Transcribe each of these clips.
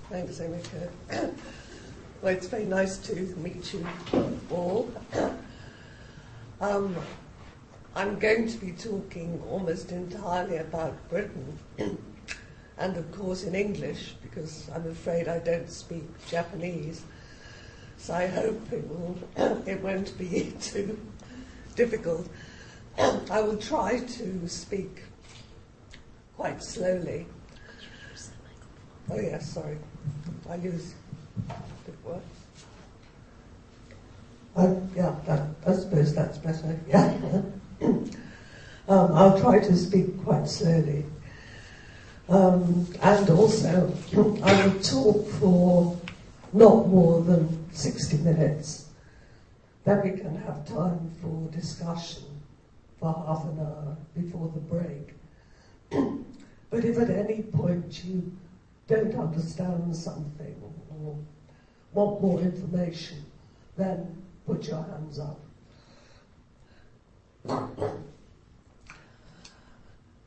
Thanks, Emeka. Well, it's very nice to meet you all. I'm going to be talking almost entirely about Britain, and of course in English, because I'm afraid I don't speak Japanese. So I hope it won't be too difficult. I will try to speak quite slowly. Oh yes, sorry. I use it works. Yeah, I suppose that's better. Yeah. I'll try to speak quite slowly. And also, I will talk for not more than 60 minutes. Then we can have time for discussion for half an hour before the break. But if at any point you don't understand something or want more information, then put your hands up.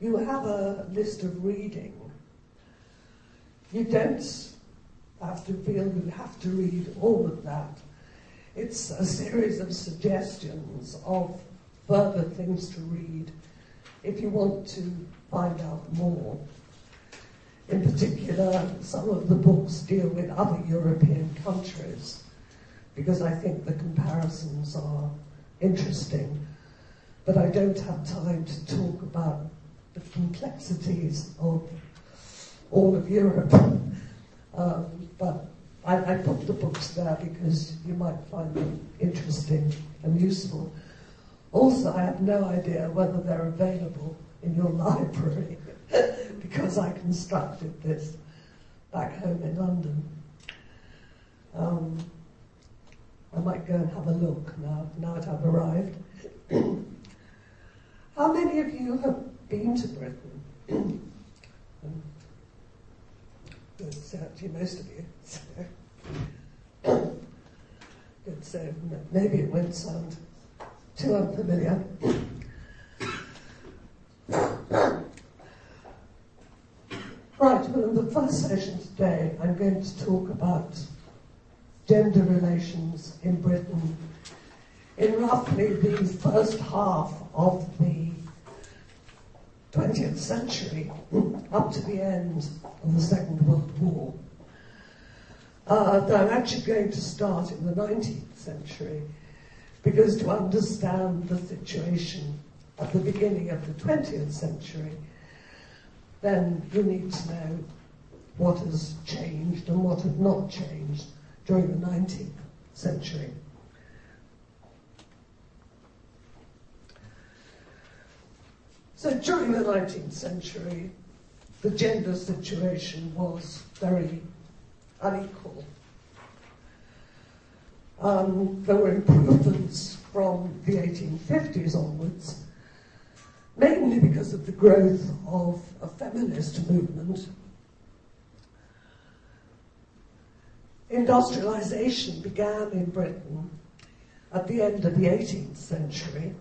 You have a list of reading. You don't have to feel you have to read all of that. It's a series of suggestions of further things to read if you want to find out more. In particular, some of the books deal with other European countries, because I think the comparisons are interesting. But I don't have time to talk about the complexities of all of Europe. But I put the books there because you might find them interesting and useful. Also, I have no idea whether they're available in your library because I constructed this back home in London. I might go and have a look now that I've arrived. How many of you have been to Britain? It's actually most of you. Good, so maybe it won't sound too unfamiliar. Right, well, in the first session today, I'm going to talk about gender relations in Britain in roughly the first half of the 20th century, up to the end of the Second World War. Though I'm actually going to start in the 19th century, because to understand the situation at the beginning of the 20th century, then you need to know what has changed and what had not changed during the 19th century. So during the 19th century, the gender situation was very unequal. There were improvements from the 1850s onwards, mainly because of the growth of a feminist movement. Industrialization began in Britain at the end of the 18th century.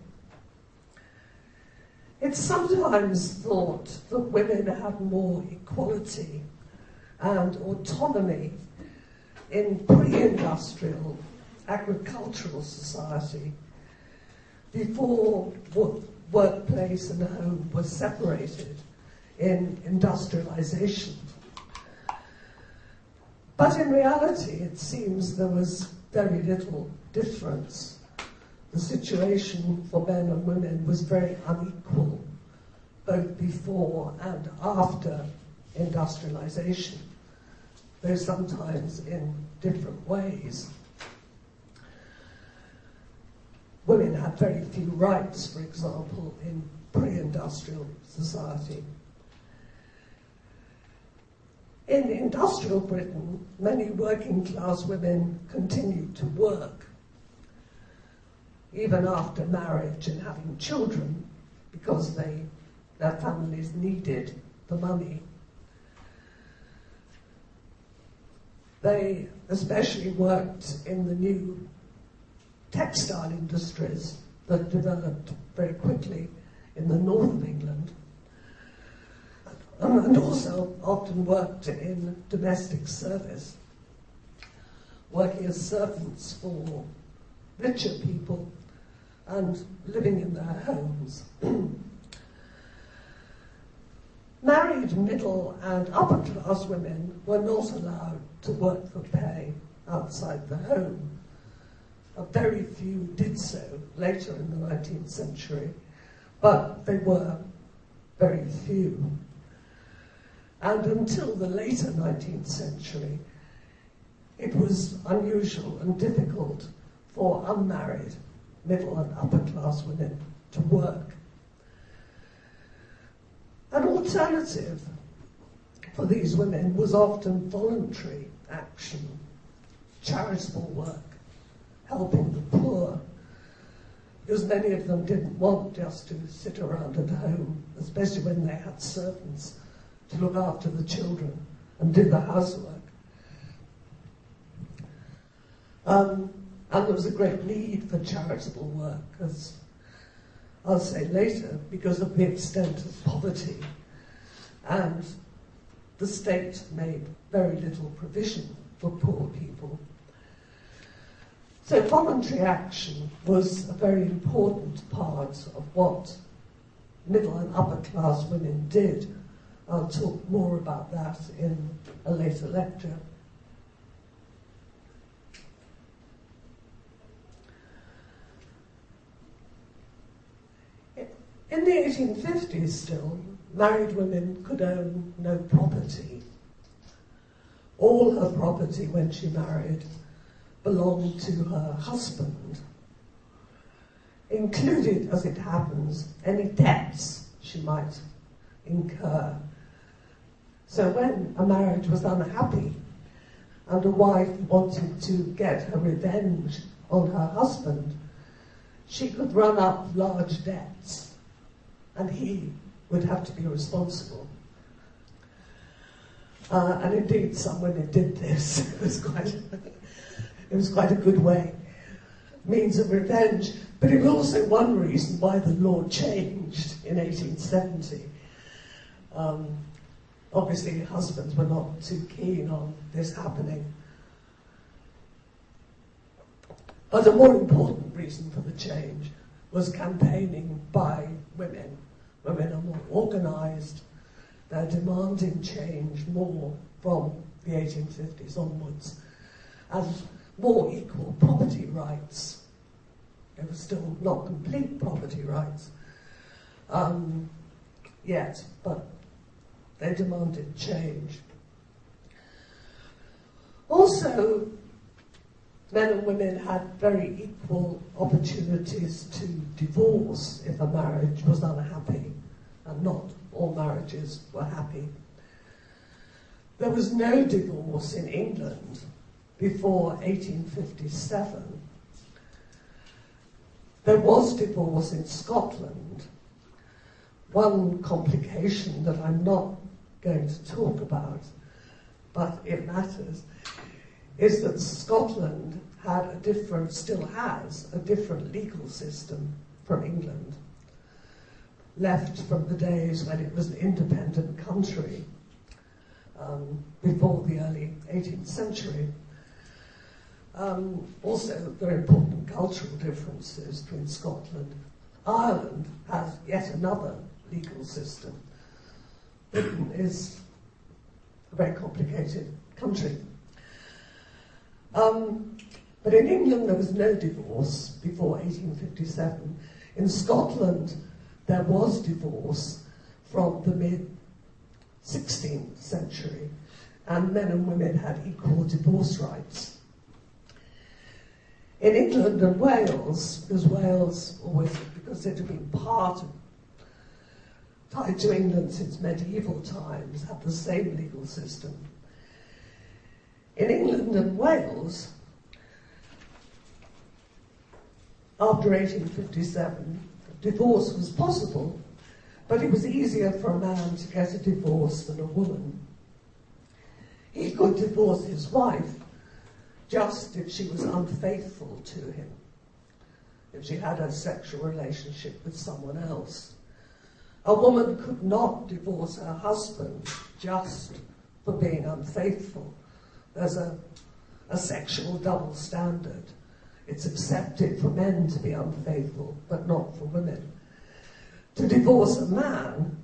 It's sometimes thought that women had more equality and autonomy in pre-industrial agricultural society before workplace and home were separated in industrialization. But in reality, it seems there was very little difference. The situation for men and women was very unequal, both before and after industrialization, though sometimes in different ways. Women had very few rights, for example, in pre-industrial society. In industrial Britain, many working class women continued to work, even after marriage and having children, because their families needed the money. They especially worked in the new textile industries that developed very quickly in the north of England. and also often worked in domestic service, working as servants for richer people and living in their homes. Married middle and upper class women were not allowed to work for pay outside the home. A very few did so later in the 19th century, but they were very few. And until the later 19th century, it was unusual and difficult for unmarried middle and upper class women to work. An alternative for these women was often voluntary action, charitable work, helping the poor, because many of them didn't want just to sit around at home, especially when they had servants to look after the children and do the housework. And there was a great need for charitable work, as I'll say later, because of the extent of poverty, and the state made very little provision for poor people. So voluntary action was a very important part of what middle and upper class women did. I'll talk more about that in a later lecture. In the 1850s still, married women could own no property. All her property when she married belonged to her husband, included, as it happens, any debts she might incur. So when a marriage was unhappy and a wife wanted to get her revenge on her husband, she could run up large debts, and he would have to be responsible. And indeed, some women did this. It was quite a good way, means of revenge. But it was also one reason why the law changed in 1870. Obviously, husbands were not too keen on this happening. But a more important reason for the change was campaigning by women. Women are more organised, they're demanding change more from the 1850s onwards, and more equal property rights. There were still not complete property rights yet, but they demanded change. Also, men and women had very equal opportunities to divorce if a marriage was unhappy, and not all marriages were happy. There was no divorce in England before 1857. There was divorce in Scotland. One complication that I'm not going to talk about, but it matters, is that Scotland had a different, still has a different legal system from England, left from the days when it was an independent country, before the early 18th century. Also, there are important cultural differences between Scotland. Ireland has yet another legal system. Britain is a very complicated country. But in England there was no divorce before 1857. In Scotland there was divorce from the mid-16th century, and men and women had equal divorce rights. In England and Wales, because Wales always, because it had been tied to England since medieval times, had the same legal system. In England and Wales, after 1857, divorce was possible, but it was easier for a man to get a divorce than a woman. He could divorce his wife just if she was unfaithful to him, if she had a sexual relationship with someone else. A woman could not divorce her husband just for being unfaithful. There's a sexual double standard. It's accepted for men to be unfaithful, but not for women. To divorce a man,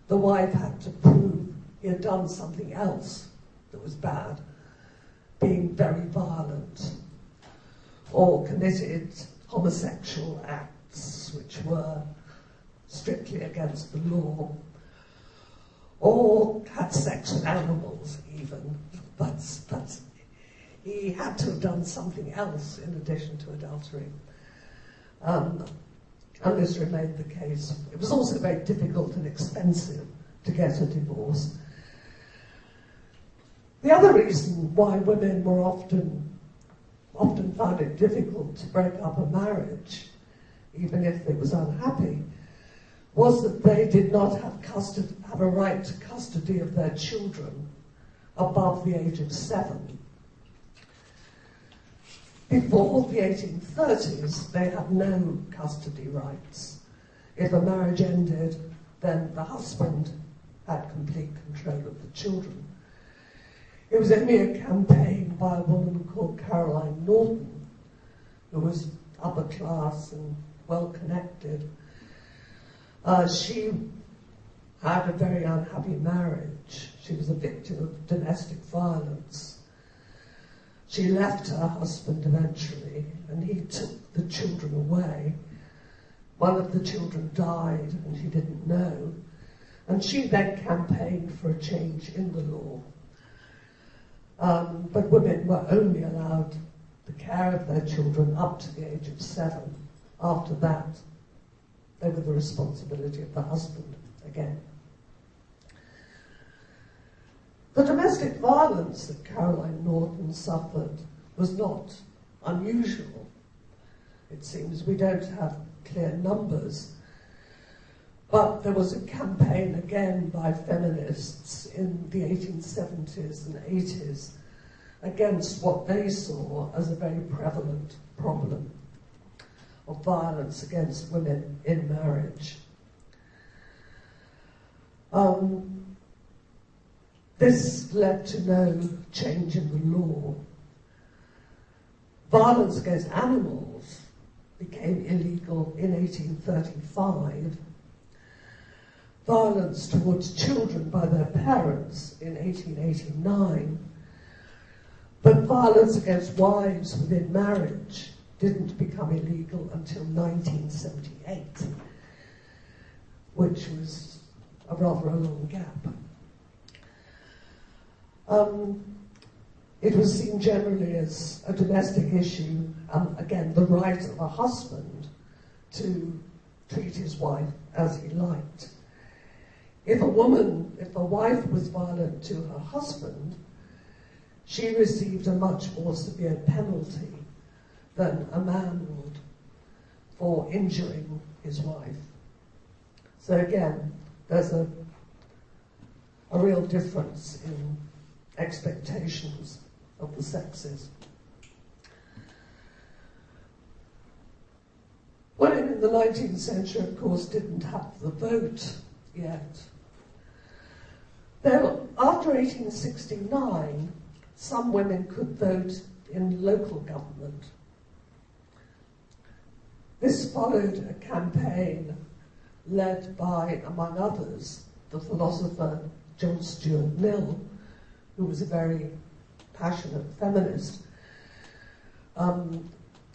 the wife had to prove he had done something else that was bad, being very violent, or committed homosexual acts which were strictly against the law, or had sex with animals even, but he had to have done something else in addition to adultery. And this remained the case. It was also very difficult and expensive to get a divorce. The other reason why women were often found it difficult to break up a marriage, even if it was unhappy, was that they did not have a right to custody of their children above the age of 7. Before the 1830s, they had no custody rights. If a marriage ended, then the husband had complete control of the children. It was only a campaign by a woman called Caroline Norton, who was upper class and well connected. She had a very unhappy marriage. She was a victim of domestic violence. She left her husband eventually, and he took the children away. One of the children died, and she didn't know. And she then campaigned for a change in the law. But women were only allowed the care of their children up to the age of 7. After that, they were the responsibility of the husband again. The domestic violence that Caroline Norton suffered was not unusual. It seems we don't have clear numbers, but there was a campaign again by feminists in the 1870s and 80s against what they saw as a very prevalent problem of violence against women in marriage. This led to no change in the law. Violence against animals became illegal in 1835. Violence towards children by their parents in 1889. But violence against wives within marriage didn't become illegal until 1978, which was a rather long gap. It was seen generally as a domestic issue, again, the right of a husband to treat his wife as he liked. If a wife was violent to her husband, she received a much more severe penalty than a man would for injuring his wife. So again, there's a real difference in expectations of the sexes. Women in the 19th century, of course, didn't have the vote yet. After 1869, some women could vote in local government. This followed a campaign led by, among others, the philosopher John Stuart Mill, who was a very passionate feminist.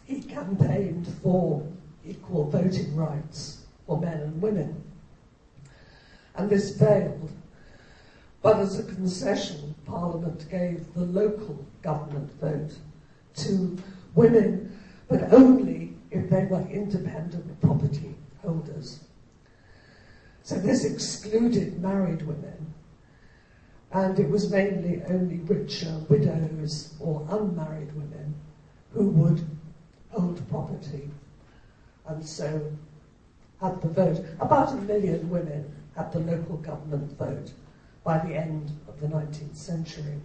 He campaigned for equal voting rights for men and women. And this failed. But as a concession, Parliament gave the local government vote to women, but only if they were independent property holders. So this excluded married women, and it was mainly only richer widows or unmarried women who would hold property, and so had the vote. About 1 million women had the local government vote by the end of the 19th century.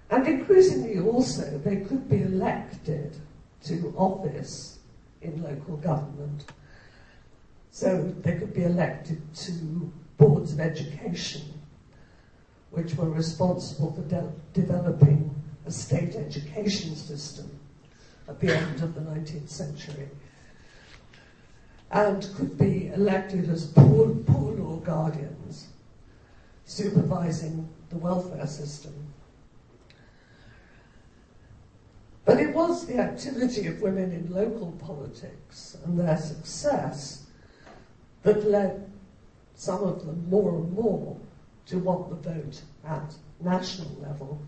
And increasingly also, they could be elected to office in local government. So they could be elected to boards of education, which were responsible for developing a state education system at the end of the 19th century, and could be elected as poor law guardians, supervising the welfare system. But it was the activity of women in local politics and their success that led some of them more and more to want the vote at national level.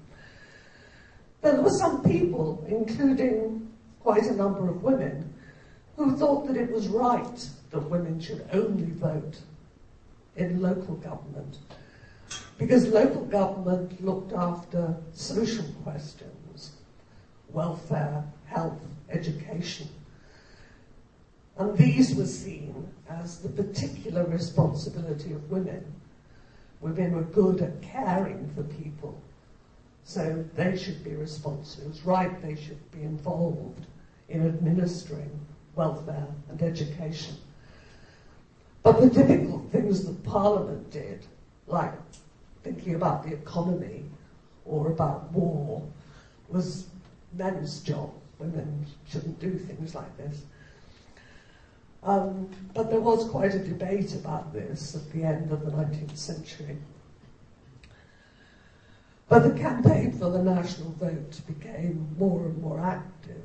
But there were some people, including quite a number of women, who thought that it was right that women should only vote in local government, because local government looked after social questions, welfare, health, education. And these were seen as the particular responsibility of women. Women were good at caring for people, so they should be responsible. It was right they should be involved in administering welfare and education. But the difficult things that Parliament did, like thinking about the economy or about war, was men's job. Women shouldn't do things like this. But there was quite a debate about this at the end of the 19th century. But the campaign for the national vote became more and more active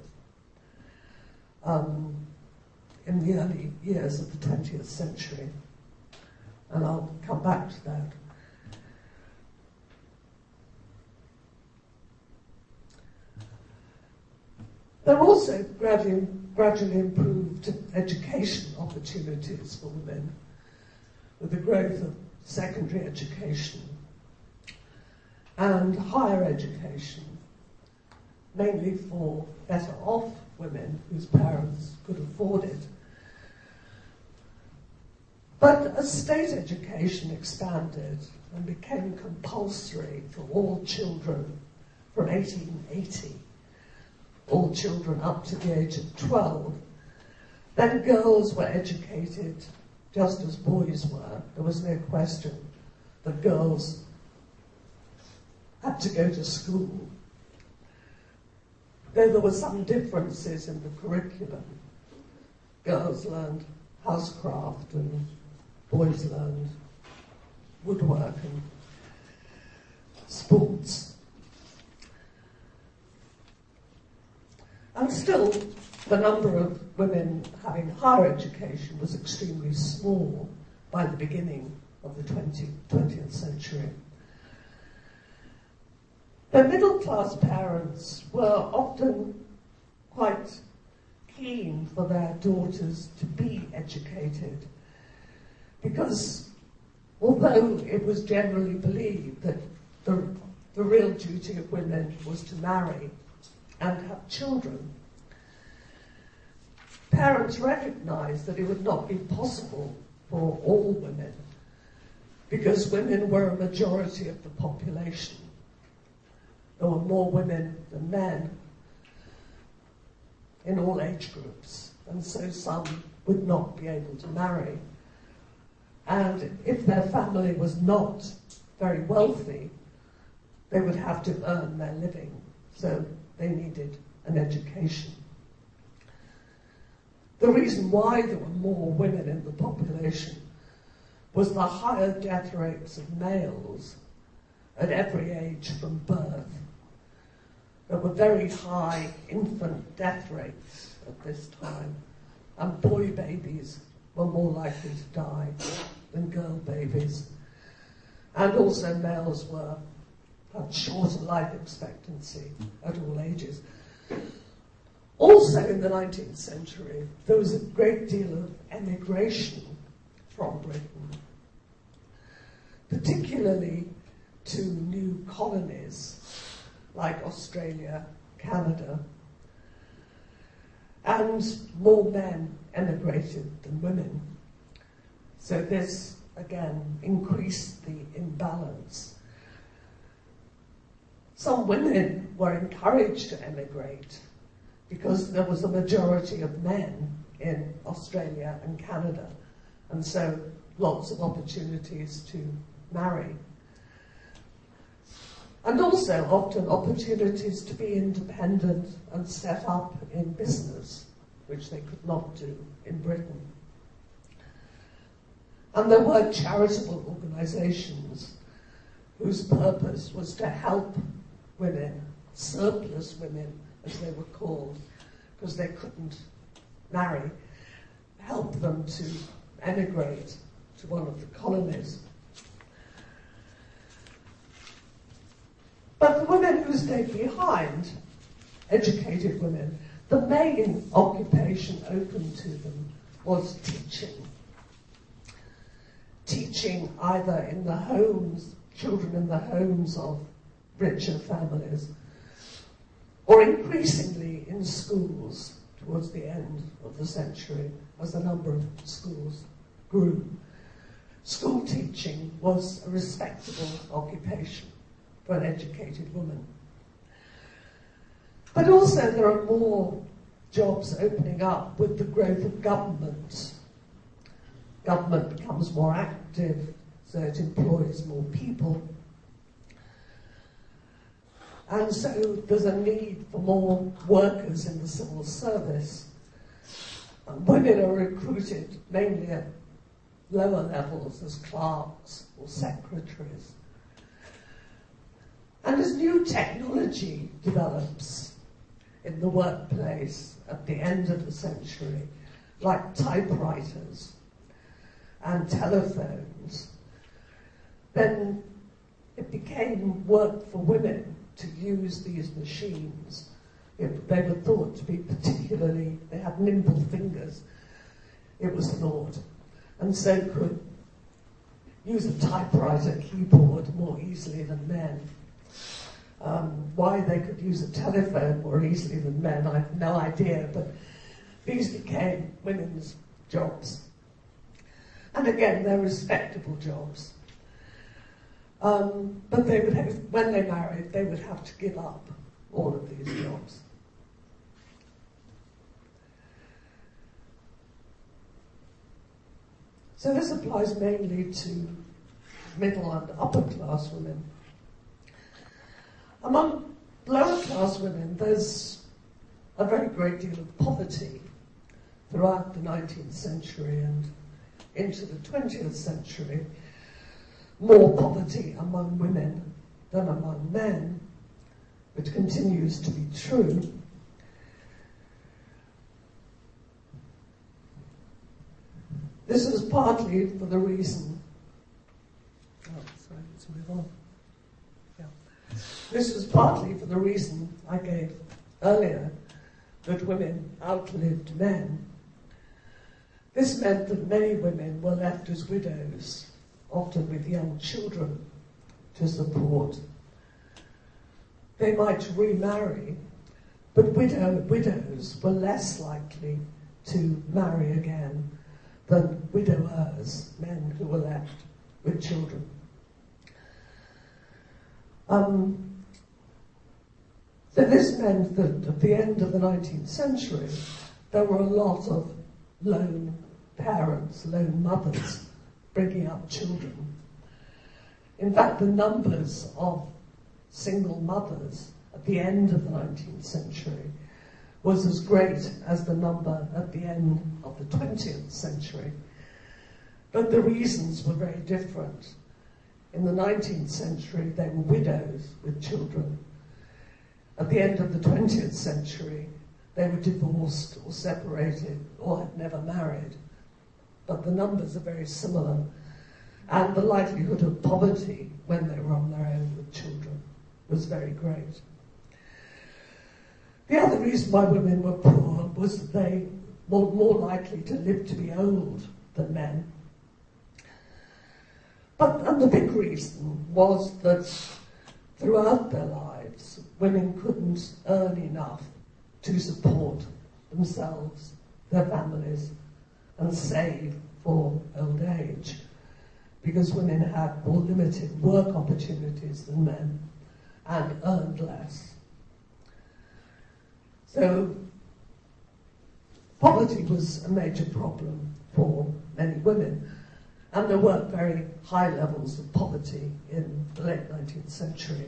in the early years of the 20th century. And I'll come back to that. There are also gradually improved education opportunities for women with the growth of secondary education and higher education, mainly for better off women whose parents could afford it. But as state education expanded and became compulsory for all children from 1880, all children up to the age of 12, then girls were educated just as boys were. There was no question that girls had to go to school. Though there were some differences in the curriculum. Girls learned housecraft and boys learned woodwork and sports. And still, the number of women having higher education was extremely small by the beginning of the 20th century. The middle-class parents were often quite keen for their daughters to be educated, because although it was generally believed that the real duty of women was to marry and have children, parents recognized that it would not be possible for all women, because women were a majority of the population. There were more women than men in all age groups, and so some would not be able to marry. And if their family was not very wealthy, they would have to earn their living, so they needed an education. The reason why there were more women in the population was the higher death rates of males at every age from birth. There were very high infant death rates at this time, and boy babies were more likely to die than girl babies. And also males had shorter life expectancy at all ages. Also in the 19th century, there was a great deal of emigration from Britain, particularly to new colonies like Australia, Canada, and more men emigrated than women. So this, again, increased the imbalance. Some women were encouraged to emigrate because there was a majority of men in Australia and Canada, and so lots of opportunities to marry. And also often opportunities to be independent and set up in business, which they could not do in Britain. And there were charitable organisations whose purpose was to help women, surplus women as they were called, because they couldn't marry, help them to emigrate to one of the colonies. But the women who stayed behind, educated women, the main occupation open to them was teaching. Teaching either in the homes, children in the homes of richer families, or increasingly in schools towards the end of the century as the number of schools grew. School teaching was a respectable occupation for an educated woman. But also there are more jobs opening up with the growth of government. Government becomes more active, so it employs more people. And so there's a need for more workers in the civil service. And women are recruited mainly at lower levels as clerks or secretaries. And as new technology develops in the workplace at the end of the century, like typewriters and telephones, then it became work for women to use these machines. They were thought to be particularly, they had nimble fingers, it was thought, and so could use a typewriter keyboard more easily than men. Why they could use a telephone more easily than men, I have no idea, but these became women's jobs. And again, they're respectable jobs. But they would have, when they married, they would have to give up all of these jobs. So this applies mainly to middle and upper class women. Among lower class women, there's a very great deal of poverty throughout the 19th century and into the 20th century. More poverty among women than among men, which continues to be true. This is partly for the reason, let's move on. Yeah. This was partly for the reason I gave earlier, that women outlived men. This meant that many women were left as widows, often with young children to support. They might remarry, but widows were less likely to marry again than widowers, men who were left with children. So this meant that at the end of the 19th century, there were a lot of lone parents, lone mothers, bringing up children. In fact, the numbers of single mothers at the end of the 19th century was as great as the number at the end of the 20th century. But the reasons were very different. In the 19th century, they were widows with children. At the end of the 20th century, they were divorced or separated or had never married. But the numbers are very similar. And the likelihood of poverty when they were on their own with children was very great. The other reason why women were poor was that they were more likely to live to be old than men. And the big reason was that throughout their lives, women couldn't earn enough to support themselves, their families, and save for old age, because women had more limited work opportunities than men and earned less. So poverty was a major problem for many women, and there were very high levels of poverty in the late 19th century.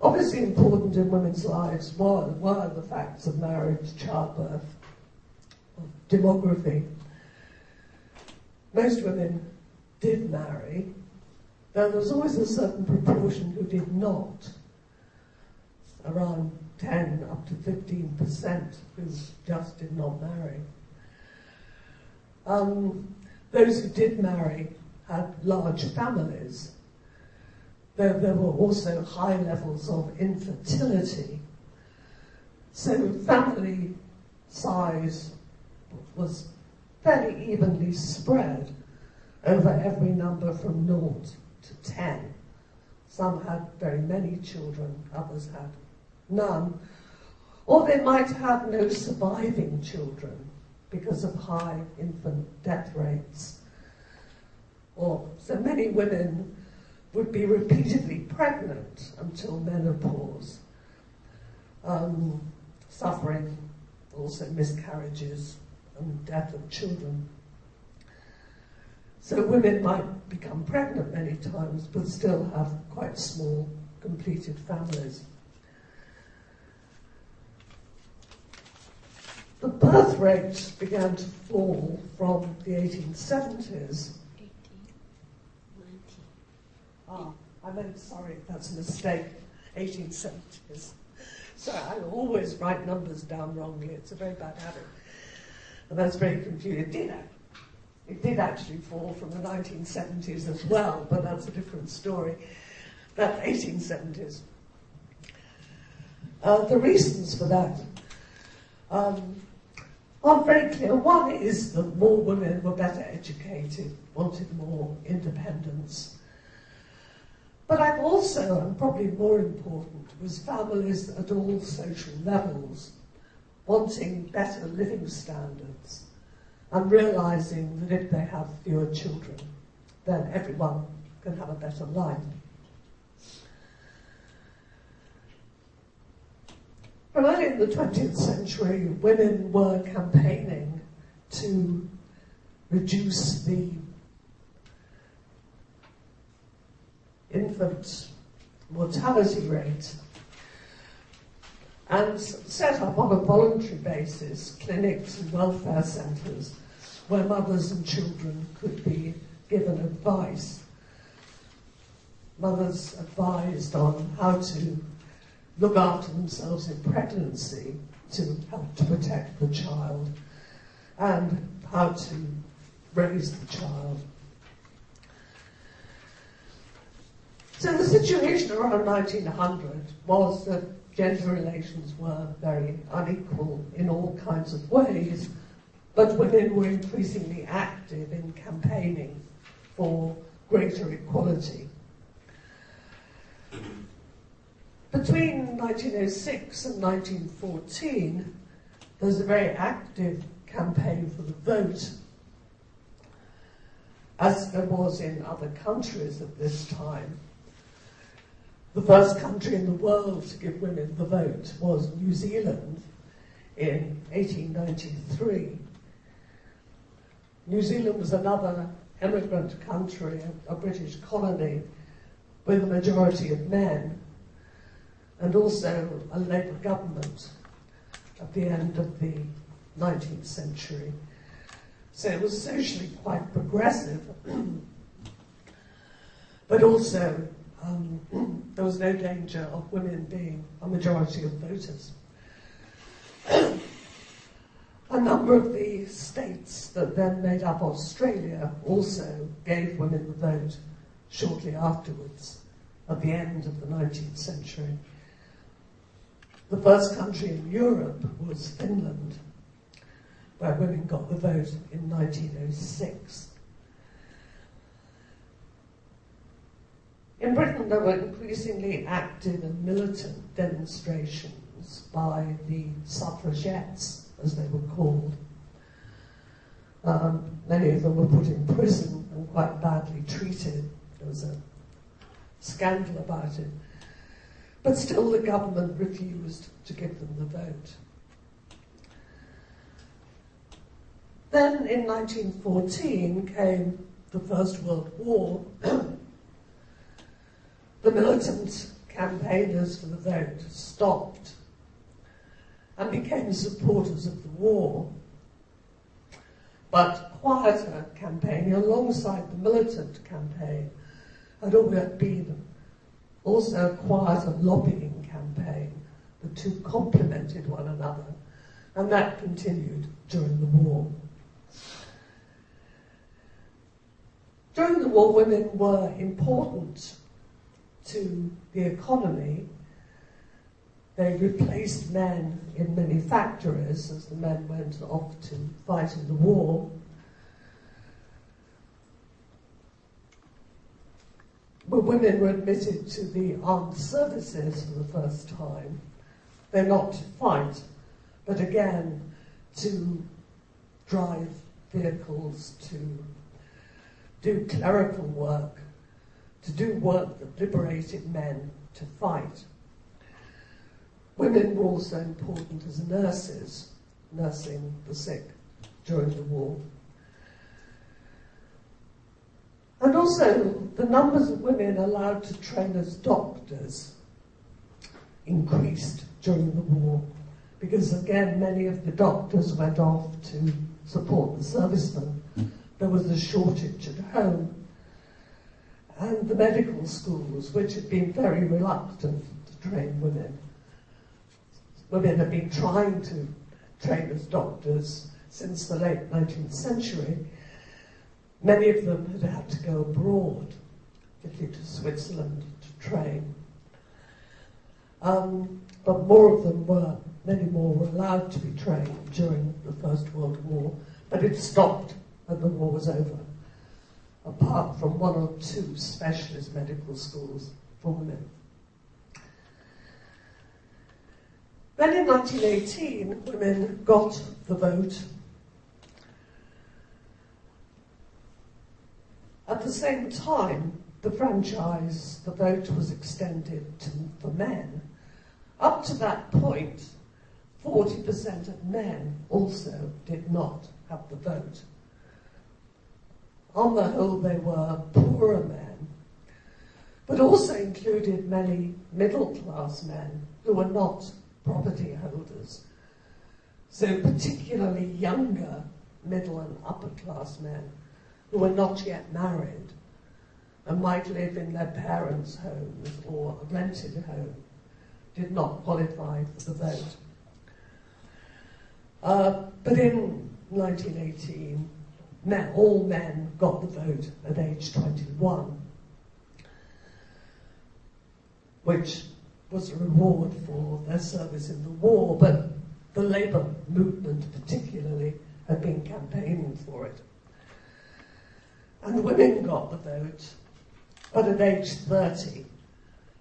Obviously important in women's lives were the facts of marriage, childbirth, demography. Most women did marry, though there was always a certain proportion who did not, around 10 up to 15% who just did not marry. Those who did marry had large families. There were also high levels of infertility. So family size was fairly evenly spread over every number from 0 to 10. Some had very many children, others had none. Or they might have no surviving children because of high infant death rates. Or so many women would be repeatedly pregnant until menopause, suffering also miscarriages and death of children. So women might become pregnant many times, but still have quite small, completed families. The birth rate began to fall from the 1870s. Sorry, that's a mistake, 1870s. So I always write numbers down wrongly, it's a very bad habit. And that's very confusing. It did actually fall from the 1970s as well, but that's a different story. That 1870s. The reasons for that aren't very clear. One is that more women were better educated, wanted more independence. But I'm also, and probably more important, was families at all social levels wanting better living standards and realizing that if they have fewer children, then everyone can have a better life. From early in the 20th century, women were campaigning to reduce the infant mortality rate and set up on a voluntary basis clinics and welfare centres where mothers and children could be given advice. Mothers advised on how to look after themselves in pregnancy to help to protect the child and how to raise the child. So the situation around 1900 was that gender relations were very unequal in all kinds of ways, but women were increasingly active in campaigning for greater equality. Between 1906 and 1914, there was a very active campaign for the vote, as there was in other countries at this time. The first country in the world to give women the vote was New Zealand in 1893. New Zealand was another immigrant country, a British colony, with a majority of men, and also a Labour government at the end of the 19th century. So it was socially quite progressive, but also there was no danger of women being a majority of voters. A number of the states that then made up Australia also gave women the vote shortly afterwards, at the end of the 19th century. The first country in Europe was Finland, where women got the vote in 1906. In Britain, there were increasingly active and militant demonstrations by the suffragettes, as they were called. Many of them were put in prison and quite badly treated. There was a scandal about it. But still the government refused to give them the vote. Then in 1914 came the First World War. The militant campaigners for the vote stopped and became supporters of the war. But quieter campaigning alongside the militant campaign had always been also a quieter lobbying campaign. The two complemented one another, and that continued during the war. During the war, women were important to the economy. They replaced men in many factories as the men went off to fight in the war. But women were admitted to the armed services for the first time. They're not to fight, but again, to drive vehicles, to do clerical work, to do work that liberated men to fight. Women were also important as nurses, nursing the sick during the war. And also, the numbers of women allowed to train as doctors increased during the war, because again, many of the doctors went off to support the servicemen. There was a shortage at home. And the medical schools, which had been very reluctant to train women. Women had been trying to train as doctors since the late 19th century. Many of them had had to go abroad, particularly to Switzerland, to train. But more of them many more were allowed to be trained during the First World War, but it stopped and the war was over, apart from one or two specialist medical schools for women. Then in 1918, women got the vote. At the same time, the vote was extended for men. Up to that point, 40% of men also did not have the vote. On the whole, they were poorer men, but also included many middle-class men who were not property holders. So particularly younger middle and upper-class men who were not yet married and might live in their parents' homes or a rented home did not qualify for the vote. But in 1918, all men got the vote at age 21, which was a reward for their service in the war, but the labour movement particularly had been campaigning for it. And women got the vote, but at age 30,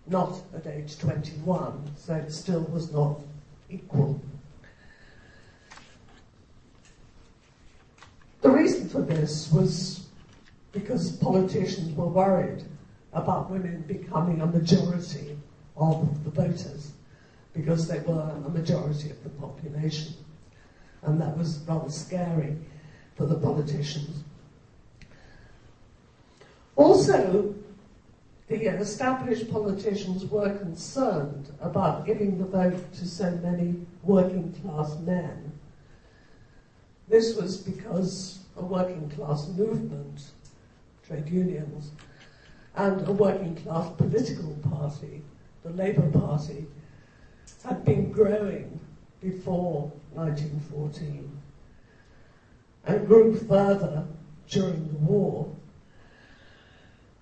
not at age 21, so it still was not equal. The reason for this was because politicians were worried about women becoming a majority of the voters, because they were a majority of the population. And that was rather scary for the politicians. Also, the established politicians were concerned about giving the vote to so many working class men. This was because a working class movement, trade unions, and a working class political party, the Labour Party, had been growing before 1914 and grew further during the war.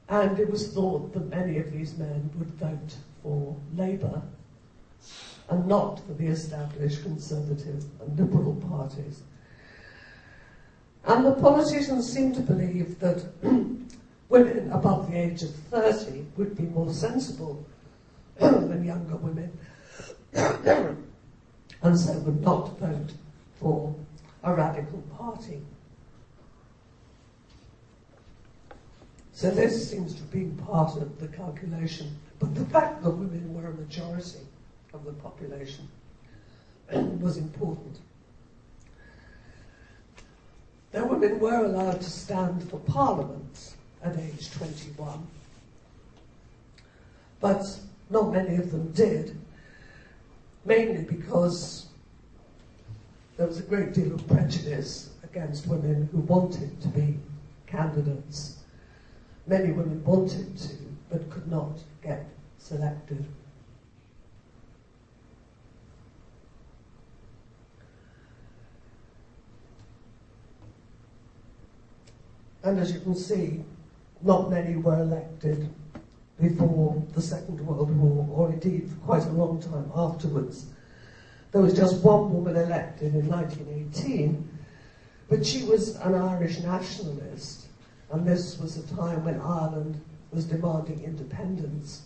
And it was thought that many of these men would vote for Labour and not for the established Conservative and Liberal parties. And the politicians seemed to believe that women above the age of 30 would be more sensible than younger women, and so would not vote for a radical party. So this seems to have been part of the calculation. But the fact that women were a majority of the population was important. Now, women were allowed to stand for Parliament at age 21, but not many of them did, mainly because there was a great deal of prejudice against women who wanted to be candidates. Many women wanted to, but could not get selected. And as you can see, not many were elected before the Second World War, or indeed for quite a long time afterwards. There was just one woman elected in 1918, but she was an Irish nationalist, and this was a time when Ireland was demanding independence,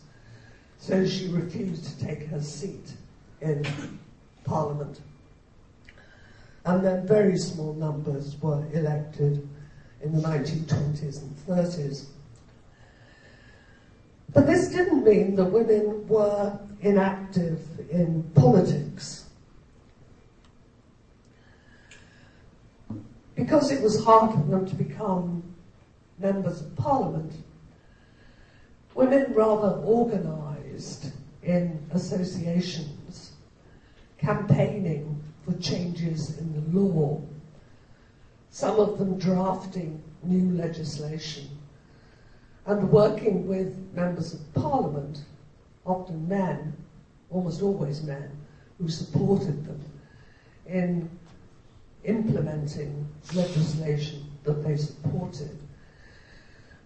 so she refused to take her seat in Parliament. And then very small numbers were elected in the 1920s and 30s. But this didn't mean that women were inactive in politics. Because it was hard for them to become members of Parliament, women rather organised in associations, campaigning for changes in the law, some of them drafting new legislation, and working with members of Parliament, often men, almost always men, who supported them in implementing legislation that they supported.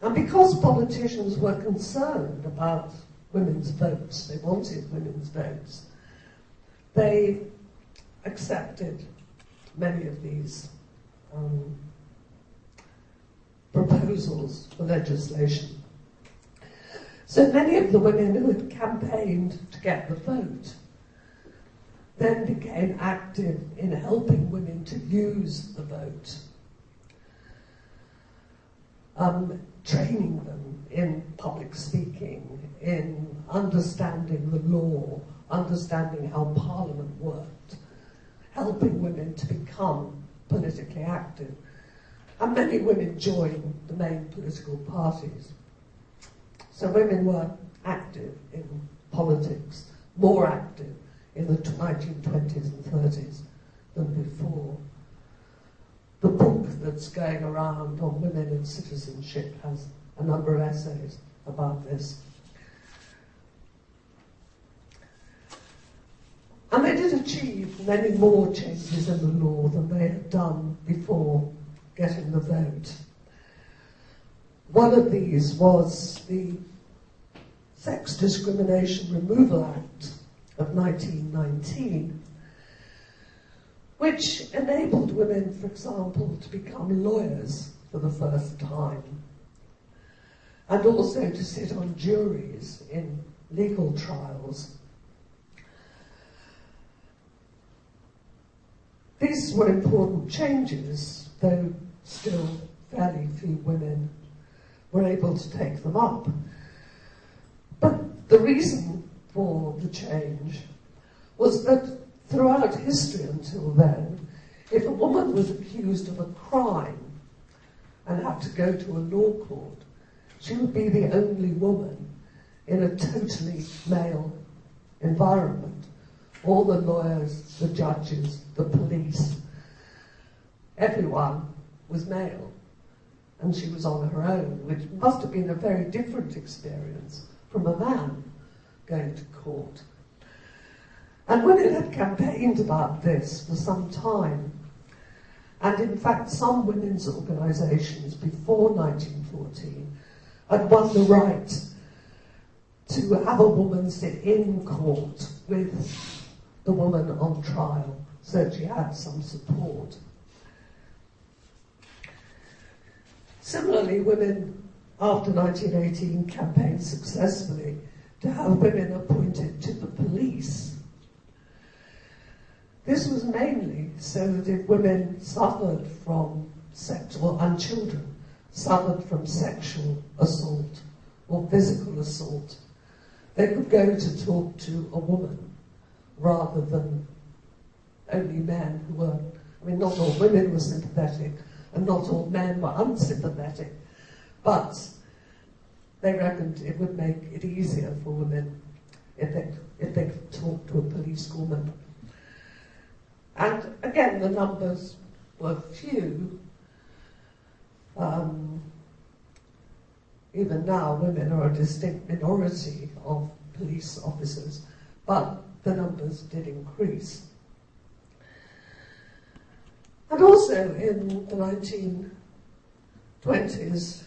And because politicians were concerned about women's votes, they wanted women's votes, they accepted many of these proposals for legislation. So many of the women who had campaigned to get the vote then became active in helping women to use the vote, training them in public speaking, in understanding the law, understanding how Parliament worked, helping women to become politically active. And many women joined the main political parties. So women were active in politics, more active in the 1920s and 30s than before. The book that's going around on women and citizenship has a number of essays about this. And they did achieve many more changes in the law than they had done before getting the vote. One of these was the Sex Discrimination Removal Act of 1919, which enabled women, for example, to become lawyers for the first time, and also to sit on juries in legal trials. These were important changes, though still fairly few women were able to take them up. But the reason for the change was that throughout history until then, if a woman was accused of a crime and had to go to a law court, she would be the only woman in a totally male environment. All the lawyers, the judges, the police, everyone was male, and she was on her own, which must have been a very different experience from a man going to court. And women had campaigned about this for some time, and in fact some women's organisations before 1914 had won the right to have a woman sit in court with the woman on trial, so she had some support. Similarly, women after 1918 campaigned successfully to have women appointed to the police. This was mainly so that if women suffered from and children suffered from sexual assault or physical assault, they could go to talk to a woman rather than only men who were, I mean, not all women were sympathetic and not all men were unsympathetic, but they reckoned it would make it easier for women if they could talk to a policewoman. And again, the numbers were few. Even now, women are a distinct minority of police officers, but the numbers did increase. And also in the 1920s,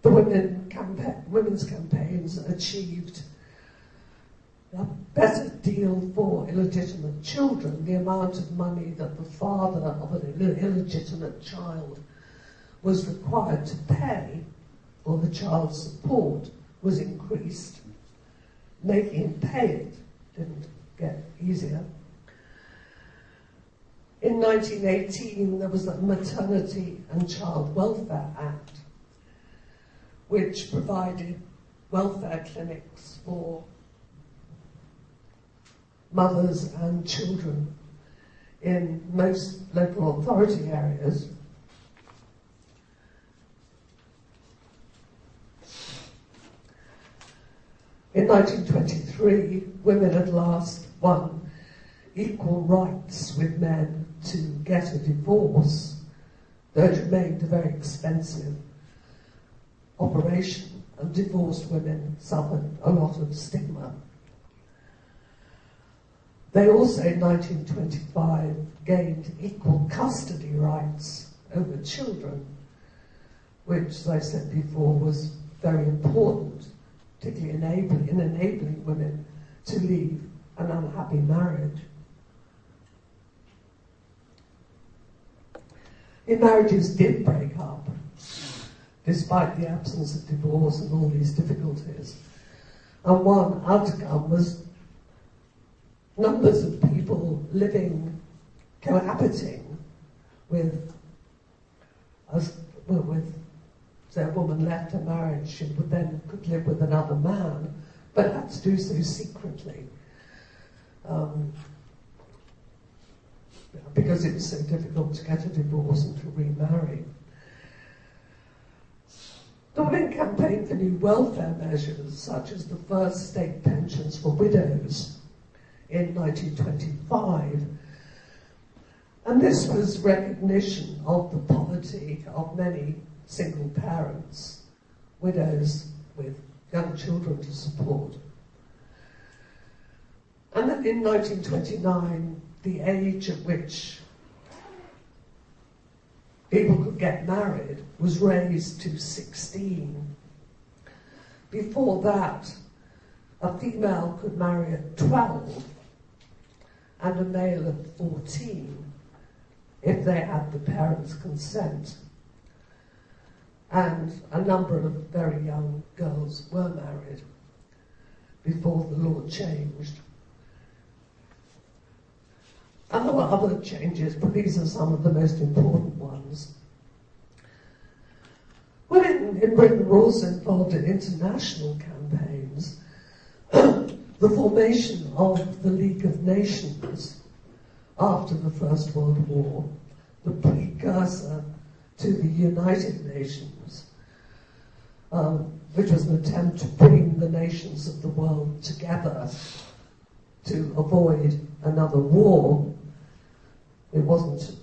the women's campaigns achieved a better deal for illegitimate children. The amount of money that the father of an illegitimate child was required to pay for the child's support was increased. Making him pay it didn't get easier. In 1918, there was the Maternity and Child Welfare Act, which provided welfare clinics for mothers and children in most local authority areas. In 1923, women at last won equal rights with men to get a divorce, though it remained a very expensive operation, and divorced women suffered a lot of stigma. They also, in 1925, gained equal custody rights over children, which, as I said before, was very important, particularly enabling women to leave an unhappy marriage. If marriages did break up, despite the absence of divorce and all these difficulties, and one outcome was numbers of people living, cohabiting with, say a woman left her marriage, she could live with another man, but had to do so secretly. Because it was so difficult to get a divorce and to remarry. The women campaigned for new welfare measures, such as the first state pensions for widows in 1925. And this was recognition of the poverty of many single parents, widows with young children to support. And then in 1929, the age at which people could get married was raised to 16. Before that, a female could marry at 12 and a male at 14 if they had the parents' consent. And a number of very young girls were married before the law changed. And there were other changes, but these are some of the most important ones. Women in Britain were also involved in international campaigns. The formation of the League of Nations after the First World War, the precursor to the United Nations, which was an attempt to bring the nations of the world together to avoid another war. It wasn't,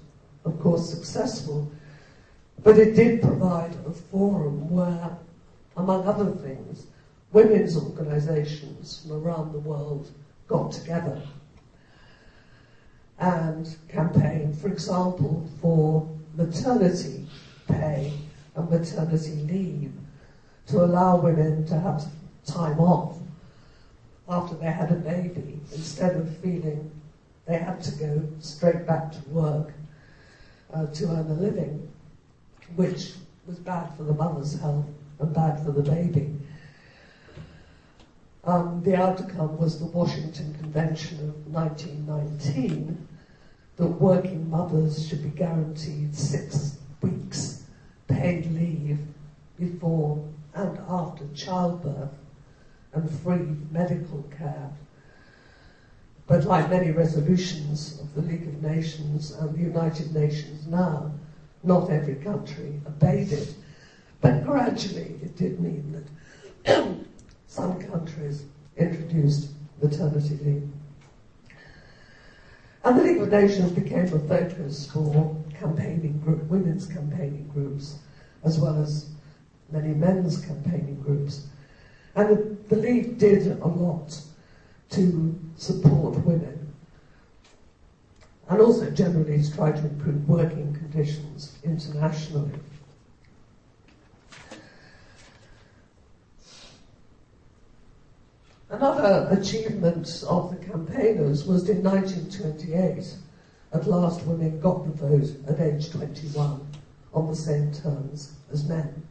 of course, successful, but it did provide a forum where, among other things, women's organisations from around the world got together and campaigned, for example, for maternity pay and maternity leave to allow women to have time off after they had a baby, instead of feeling they had to go straight back to work to earn a living, which was bad for the mother's health and bad for the baby. The outcome was the Washington Convention of 1919, that working mothers should be guaranteed 6 weeks paid leave before and after childbirth and free medical care. But like many resolutions of the League of Nations and the United Nations now, not every country obeyed it. But gradually it did mean that some countries introduced maternity leave. And the League of Nations became a focus for women's campaigning groups, as well as many men's campaigning groups. And the League did a lot to support women, and also generally to try to improve working conditions internationally. Another achievement of the campaigners was in 1928, at last women got the vote at age 21 on the same terms as men.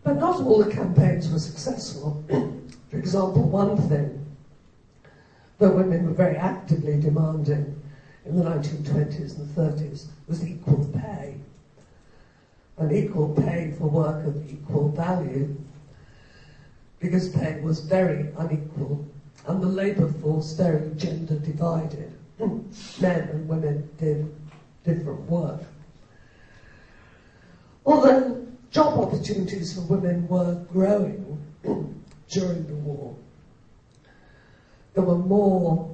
But not all the campaigns were successful. For example, one thing that women were very actively demanding in the 1920s and 30s was equal pay. And equal pay for work of equal value, because pay was very unequal and the labour force very gender divided. Men and women did different work. Although job opportunities for women were growing during the war, there were more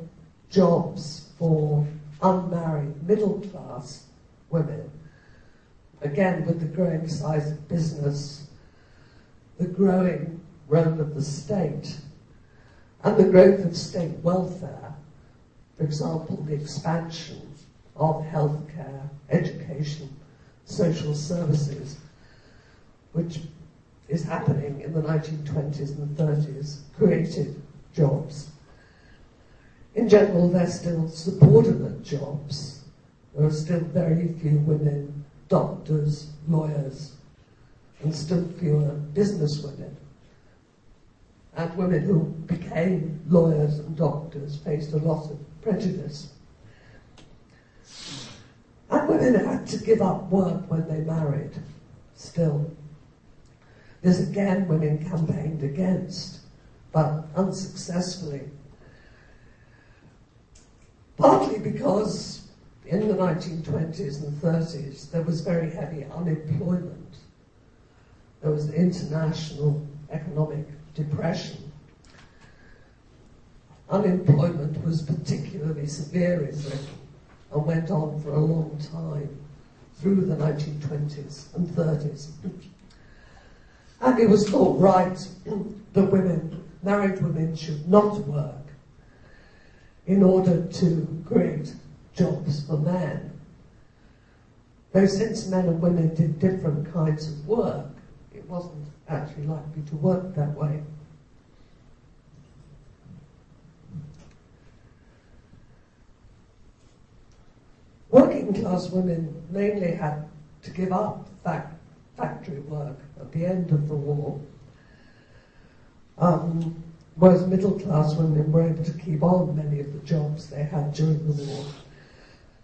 jobs for unmarried middle-class women. Again, with the growing size of business, the growing role of the state, and the growth of state welfare, for example, the expansion of healthcare, education, social services, which is happening in the 1920s and 30s, created jobs. In general, they're still subordinate jobs. There are still very few women doctors, lawyers, and still fewer businesswomen. And women who became lawyers and doctors faced a lot of prejudice. And women had to give up work when they married, still. This again women campaigned against, but unsuccessfully. Partly because in the 1920s and 30s there was very heavy unemployment. There was an international economic depression. Unemployment was particularly severe in Britain and went on for a long time through the 1920s and 30s. And it was thought right that married women should not work in order to create jobs for men. Though since men and women did different kinds of work, it wasn't actually likely to work that way. Working class women mainly had to give up factory work at the end of the war, whereas middle class women were able to keep on many of the jobs they had during the war.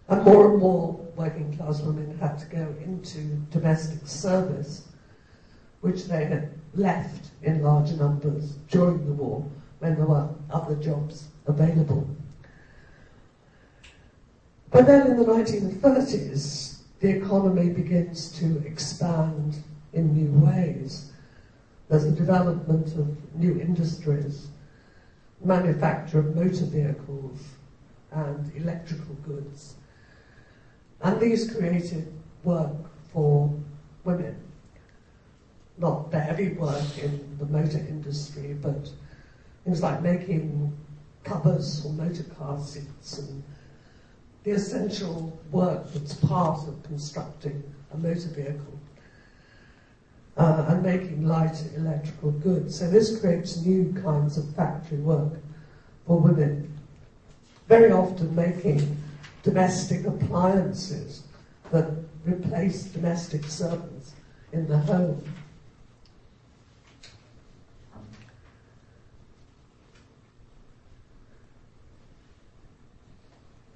And more working class women had to go into domestic service, which they had left in large numbers during the war when there were other jobs available. But then in the 1930s, the economy begins to expand in new ways. There's the development of new industries, manufacture of motor vehicles and electrical goods. And these created work for women. Not the heavy work in the motor industry, but things like making covers for motor car seats and the essential work that's part of constructing a motor vehicle, and making light electrical goods. So this creates new kinds of factory work for women, very often making domestic appliances that replace domestic servants in the home.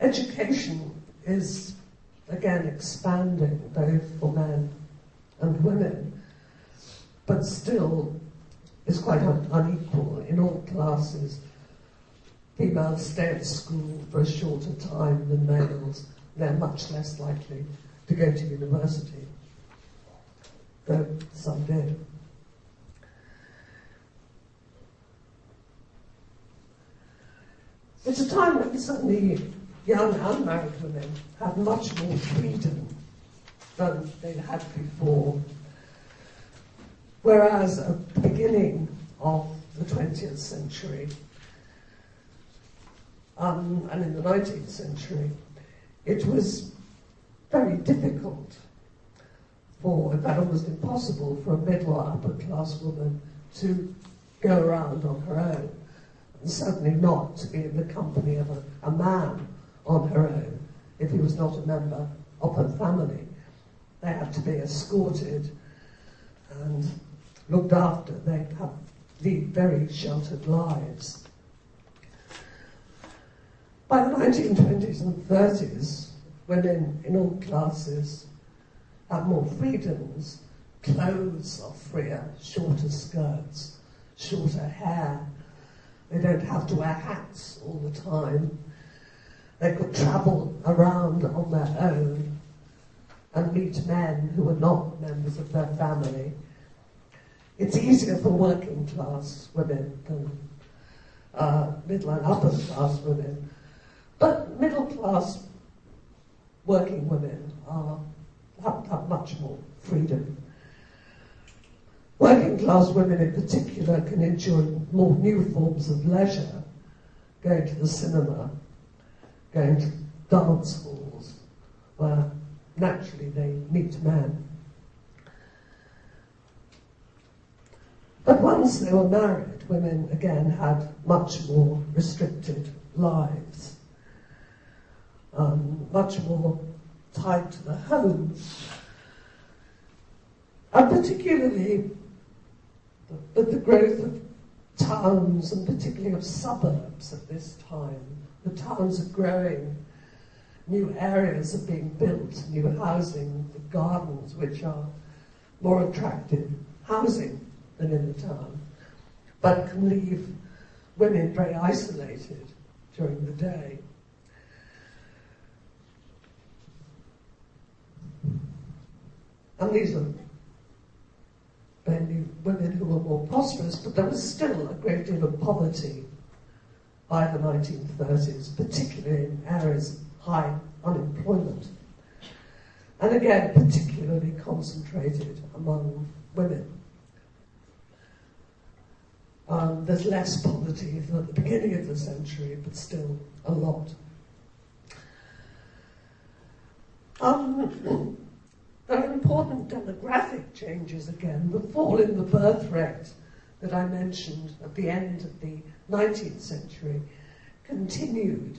education is again expanding both for men and women, but still is quite unequal. In all classes, females stay at school for a shorter time than males. They're much less likely to go to university, though some do. It's a time when suddenly young unmarried women have much more freedom than they had before. Whereas at the beginning of the 20th century, and in the 19th century, it was very difficult for, in fact almost impossible, for a middle or upper class woman to go around on her own, and certainly not to be in the company of a man on her own if he was not a member of her family. They had to be escorted and looked after. They had lead very sheltered lives. By the 1920s and 30s, women in all classes have more freedoms. Clothes are freer, shorter skirts, shorter hair. They don't have to wear hats all the time. They could travel around on their own and meet men who were not members of their family. It's easier for working class women than middle and upper class women. But middle class working women have much more freedom. Working class women in particular can enjoy more new forms of leisure, going to the cinema, going to dance halls, where naturally they meet men. But once they were married, women again had much more restricted lives, much more tied to the home, and particularly with the growth of towns, and particularly of suburbs at this time. The towns are growing, new areas are being built, new housing, the gardens, which are more attractive housing than in the town, but can leave women very isolated during the day. And these are mainly women who were more prosperous, but there was still a great deal of poverty by the 1930s, particularly in areas of high unemployment. And again, particularly concentrated among women. There's less poverty than at the beginning of the century, but still a lot. There are important demographic changes again. The fall in the birth rate that I mentioned at the end of the 19th century continued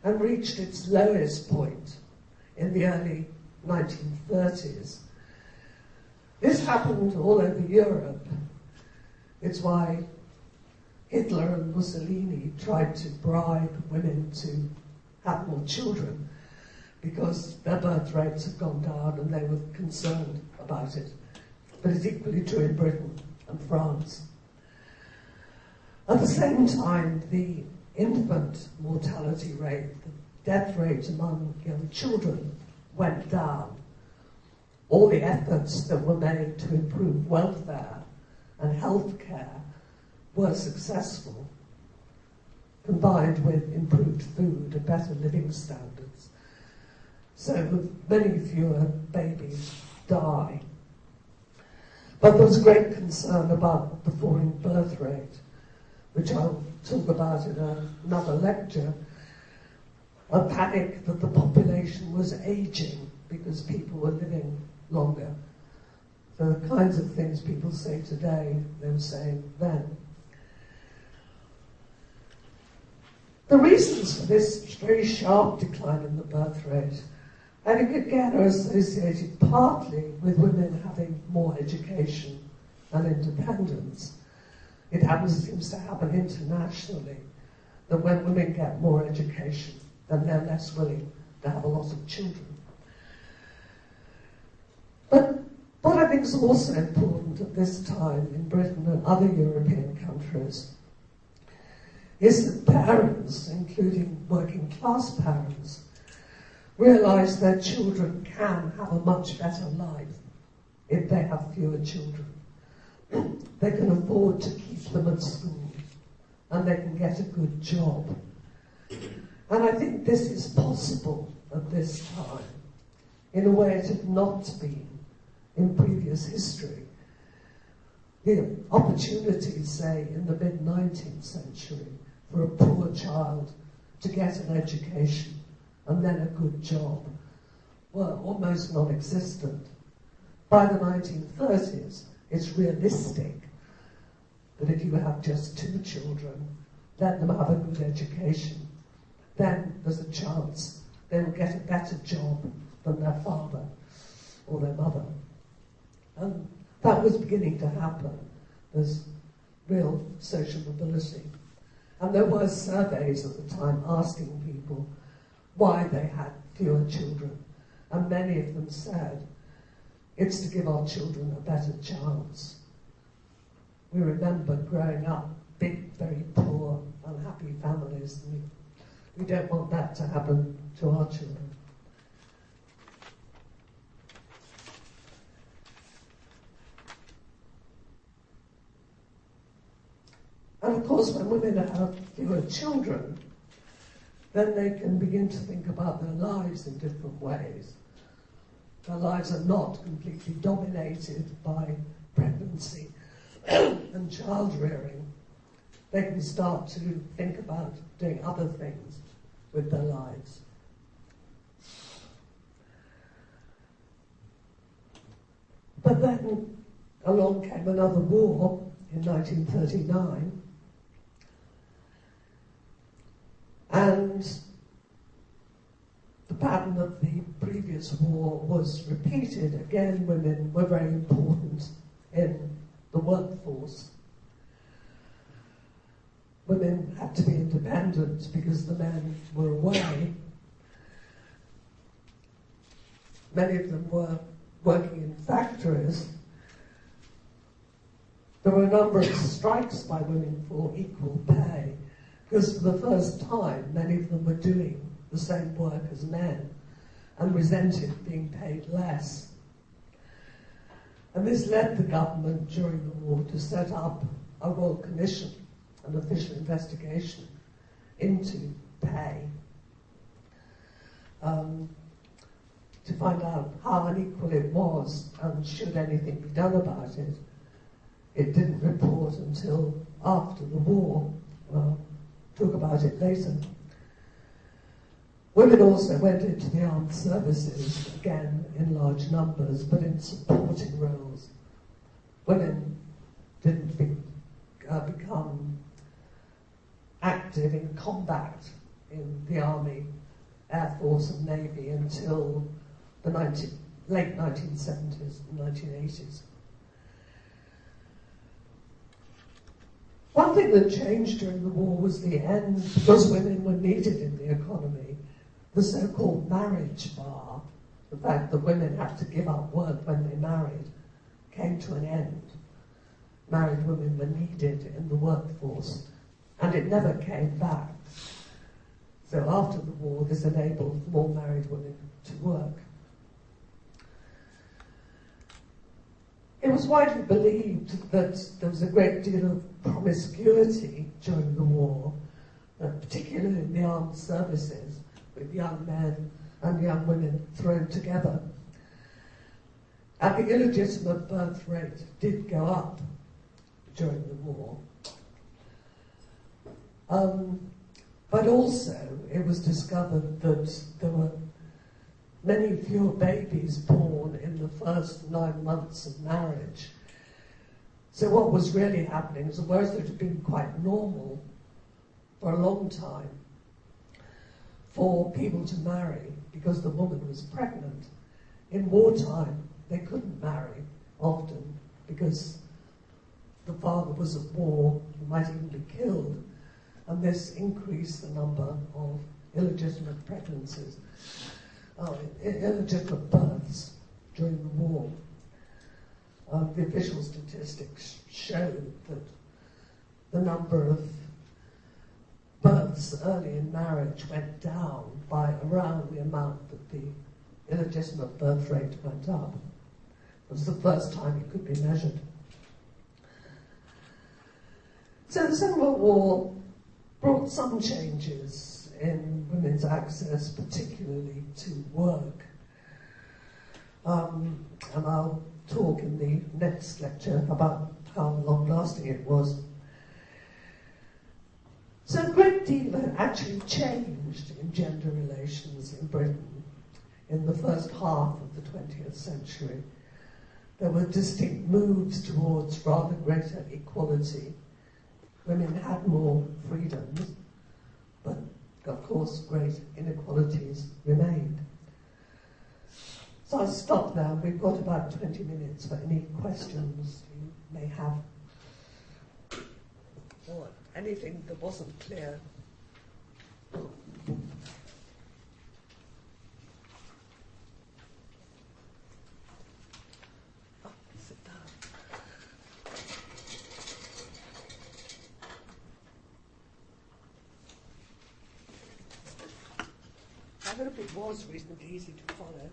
and reached its lowest point in the early 1930s. This happened all over Europe. It's why Hitler and Mussolini tried to bribe women to have more children, because their birth rates had gone down and they were concerned about it. But it's equally true in Britain and France. At the same time, the infant mortality rate, the death rate among young children, went down. All the efforts that were made to improve welfare and healthcare were successful, combined with improved food and better living standards. So many fewer babies die. But there was great concern about the falling birth rate, which I'll talk about in another lecture. A panic that the population was aging because people were living longer. So the kinds of things people say today, they were saying then. The reasons for this very sharp decline in the birth rate, I think again are associated partly with women having more education and independence. It seems to happen internationally, that when women get more education, then they're less willing to have a lot of children. But what I think is also important at this time in Britain and other European countries is that parents, including working class parents, realise their children can have a much better life if they have fewer children. They can afford to keep them at school and they can get a good job. And I think this is possible at this time in a way it had not been in previous history. The opportunities, say, in the mid-19th century for a poor child to get an education and then a good job were almost non-existent. By the 1930s, it's realistic that if you have just 2 children, let them have a good education, then there's a chance they will get a better job than their father or their mother. And that was beginning to happen. There's real social mobility. And there were surveys at the time asking people why they had fewer children. And many of them said, it's to give our children a better chance. We remember growing up, big, very poor, unhappy families. And we don't want that to happen to our children. And of course, when women have fewer children, then they can begin to think about their lives in different ways. Their lives are not completely dominated by pregnancy and child rearing. They can start to think about doing other things with their lives. But then along came another war in 1939, and the pattern of the previous war was repeated. Again, women were very important in the workforce. Women had to be independent because the men were away. Many of them were working in factories. There were a number of strikes by women for equal pay, because for the first time, many of them were doing the same work as men and resented being paid less. And this led the government during the war to set up a Royal Commission, an official investigation into pay, to find out how unequal it was and should anything be done about it. It didn't report until after the war. Talk about it later. Women also went into the armed services, again in large numbers, but in supporting roles. Women didn't become active in combat in the Army, Air Force and Navy until the late 1970s and 1980s. One thing that changed during the war was the end, because women were needed in the economy, the so-called marriage bar, the fact that women had to give up work when they married, came to an end. Married women were needed in the workforce, and it never came back. So after the war, this enabled more married women to work. It was widely believed that there was a great deal of promiscuity during the war, particularly in the armed services, with young men and young women thrown together. And the illegitimate birth rate did go up during the war. But also, it was discovered that there were many fewer babies born in the first 9 months of marriage. So what was really happening is, whereas it had been quite normal for a long time for people to marry because the woman was pregnant, in wartime they couldn't marry often because the father was at war, he might even be killed, and this increased the number of illegitimate pregnancies, illegitimate births during the war. The official statistics showed that the number of births early in marriage went down by around the amount that the illegitimate birth rate went up. It was the first time it could be measured. So the Second World War brought some changes in women's access, particularly to work. And I'll talk in the next lecture about how long-lasting it was. So a great deal had actually changed in gender relations in Britain in the first half of the 20th century. There were distinct moves towards rather greater equality. Women had more freedoms, but of course great inequalities remained. So I'll stop there. We've got about 20 minutes for any questions you may have. Or anything that wasn't clear. Sit down. I hope it was reasonably easy to follow.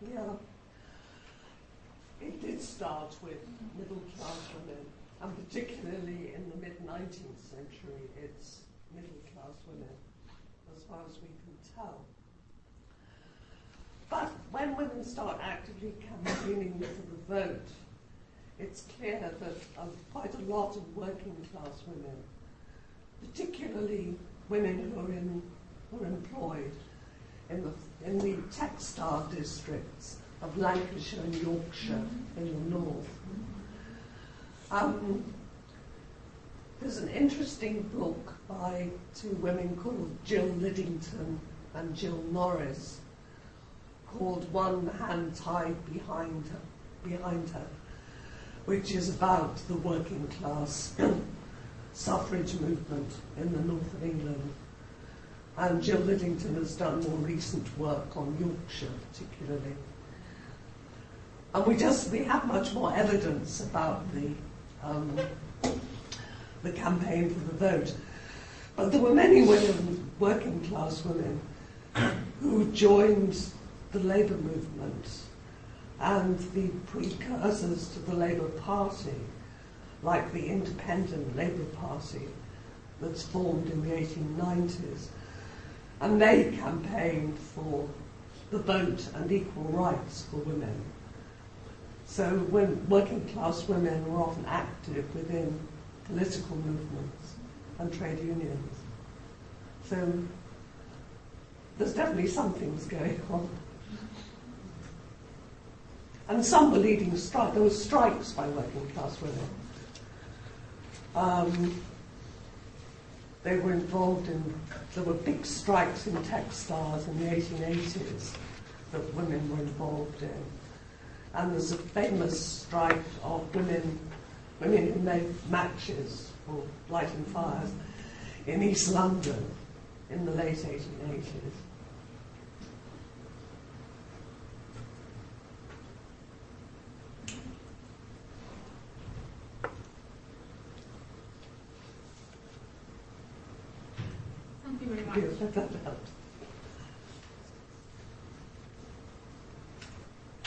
Yeah, it did start with middle-class women, and particularly in the mid-19th century, it's middle-class women, as far as we can tell. But when women start actively campaigning for the vote, it's clear that quite a lot of working-class women, particularly women who are employed in the textile districts of Lancashire and Yorkshire in the north. There's an interesting book by two women called Jill Liddington and Jill Norris called One Hand Tied Behind Her, which is about the working class suffrage movement in the north of England. And Jill Liddington has done more recent work on Yorkshire, particularly. And we have much more evidence about the campaign for the vote. But there were many women, working class women, who joined the Labour movement and the precursors to the Labour Party, like the Independent Labour Party that's formed in the 1890s. And they campaigned for the vote and equal rights for women. So when working class women were often active within political movements and trade unions. So there's definitely some things going on. And some were leading strikes. There were strikes by working class women. They were involved in, there were big strikes in textiles in the 1880s that women were involved in. And there's a famous strike of women who made matches for lighting fires in East London in the late 1880s. Thank you very much.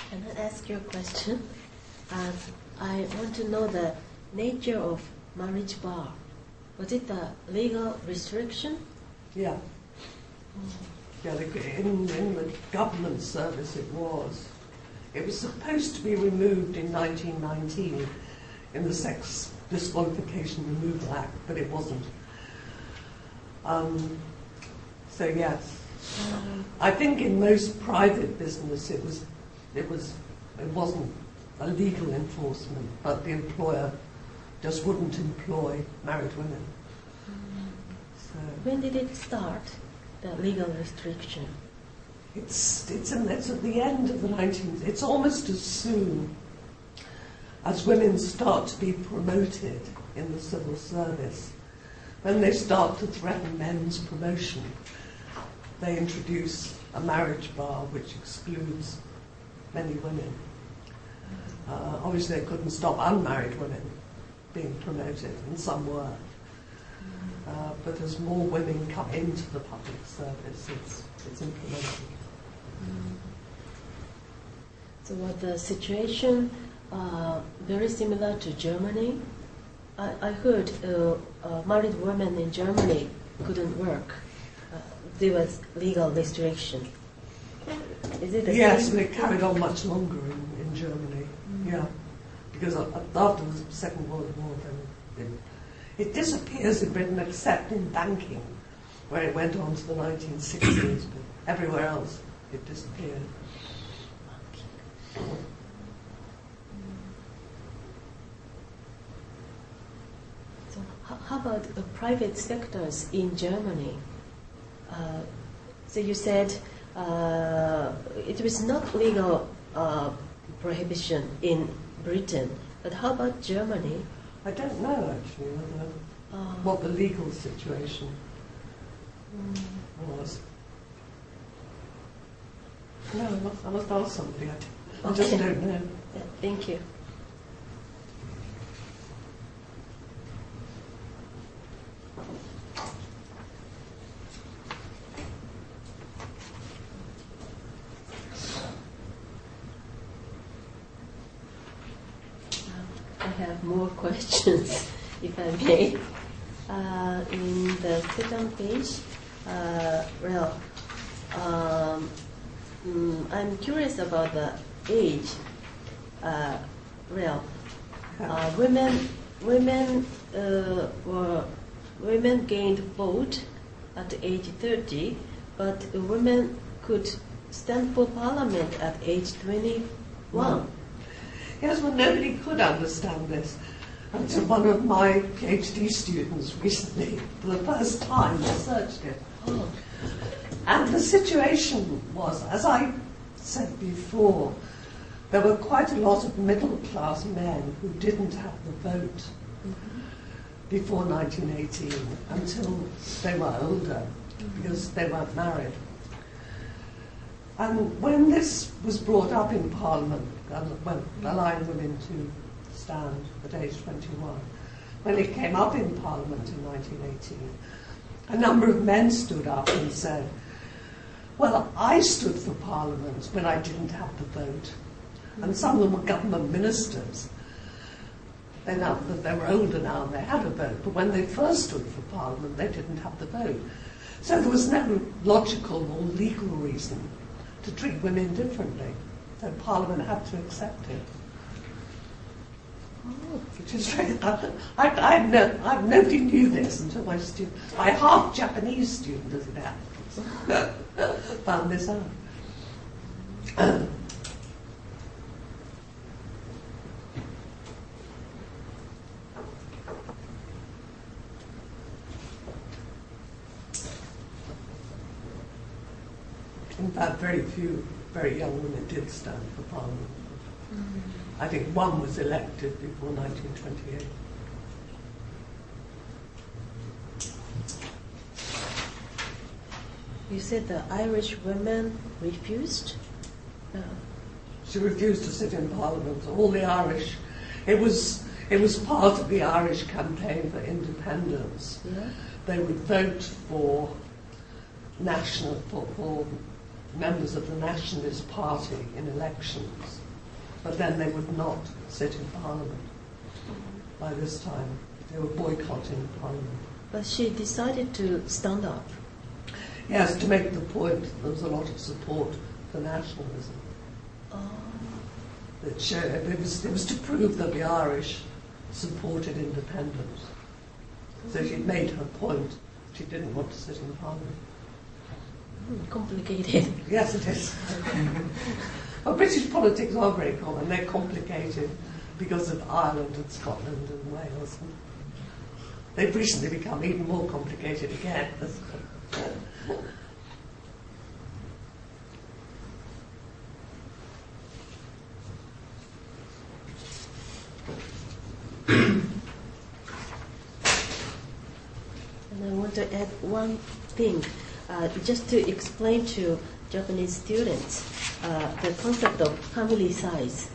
Can I ask you a question? I want to know the nature of marriage bar. Was it a legal restriction? Yeah. Yeah, in the government service it was. It was supposed to be removed in 1919 in the Sex Disqualification Removal Act, but it wasn't. So yes, I think in most private business it wasn't a legal enforcement, but the employer just wouldn't employ married women. So when did it start, the legal restriction? it's at the end of the 19th. It's almost as soon as women start to be promoted in the civil service. When they start to threaten men's promotion, they introduce a marriage bar which excludes many women. Obviously they couldn't stop unmarried women being promoted, and some were. But as more women come into the public service, it's implemented. So was the situation very similar to Germany? I heard married women in Germany couldn't work. There was legal restriction. Is it the Yes, same? but it carried on much longer in Germany. Yeah, because after the Second World War, then it disappears in Britain, except in banking, where it went on to the 1960s. But everywhere else, it disappeared. So how about the private sectors in Germany? So you said it was not legal prohibition in Britain, but how about Germany? I don't know actually what the legal situation was. No, I must ask somebody. I just don't know. Yeah, thank you. I have more questions, if I may. In the second page, I'm curious about the age. Women gained vote at age 30, but women could stand for parliament at age 21. Yes, well, nobody could understand this until one of my PhD students recently, for the first time, researched it. Oh. And the situation was, as I said before, there were quite a lot of middle-class men who didn't have the vote before 1918 until they were older, because they weren't married. And when this was brought up in Parliament, when allowing women to stand at age 21, when it came up in Parliament in 1918, a number of men stood up and said, well, I stood for Parliament when I didn't have the vote. And some of them were government ministers. They were older now and they had a vote, but when they first stood for Parliament, they didn't have the vote. So there was no logical or legal reason to treat women differently. So Parliament had to accept it. Which is very, nobody knew this until my half Japanese student, as it happens, found this out. In fact, very few very young women did stand for Parliament. I think one was elected before 1928. You said the Irish women refused? She refused to sit in Parliament. All the Irish, it was part of the Irish campaign for independence. Yeah. They would vote for for members of the Nationalist Party in elections, but then they would not sit in Parliament. By this time, They were boycotting Parliament. But she decided to stand up. Yes, to make the point that there was a lot of support for nationalism. Oh. That it was to prove that the Irish supported independence. So she'd made her point. She didn't want to sit in Parliament. Complicated. Yes, it is. Well, British politics are very common. They're complicated because of Ireland and Scotland and Wales. They've recently become even more complicated again. And I want to add one thing, just to explain to Japanese students the concept of family size.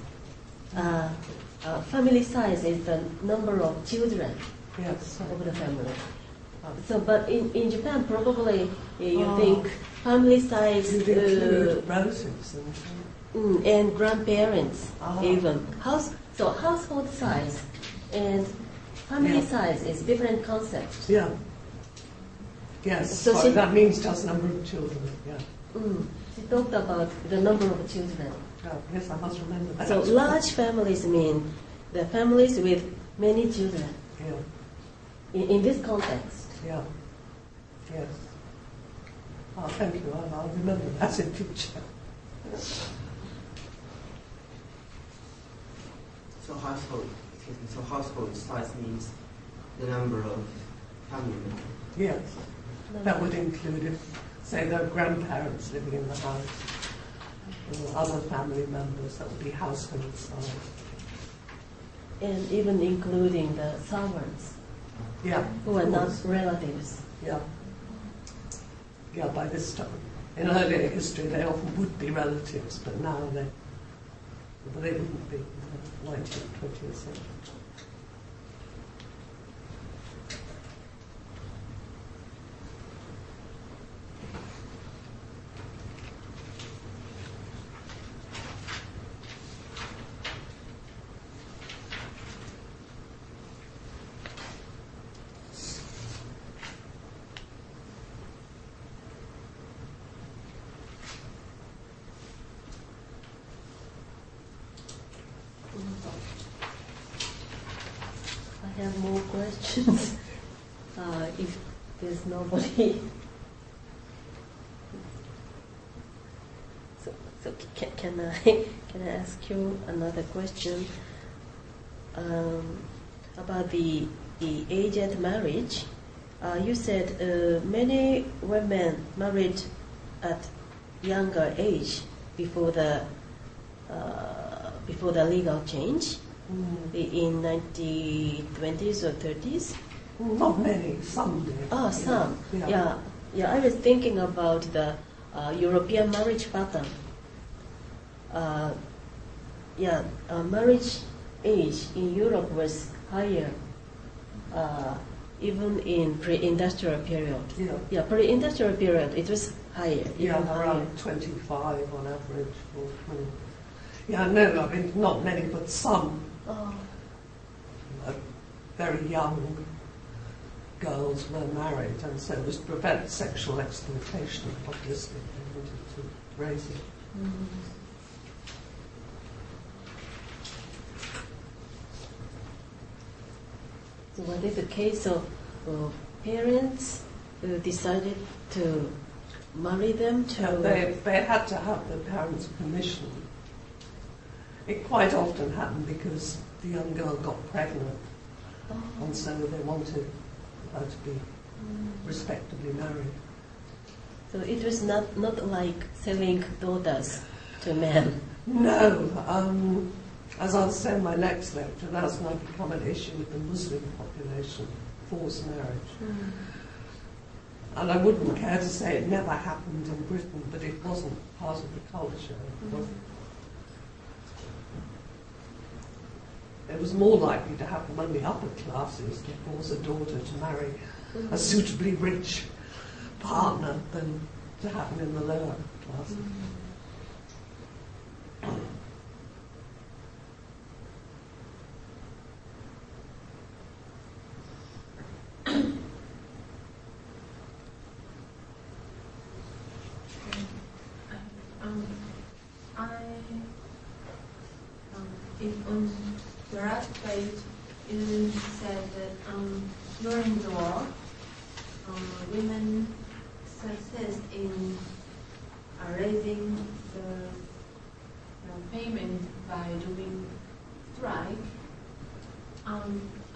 Family size is the number of children Yes. of the family. So, but in Japan, probably you think family size You'd include relatives and grandparents Ah. even. So household size and family size is different concepts. Yeah. Yes. So So that means just number of children. Yeah. She talked about the number of children. Yes, I must remember that. So large families mean the families with many children. Yeah. In this context. Yeah. Yes. Oh, thank you. I'll remember that in future. So household size means the number of family members. Yes. That would include, if, say, there are grandparents living in the house, or other family members, that would be household size. And even including the servants Yeah. who are of not course. relatives. Yeah. Yeah, by this time. In earlier history, they often would be relatives, but now they wouldn't be in the 19th, 20th century. I have more questions. If there's nobody. So can I ask you another question about the aged marriage? You said many women married at younger age before the legal change in 1920s or 30s. Not many, some did. Oh, some. Yeah. Yeah. I was thinking about the European marriage pattern. Marriage age in Europe was higher, even in pre-industrial period. Yeah. Pre-industrial period it was higher. Yeah, even higher. around 25 on average. Or 20. Yeah, no, I mean, not many, but some very young girls were married, and so it was to prevent sexual exploitation, obviously. They wanted to raise it. So what is the case of parents who decided to marry them to... They had to have the parents' permission. It quite often happened because the young girl got pregnant, and so they wanted her to be respectably married. So it was not like selling daughters to men. No. As I'll say in my next lecture, that's now become an issue with the Muslim population, forced marriage. And I wouldn't care to say it never happened in Britain, but it wasn't part of the culture. It was more likely to happen among the upper classes to force a daughter to marry a suitably rich partner than to happen in the lower classes. on the last page, you said that during the war, women success in raising the payment by doing strike. I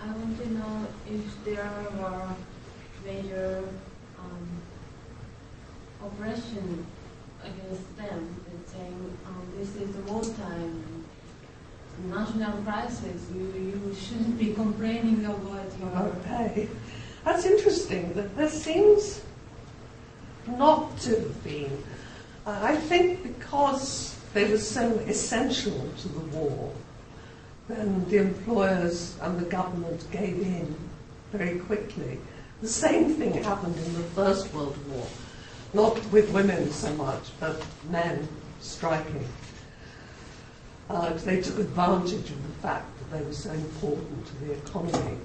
want to know if there were major oppression against them, saying this is the wartime national crisis. You shouldn't be complaining about your pay. That's interesting. That there seems not to have been. I think because they were so essential to the war, then the employers and the government gave in very quickly. The same thing happened in the First World War, not with women so much, but men striking. They took advantage of the fact that they were so important to the economy.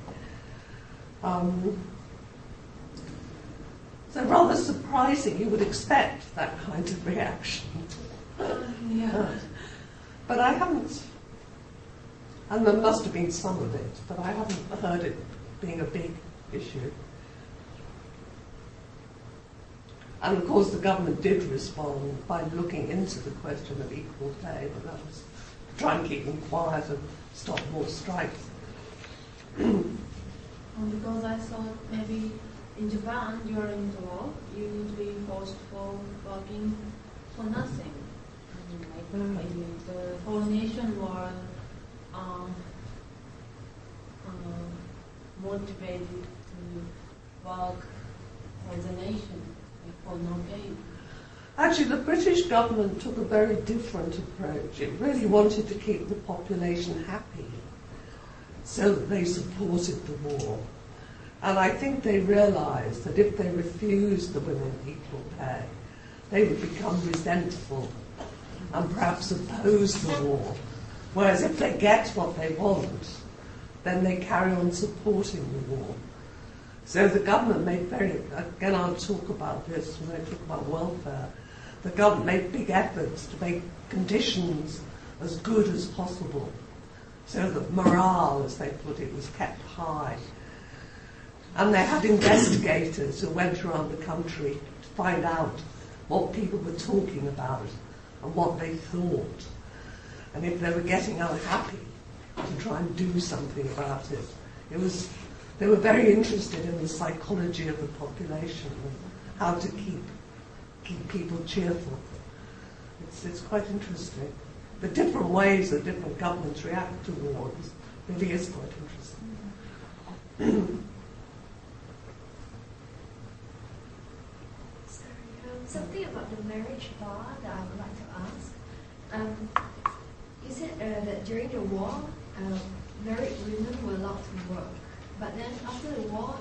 So rather surprising, you would expect that kind of reaction. But I haven't, and there must have been some of it, but I haven't heard it being a big issue. And of course the government did respond by looking into the question of equal pay, but that was to try and keep them quiet and stop more strikes. Because I thought maybe in Japan during the war, you would be forced for working for nothing. Maybe the whole nation were motivated to work for the nation for no pay. Actually, the British government took a very different approach. It really wanted to keep the population happy, so that they supported the war. And I think they realised that if they refused the women equal pay, they would become resentful and perhaps oppose the war. Whereas if they get what they want, then they carry on supporting the war. So the government made again I'll talk about this when I talk about welfare, the government made big efforts to make conditions as good as possible, so that morale, as they put it, was kept high. And they had investigators who went around the country to find out what people were talking about and what they thought, and if they were getting unhappy, to try and do something about it. They were very interested in the psychology of the population and how to keep people cheerful. It's quite interesting. The different ways that different governments react to war really is quite interesting. Something about the marriage bar that I would like to ask. You said that during the war, married women were allowed to work. But then after the war,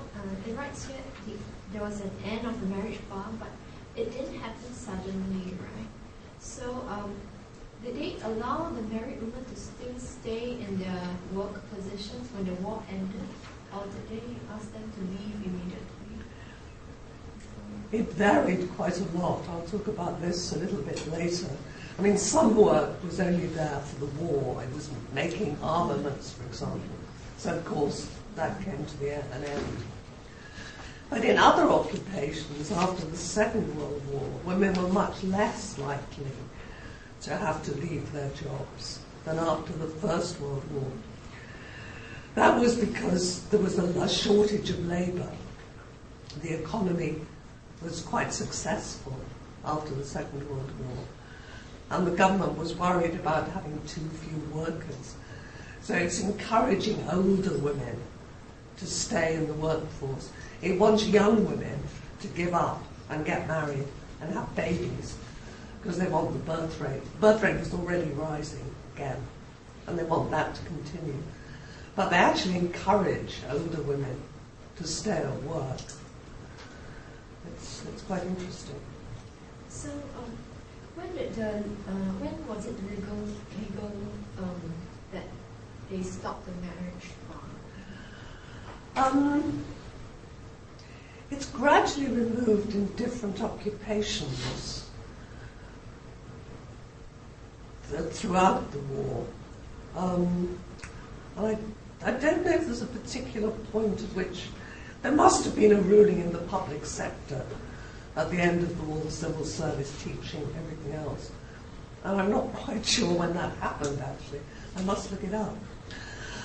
it writes here there was an end of the marriage bar, but it didn't happen suddenly, right? So did they allow the married women to still stay in their work positions when the war ended? Or did they ask them to leave immediately? It varied quite a lot. I'll talk about this a little bit later. I mean, some work was only there for the war. It was making armaments, for example. So, of course, that came to an end. But in other occupations, after the Second World War, women were much less likely to have to leave their jobs than after the First World War. That was because there was a shortage of labour. The economy was quite successful after the Second World War, and the government was worried about having too few workers. So it's encouraging older women to stay in the workforce. It wants young women to give up and get married and have babies, because they want the birth rate. The birth rate was already rising again, and they want that to continue. But they actually encourage older women to stay at work. It's quite interesting. So, when was it legal that they stopped the marriage bar? It's gradually removed in different occupations throughout the war. And I don't know if there's a particular point at which there must have been a ruling in the public sector at the end of all the civil service teaching, everything else. And I'm not quite sure when that happened, actually. I must look it up.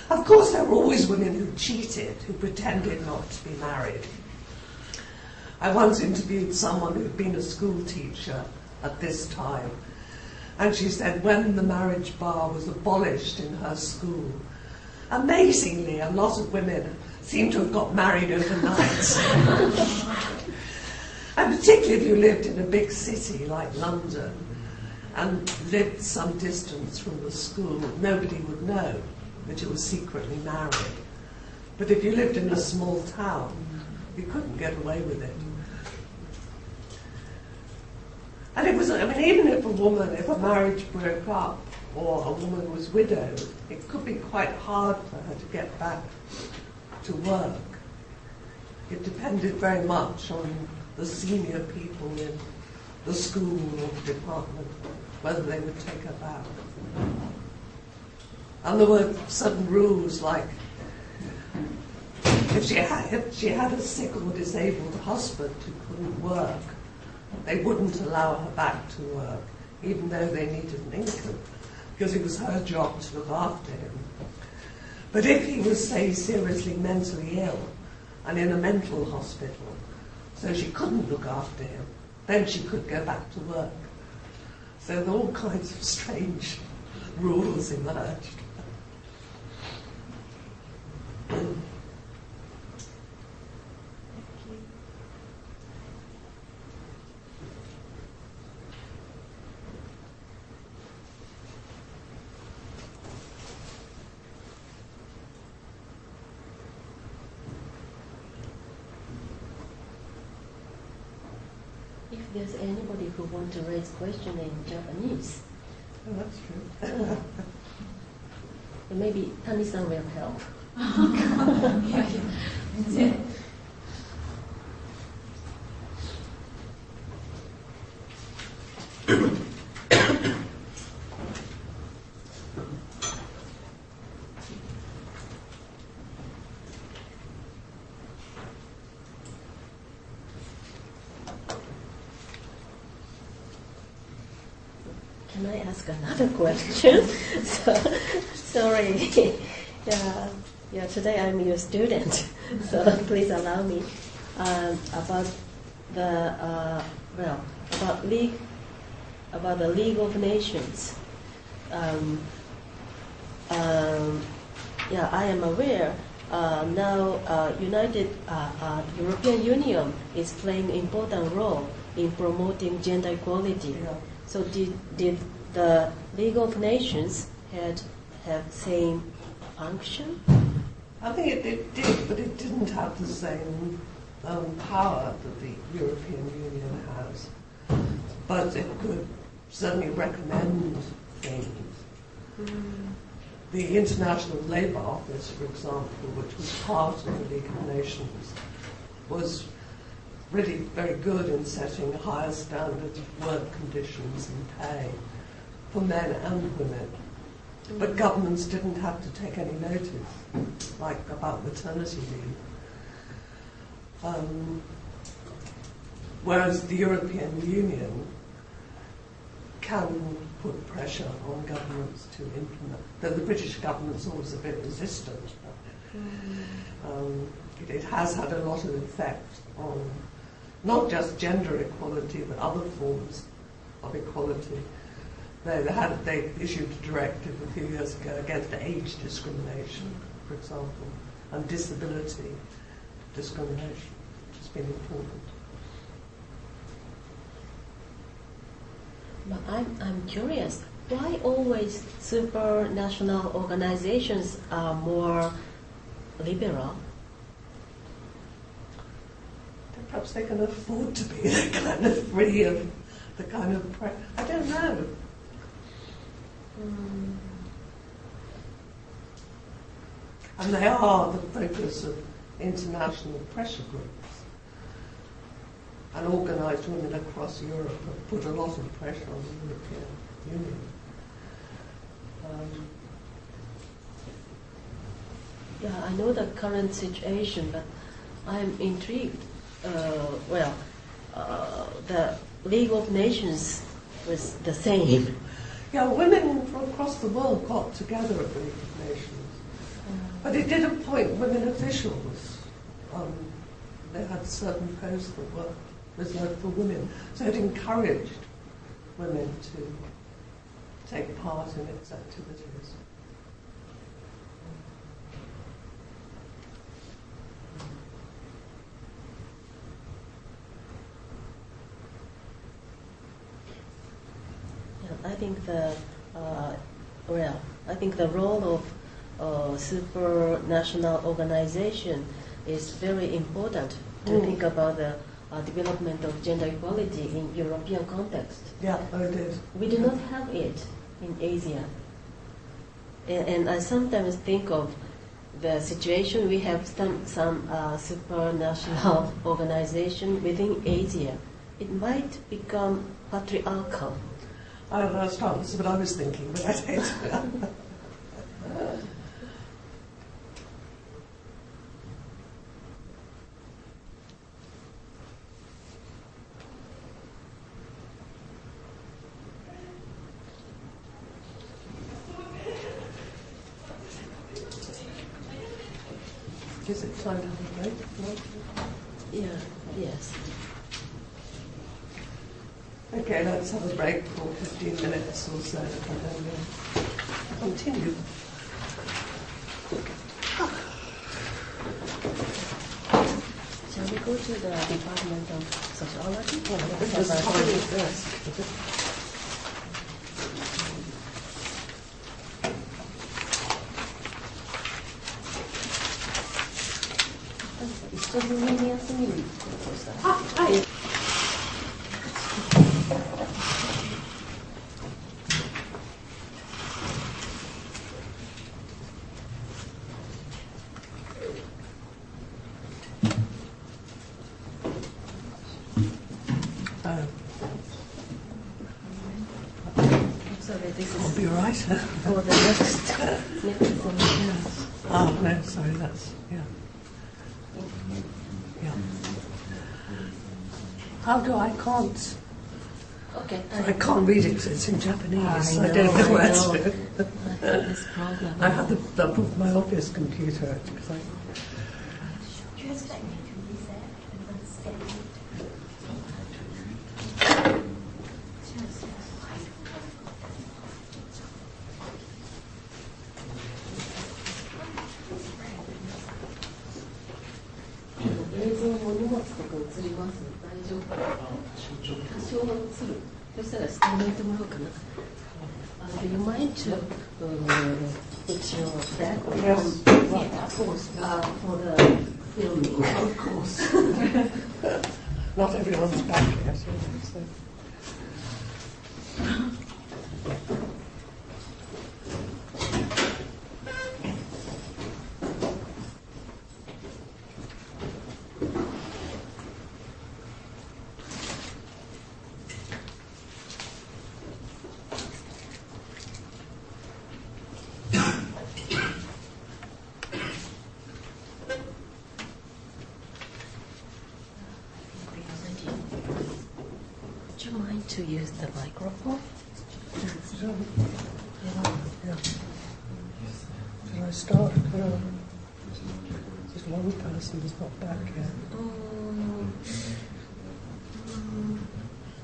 Of course, there were always women who cheated, who pretended not to be married. I once interviewed someone who'd been a school teacher at this time, and she said when the marriage bar was abolished in her school, amazingly, a lot of women seemed to have got married overnight. And particularly if you lived in a big city like London and lived some distance from the school, nobody would know that you were secretly married. But if you lived in a small town, you couldn't get away with it. And it was, I mean, even if a marriage broke up or a woman was widowed, it could be quite hard for her to get back to work. It depended very much on the senior people in the school or the department, whether they would take her back. And there were certain rules, like if she had a sick or disabled husband who couldn't work, they wouldn't allow her back to work, even though they needed an income, because it was her job to look after him. But if he was, say, seriously mentally ill and in a mental hospital, so she couldn't look after him, then she could go back to work. So there were all kinds of strange rules emerged. If there's anybody who wants to raise question in Japanese, Oh, that's true. maybe Tani-san will help. Can I ask another question? Sorry. Yeah, today I'm your student, so please allow me. About the League of Nations. I am aware now European Union is playing an important role in promoting gender equality. Yeah. So did the League of Nations have same function? I think it did, but it didn't have the same power that the European Union has. But it could certainly recommend things. The International Labour Office, for example, which was part of the League of Nations, was really very good in setting higher standards of work conditions and pay for men and women. But governments didn't have to take any notice, like about maternity leave. Whereas the European Union can put pressure on governments to implement, though the British government's always a bit resistant. It has had a lot of effect on not just gender equality, but other forms of equality. They issued a directive a few years ago against age discrimination, for example, and disability discrimination, which has been important. But I'm curious, why always supranational organizations are more liberal? Perhaps they can afford to be the kind of free of the kind of I don't know. And they are the focus of international pressure groups. And organised women across Europe have put a lot of pressure on the European Union. Yeah, I know the current situation, but I'm intrigued. The League of Nations was the same. Yeah, women from across the world got together at the League of Nations. But it did appoint women officials. They had certain posts that were reserved for women. So it encouraged women to take part in its activities. I think the role of supranational organization is very important to think about the development of gender equality in European context. Yeah, I did. We do not have it in Asia. And I sometimes think of the situation we have some supranational organization within Asia. It might become patriarchal. That's what I was thinking, but I don't. Is it time to have a break? Yeah, yes. Okay, let's have a break for 15 minutes or so, and then we'll continue. Shall we go to the Department of Sociology? Yes. 一緒に休みに行こうとしたら。はい。I'll be right. For the next one. Oh, no, sorry, that's, yeah. Yeah. How do I can't? Okay. I can't read it because it's in Japanese. I don't know where to. I have this problem. I have my office computer because Do you expect me to use that and understand? Do you mind to put your background? Yes, Yeah, of course. For the filming. Of course. Not everyone's back yet, so. Would you mind to use the microphone? Yeah. Did I start? This one person is not back yet.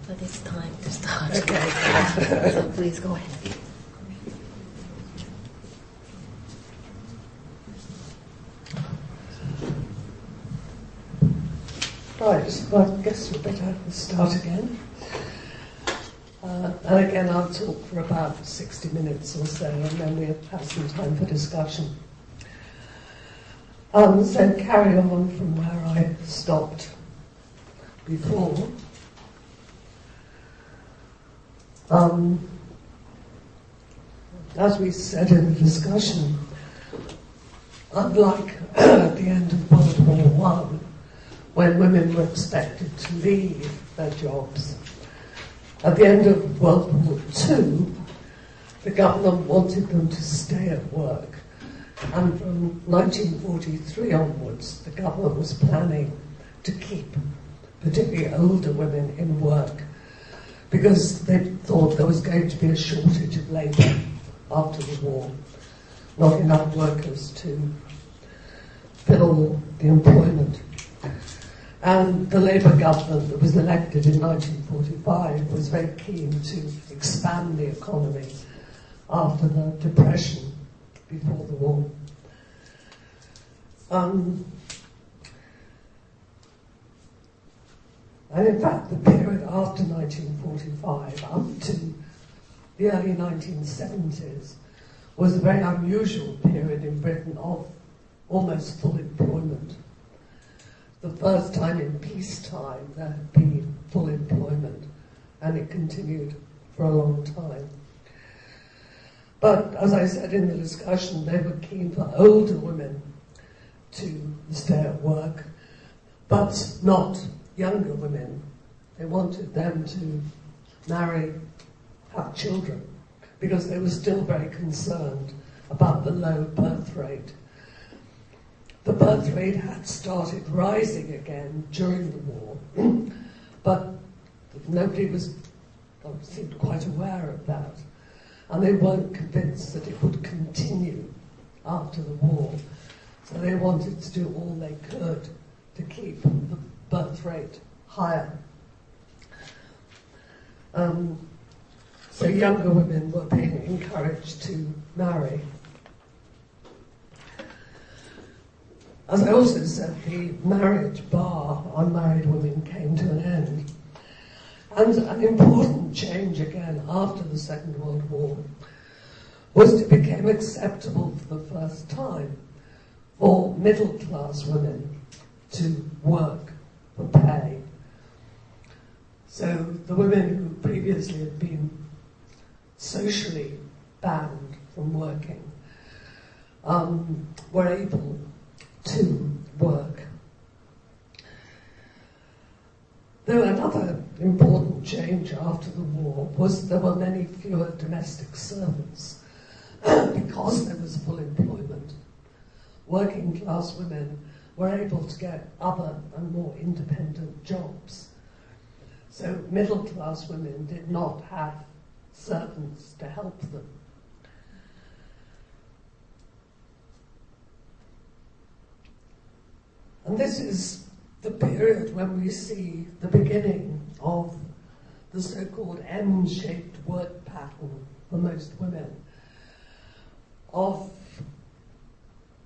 But it's time to start. Okay. So please go ahead. Right, well, I guess we better start again. And again, I'll talk for about 60 minutes or so, and then we'll have some time for discussion. So carry on from where I stopped before. As we said in the discussion, unlike at the end of World War I, when women were expected to leave their jobs, at the end of World War II, the government wanted them to stay at work And from 1943 onwards, the government was planning to keep particularly older women in work because they thought there was going to be a shortage of labour after the war. Not enough workers to fill the employment. And the Labour government that was elected in 1945 was very keen to expand the economy after the Depression before the war. And in fact, the period after 1945, up to the early 1970s, was a very unusual period in Britain of almost full employment. The first time in peacetime there had been full employment, and it continued for a long time. But as I said in the discussion, they were keen for older women to stay at work, but not younger women. They wanted them to marry, have children, because they were still very concerned about the low birth rate. The birth rate had started rising again during the war, but nobody seemed quite aware of that. And they weren't convinced that it would continue after the war. So they wanted to do all they could to keep the birth rate higher. So younger women were being encouraged to marry. As I also said, the marriage bar on married women came to an end. And an important change again after the Second World War was it became acceptable for the first time for middle-class women to work for pay. So the women who previously had been socially banned from working were able to work. Though another important change after the war was there were many fewer domestic servants because there was full employment. Working class women were able to get other and more independent jobs. So middle class women did not have servants to help them. And this is the period when we see the beginning of the so-called M-shaped work pattern for most women, of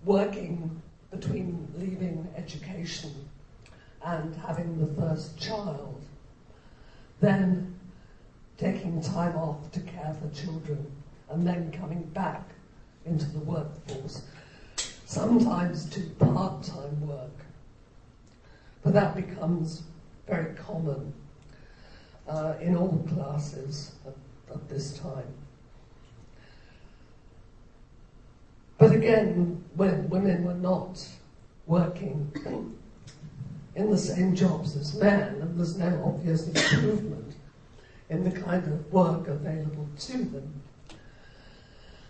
working between leaving education and having the first child, then taking time off to care for children, and then coming back into the workforce, sometimes to part-time work. But that becomes very common in all classes at this time. But again, when women were not working in the same jobs as men, and there's no obvious improvement in the kind of work available to them,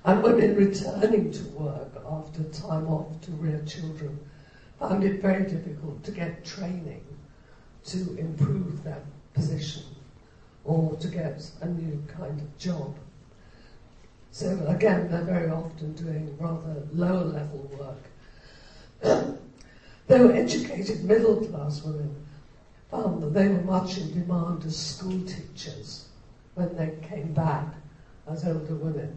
and women returning to work after time off to rear children found it very difficult to get training to improve their position or to get a new kind of job. So again, they're very often doing rather lower level work. Though educated middle class women found that they were much in demand as school teachers when they came back as older women.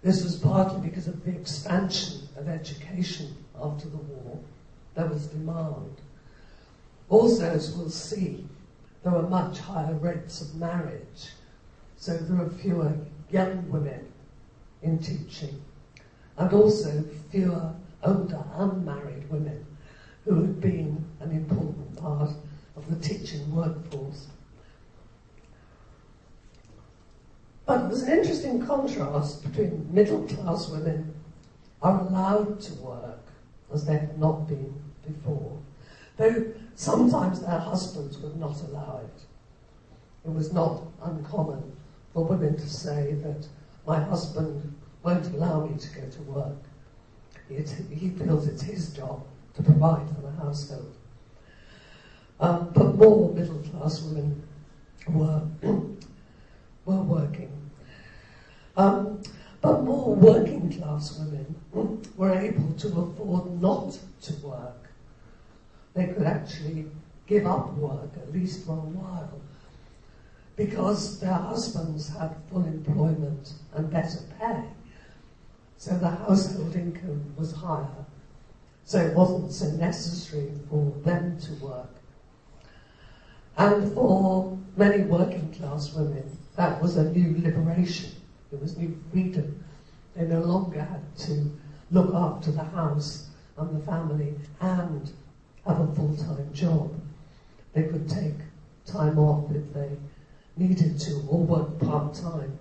This was partly because of the expansion of education after the war. There was demand. Also, as we'll see, there were much higher rates of marriage, so there were fewer young women in teaching, and also fewer older unmarried women who had been an important part of the teaching workforce. But there's an interesting contrast between middle-class women are allowed to work, as they had not been before, though sometimes their husbands would not allow it. It was not uncommon for women to say that my husband won't allow me to go to work. He feels it's his job to provide for the household. But more middle-class women were working. But more working-class women were able to afford not to work. They could actually give up work, at least for a while, because their husbands had full employment and better pay. So the household income was higher, so it wasn't so necessary for them to work. And for many working class women, that was a new liberation. It was new freedom. They no longer had to look after the house and the family and have a full-time job. They could take time off if they needed to, or work part-time.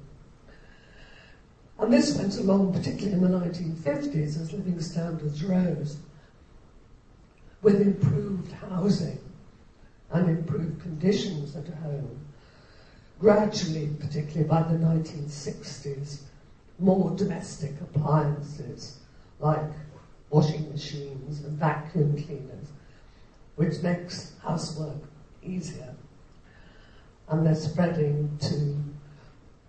And this went along, particularly in the 1950s, as living standards rose, with improved housing and improved conditions at home. Gradually, particularly by the 1960s, more domestic appliances like washing machines and vacuum cleaners, which makes housework easier. And they're spreading to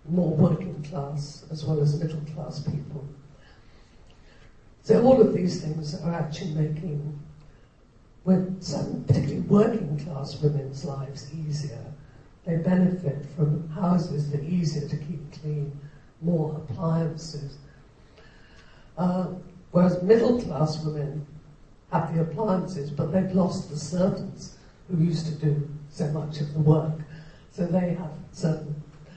more working class as well as middle class people. So all of these things are actually making, with some particularly working class women's lives easier. They benefit from houses that are easier to keep clean, more appliances. Whereas middle class women have the appliances, but they've lost the servants who used to do so much of the work. So they have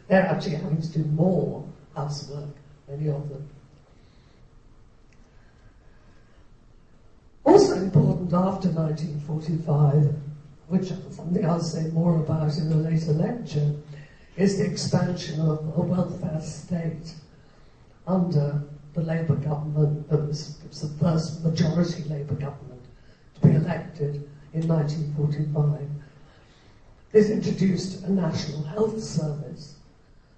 they're actually having to do more housework, many of them. Also important after 1945, which is something I'll say more about in a later lecture, is the expansion of a welfare state under the Labour government. It was the first majority Labour government to be elected in 1945. This introduced a national health service,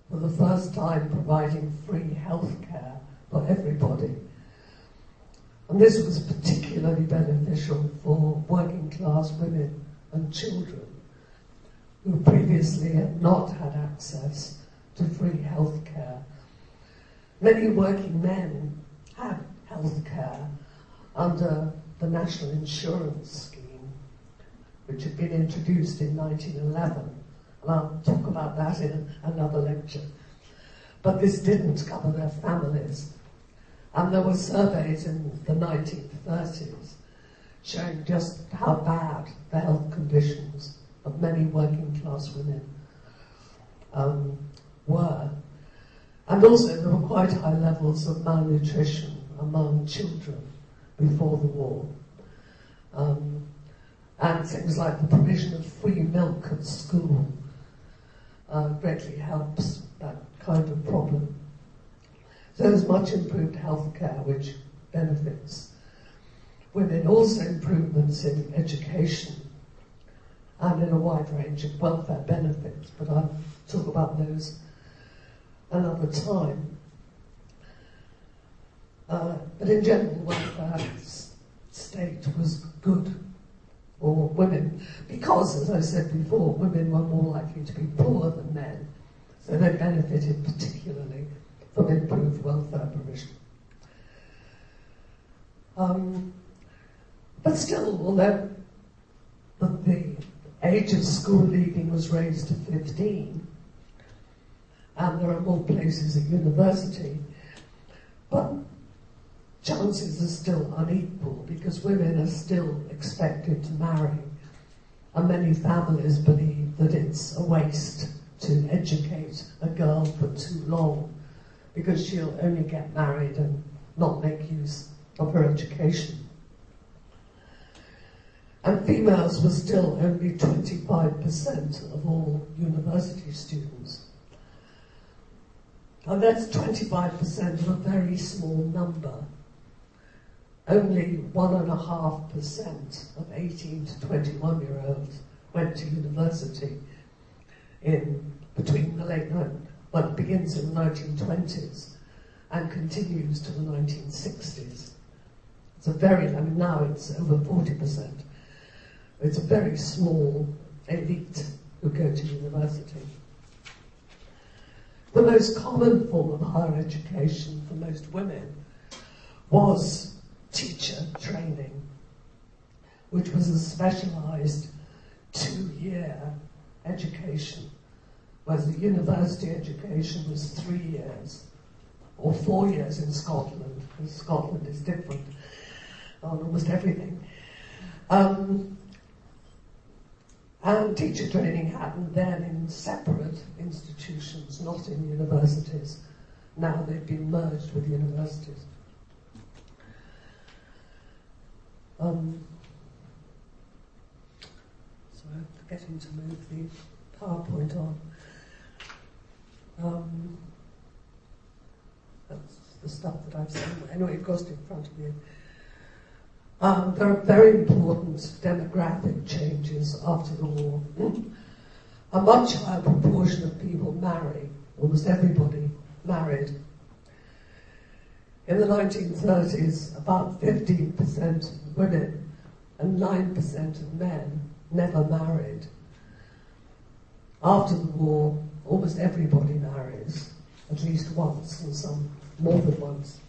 for the first time providing free health care for everybody. And this was particularly beneficial for working class women and children who previously had not had access to free health care. Many working men had health care under the National Insurance Scheme, which had been introduced in 1911. And I'll talk about that in another lecture. But this didn't cover their families. And there were surveys in the 1930s showing just how bad the health conditions of many working class women were. And also there were quite high levels of malnutrition among children before the war. And things like the provision of free milk at school greatly helps that kind of problem. So there's much improved healthcare which benefits women, also improvements in education and in a wide range of welfare benefits, but I'll talk about those another time. But in general, the welfare state was good for women because, as I said before, women were more likely to be poor than men, so they benefited particularly from improved welfare provision. But still, although the age of school leaving was raised to 15, and there are more places at university, but chances are still unequal because women are still expected to marry, and many families believe that it's a waste to educate a girl for too long because she'll only get married and not make use of her education. And females were still only 25% of all university students. And that's 25% of a very small number. Only 1.5% of 18 to 21-year-olds went to university between the late, well, it begins in the 1920s and continues to the 1960s. It's a very, I mean, now it's over 40%. It's a very small elite who go to university. The most common form of higher education for most women was teacher training, which was a specialized 2-year education, whereas the university education was 3 years, or 4 years in Scotland, because Scotland is different on almost everything. And teacher training happened then in separate institutions, not in universities. Now they've been merged with universities. So I'm forgetting to move the PowerPoint on. That's the stuff that I've seen. Anyway, it goes in front of you. There are very important demographic changes after the war. A much higher proportion of people marry, almost everybody married. In the 1930s, about 15% of women and 9% of men never married. After the war, almost everybody marries, at least once, and some more than once.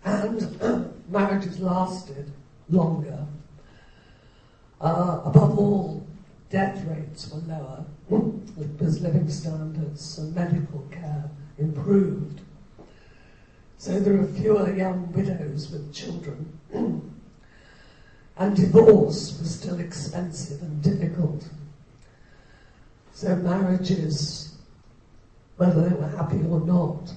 And marriages lasted longer. Above all, death rates were lower because living standards and medical care improved. So there are fewer young widows with children. And divorce was still expensive and difficult. So marriages, whether they were happy or not,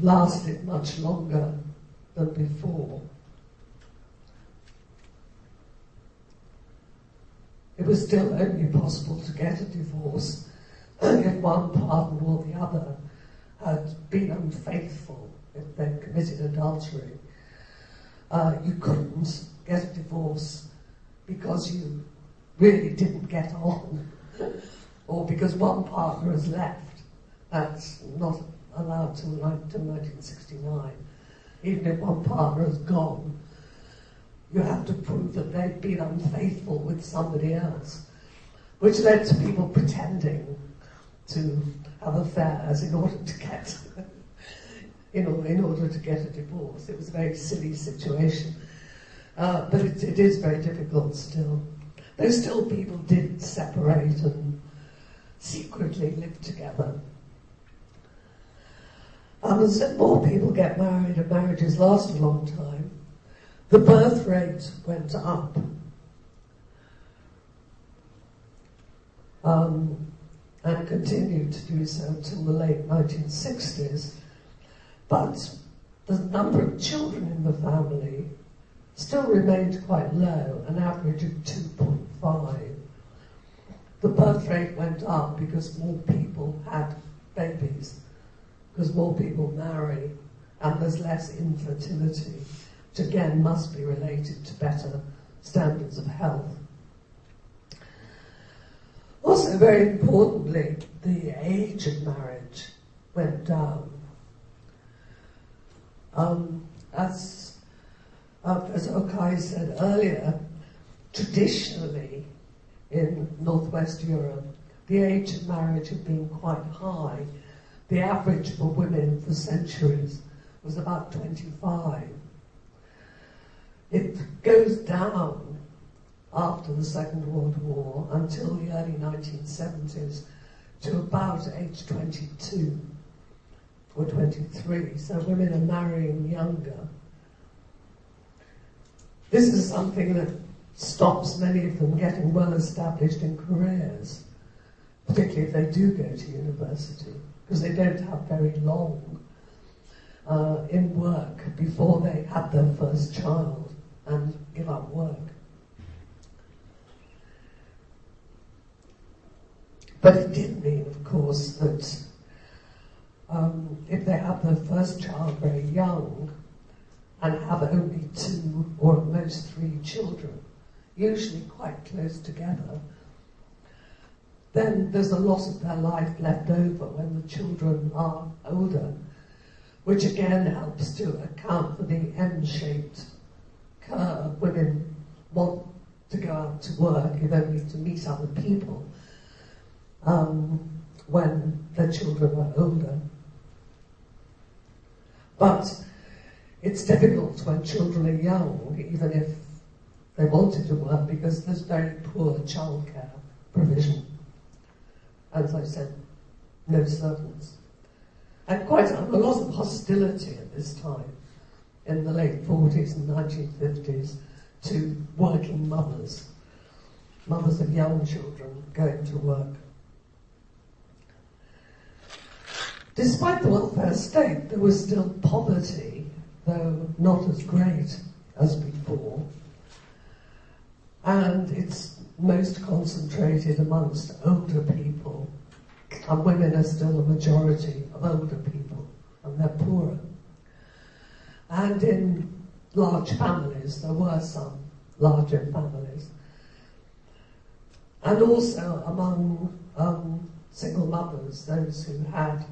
lasted much longer than before. It was still only possible to get a divorce if one partner or the other had been unfaithful, if they'd committed adultery. You couldn't get a divorce because you really didn't get on, or because one partner has left. That's not allowed till 1969. Even if one partner has gone, you have to prove that they've been unfaithful with somebody else, which led to people pretending to have affairs in order to get in order to get a divorce. It was a very silly situation, but it is very difficult still. Though still people did separate and secretly live together. As more people get married and marriages last a long time, the birth rate went up. And continued to do so until the late 1960s. But the number of children in the family still remained quite low, an average of 2.5. The birth rate went up because more people had babies, because more people marry, and there's less infertility, which again must be related to better standards of health. Also, very importantly, the age of marriage went down. As Professor Okai said earlier, traditionally in Northwest Europe, the age of marriage had been quite high. The average for women for centuries was about 25. It goes down after the Second World War until the early 1970s to about age 22 or 23. So women are marrying younger. This is something that stops many of them getting well established in careers, particularly if they do go to university, because they don't have very long in work before they have their first child and give up work. But it did mean, of course, that if they have their first child very young and have only 2 or at most 3 children, usually quite close together, then there's a lot of their life left over when the children are older, which again helps to account for the M-shaped curve. Women want to go out to work, if only to meet other people, when their children are older. But it's difficult when children are young, even if they wanted to work, because there's very poor childcare provision. As I said, no servants. And quite a lot of hostility at this time, in the late 40s and 1950s, to working mothers of young children going to work. Despite the welfare state, there was still poverty, though not as great as before. And it's most concentrated amongst older people, and women are still a majority of older people, and they're poorer. And in large families, there were some larger families. And also among single mothers, those who had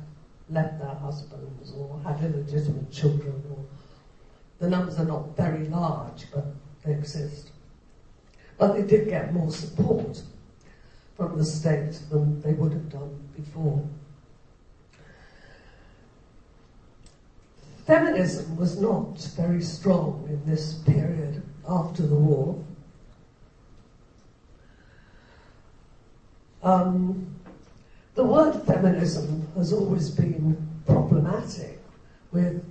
left their husbands or had illegitimate children, or the numbers are not very large, but they exist. But they did get more support from the state than they would have done before. Feminism was not very strong in this period after the war. The word feminism has always been problematic, with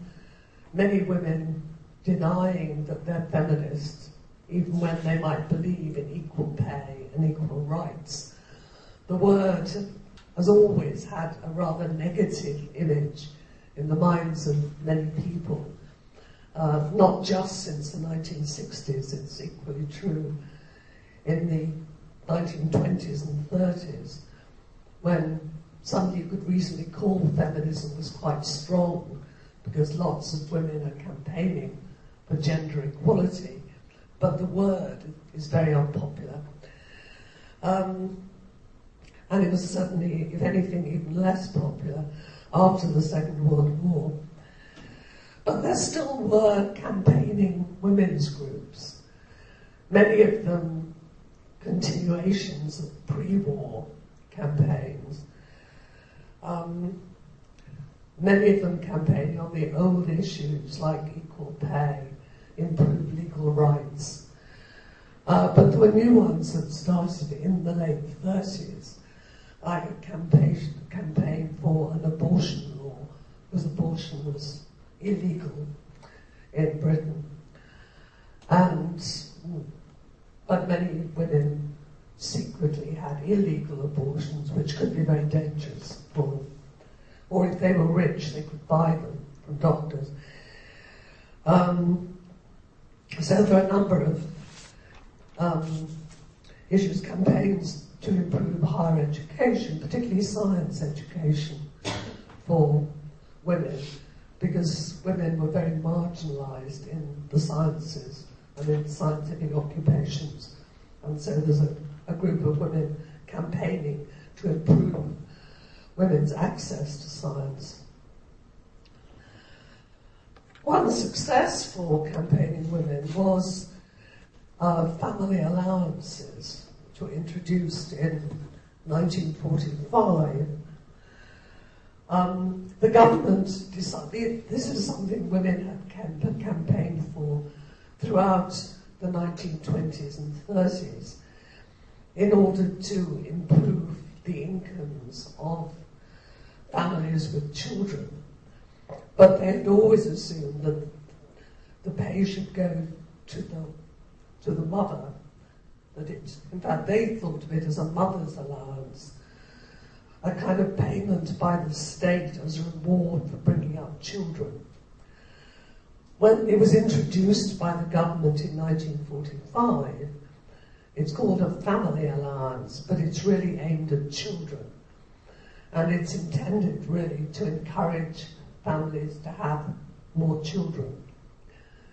many women denying that they're feminists, even when they might believe in equal pay and equal rights. The word has always had a rather negative image in the minds of many people, not just since the 1960s, it's equally true in the 1920s and 30s, when something you could reasonably call feminism was quite strong, because lots of women are campaigning for gender equality, but the word is very unpopular. And it was certainly, if anything, even less popular after the Second World War. But there still were campaigning women's groups, many of them continuations of pre-war campaigns. Many of them campaigning on the old issues like equal pay, improved legal rights. But there were new ones that started in the late 30s, like a campaign for an abortion law, because abortion was illegal in Britain. But many women secretly had illegal abortions, which could be very dangerous for them. Or if they were rich, they could buy them from doctors. So there are a number of issues, campaigns to improve higher education, particularly science education for women, because women were very marginalised in the sciences and in scientific occupations. And so there's a group of women campaigning to improve women's access to science. One success for campaigning women was family allowances, which were introduced in 1945. The government decided, this is something women had campaigned for throughout the 1920s and 30s, in order to improve the incomes of families with children. But they had always assumed that the pay should go to the mother, that it, in fact, they thought of it as a mother's allowance, a kind of payment by the state as a reward for bringing up children. When it was introduced by the government in 1945, it's called a family allowance, but it's really aimed at children. And it's intended really to encourage families to have more children.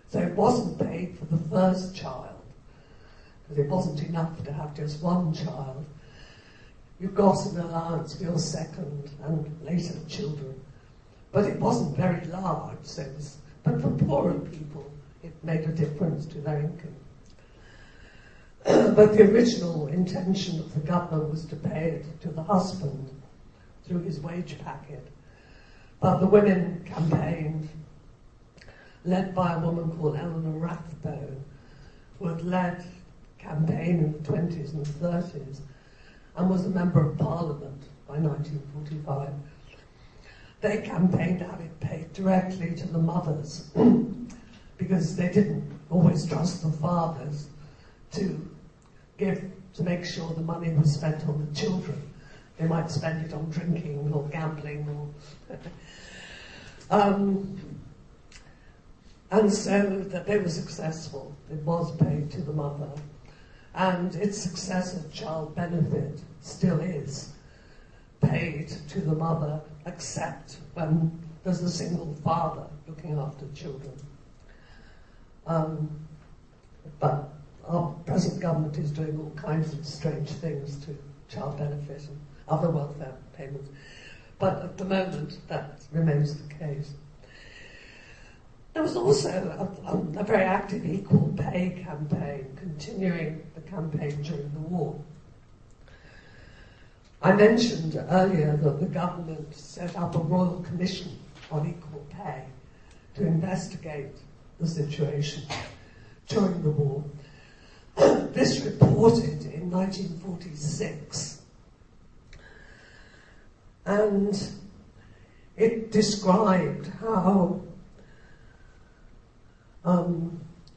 So it wasn't paid for the first child, because it wasn't enough to have just one child. you got an allowance for your second and later children. But it wasn't very large, but for poorer people, it made a difference to their income. But the original intention of the government was to pay it to the husband through his wage packet. But the women campaigned, led by a woman called Eleanor Rathbone, who had led a campaign in the 20s and 30s and was a member of Parliament by 1945. They campaigned to have it paid directly to the mothers because they didn't always trust the fathers to make sure the money was spent on the children. They might spend it on drinking or gambling or and so that they were successful. It was paid to the mother, and its successor child benefit still is paid to the mother, except when there's a single father looking after children. But our present government is doing all kinds of strange things to child benefit and other welfare payments. But at the moment, that remains the case. There was also a very active equal pay campaign, continuing the campaign during the war. I mentioned earlier that the government set up a royal commission on equal pay to investigate the situation during the war. This reported in 1946, and it described how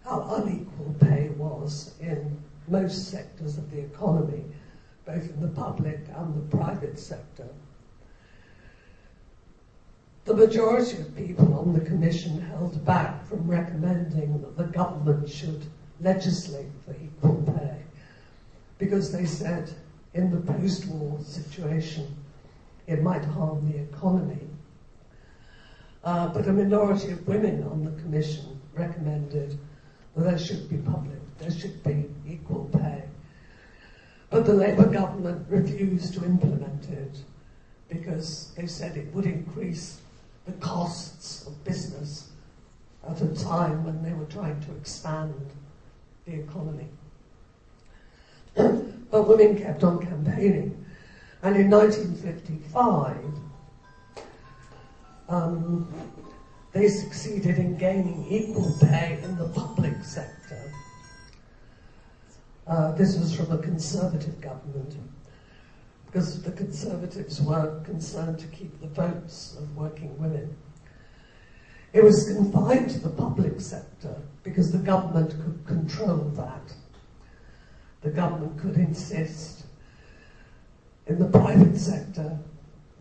unequal pay was in most sectors of the economy, both in the public and the private sector. The majority of people on the commission held back from recommending that the government should legislate for equal pay because they said in the post-war situation it might harm the economy. But a minority of women on the commission recommended that there should be equal pay. But the Labour government refused to implement it because they said it would increase the costs of business at a time when they were trying to expand the economy. But women kept on campaigning, and in 1955 they succeeded in gaining equal pay in the public sector. This was from a Conservative government, because the Conservatives were concerned to keep the votes of working women. It was confined to the public sector because the government could control that. The government could insist. In the private sector,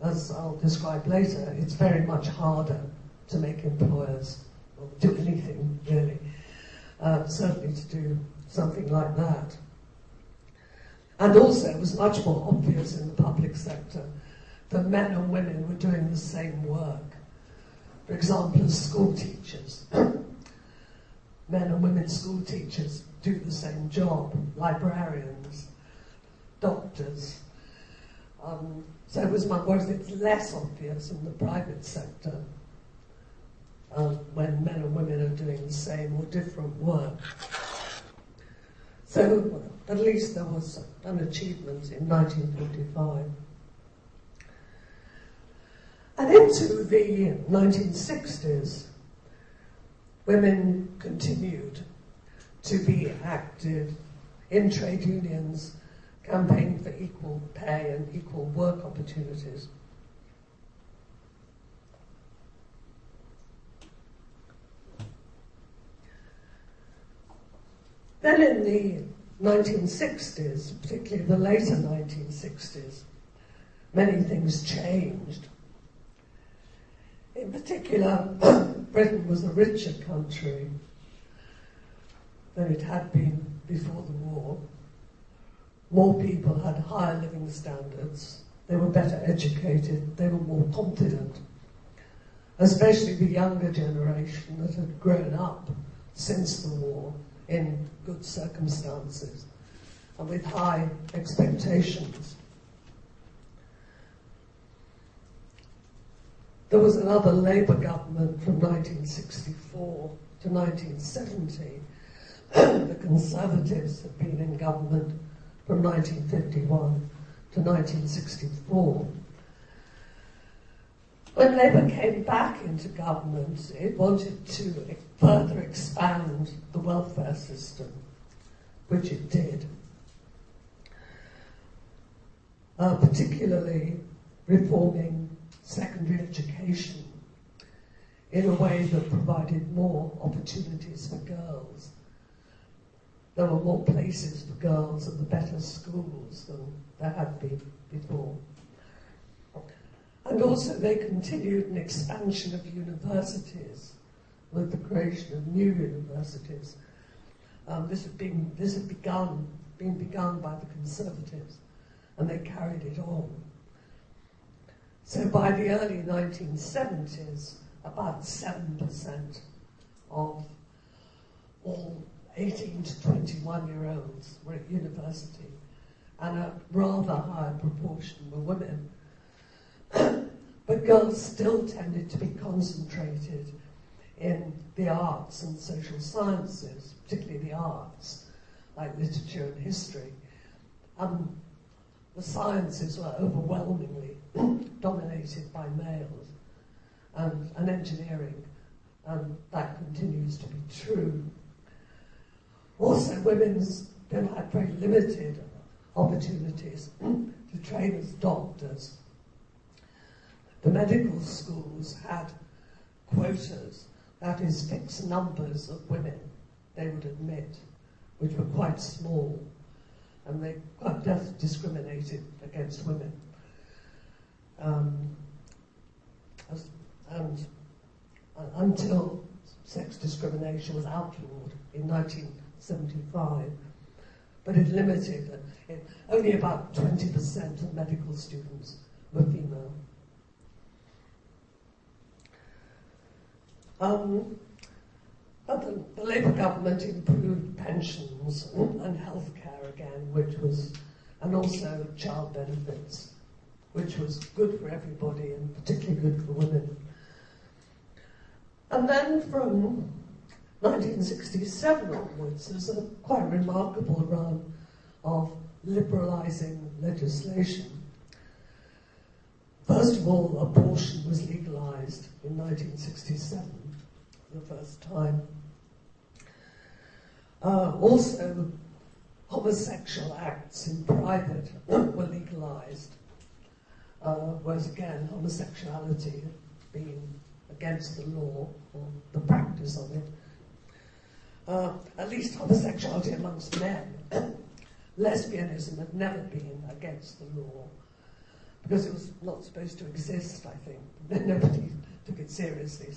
as I'll describe later, it's very much harder to make employers do anything, really. Certainly to do something like that. And also, it was much more obvious in the public sector that men and women were doing the same work. For example, as school teachers. Men and women school teachers do the same job, librarians, doctors. So it was whereas it's less obvious in the private sector when men and women are doing the same or different work. So at least there was an achievement in 1945. And into the 1960s, women continued to be active in trade unions, campaigning for equal pay and equal work opportunities. Then in the 1960s, particularly the later 1960s, many things changed. In particular, Britain was a richer country than it had been before the war. More people had higher living standards, they were better educated, they were more confident, especially the younger generation that had grown up since the war in good circumstances and with high expectations. There was another Labour government from 1964 to 1970. The Conservatives had been in government from 1951 to 1964. When Labour came back into government, it wanted to further expand the welfare system, which it did, particularly reforming secondary education in a way that provided more opportunities for girls. There were more places for girls at the better schools than there had been before. And also they continued an expansion of universities with the creation of new universities. This had been begun by the Conservatives, and they carried it on. So by the early 1970s, about 7% of all 18 to 21-year-olds were at university, and a rather higher proportion were women. But girls still tended to be concentrated in the arts and social sciences, particularly the arts, like literature and history. The sciences were overwhelmingly dominated by males, and engineering, and that continues to be true. Also, women had very limited opportunities to train as doctors. The medical schools had quotas, that is, fixed numbers of women they would admit, which were quite small, and they quite discriminated against women. And until sex discrimination was outlawed in 1975, but it limited, only about 20% of medical students were female. But the Labour government improved pensions and healthcare again, and also child benefits, which was good for everybody and particularly good for women. And then from 1967 onwards, there's a quite remarkable run of liberalising legislation. First of all, abortion was legalised in 1967 for the first time. Also, homosexual acts in private were legalised, whereas again, homosexuality had been against the law, or the practice of it. At least homosexuality amongst men. Lesbianism had never been against the law, because it was not supposed to exist, I think. Nobody took it seriously.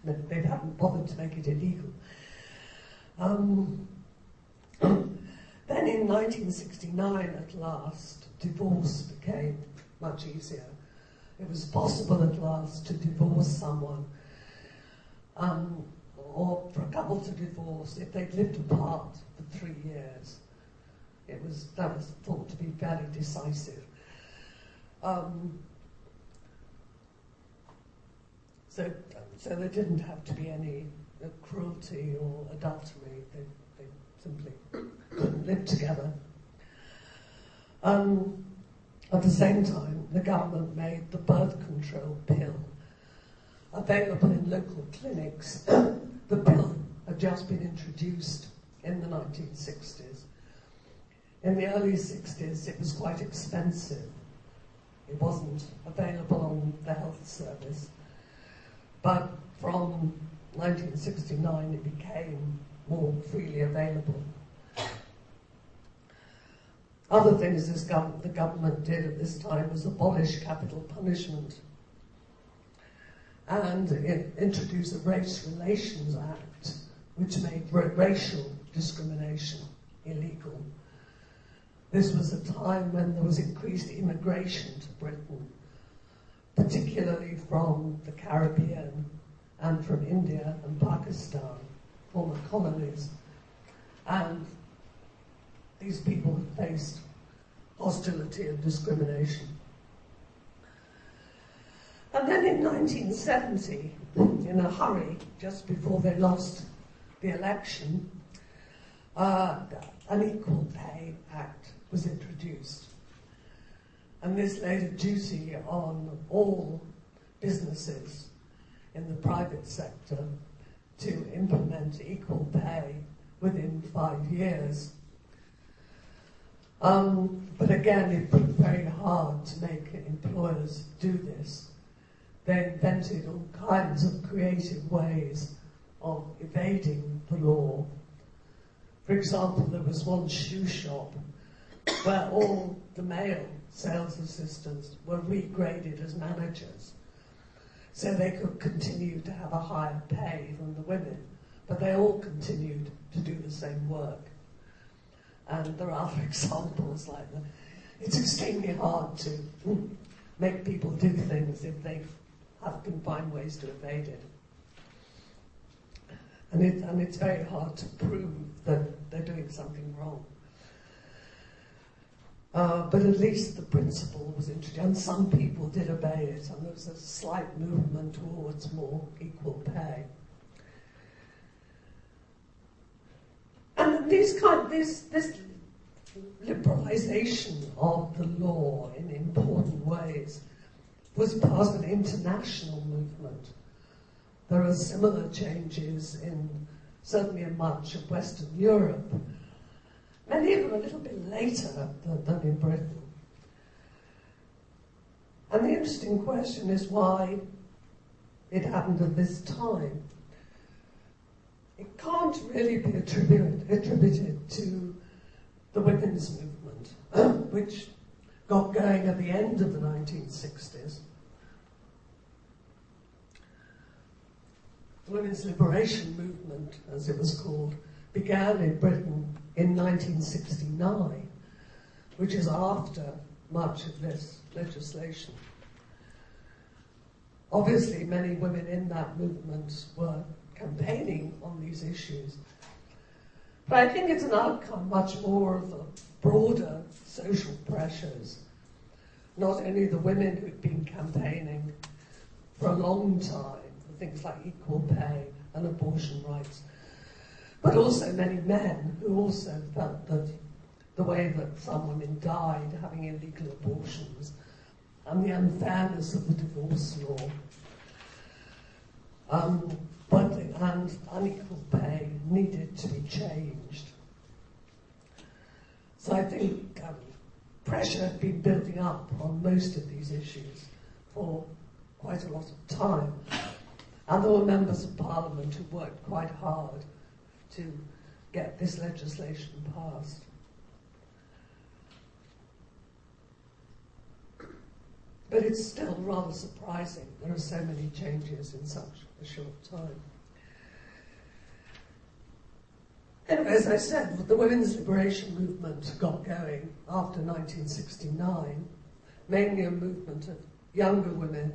They hadn't bothered to make it illegal. Then in 1969, at last, divorce became much easier. It was possible at last to divorce someone, or for a couple to divorce if they'd lived apart for 3 years. That was thought to be fairly decisive. So there didn't have to be any cruelty or adultery. They simply couldn't live together. At the same time, the government made the birth control pill available in local clinics. The pill had just been introduced in the 1960s. In the early 60s, it was quite expensive. It wasn't available on the health service. But from 1969, it became more freely available. Other things the government did at this time was abolish capital punishment and introduce a Race Relations Act, which made racial discrimination illegal. This was a time when there was increased immigration to Britain, particularly from the Caribbean and from India and Pakistan, former colonies. And these people had faced hostility and discrimination. And then then in 1970, in a hurry, just before they lost the election, an Equal Pay Act was introduced. And this laid a duty on all businesses in the private sector to implement equal pay within 5 years. But again, it proved very hard to make employers do this. They invented all kinds of creative ways of evading the law. For example, there was one shoe shop where all the male sales assistants were regraded as managers, so they could continue to have a higher pay than the women, but they all continued to do the same work. And there are other examples like that. It's extremely hard to make people do things if they can find ways to evade it. And it's very hard to prove that they're doing something wrong. But at least the principle was introduced, and some people did obey it, and there was a slight movement towards more equal pay. And this liberalisation of the law in important ways was part of an international movement. There are similar changes certainly in much of Western Europe. Many of them a little bit later than in Britain. And the interesting question is why it happened at this time. It can't really be attributed to the women's movement, which got going at the end of the 1960s. The women's liberation movement, as it was called, began in Britain in 1969, which is after much of this legislation. Obviously, many women in that movement were campaigning on these issues. But I think it's an outcome much more of the broader social pressures. Not only the women who'd been campaigning for a long time for things like equal pay and abortion rights, but also many men who also felt that the way that some women died having illegal abortions and the unfairness of the divorce law and unequal pay needed to be changed. So I think pressure had been building up on most of these issues for quite a lot of time. And there were members of Parliament who worked quite hard to get this legislation passed. But it's still rather surprising. There are so many changes in such a short time. Anyway, as I said, the women's liberation movement got going after 1969, mainly a movement of younger women,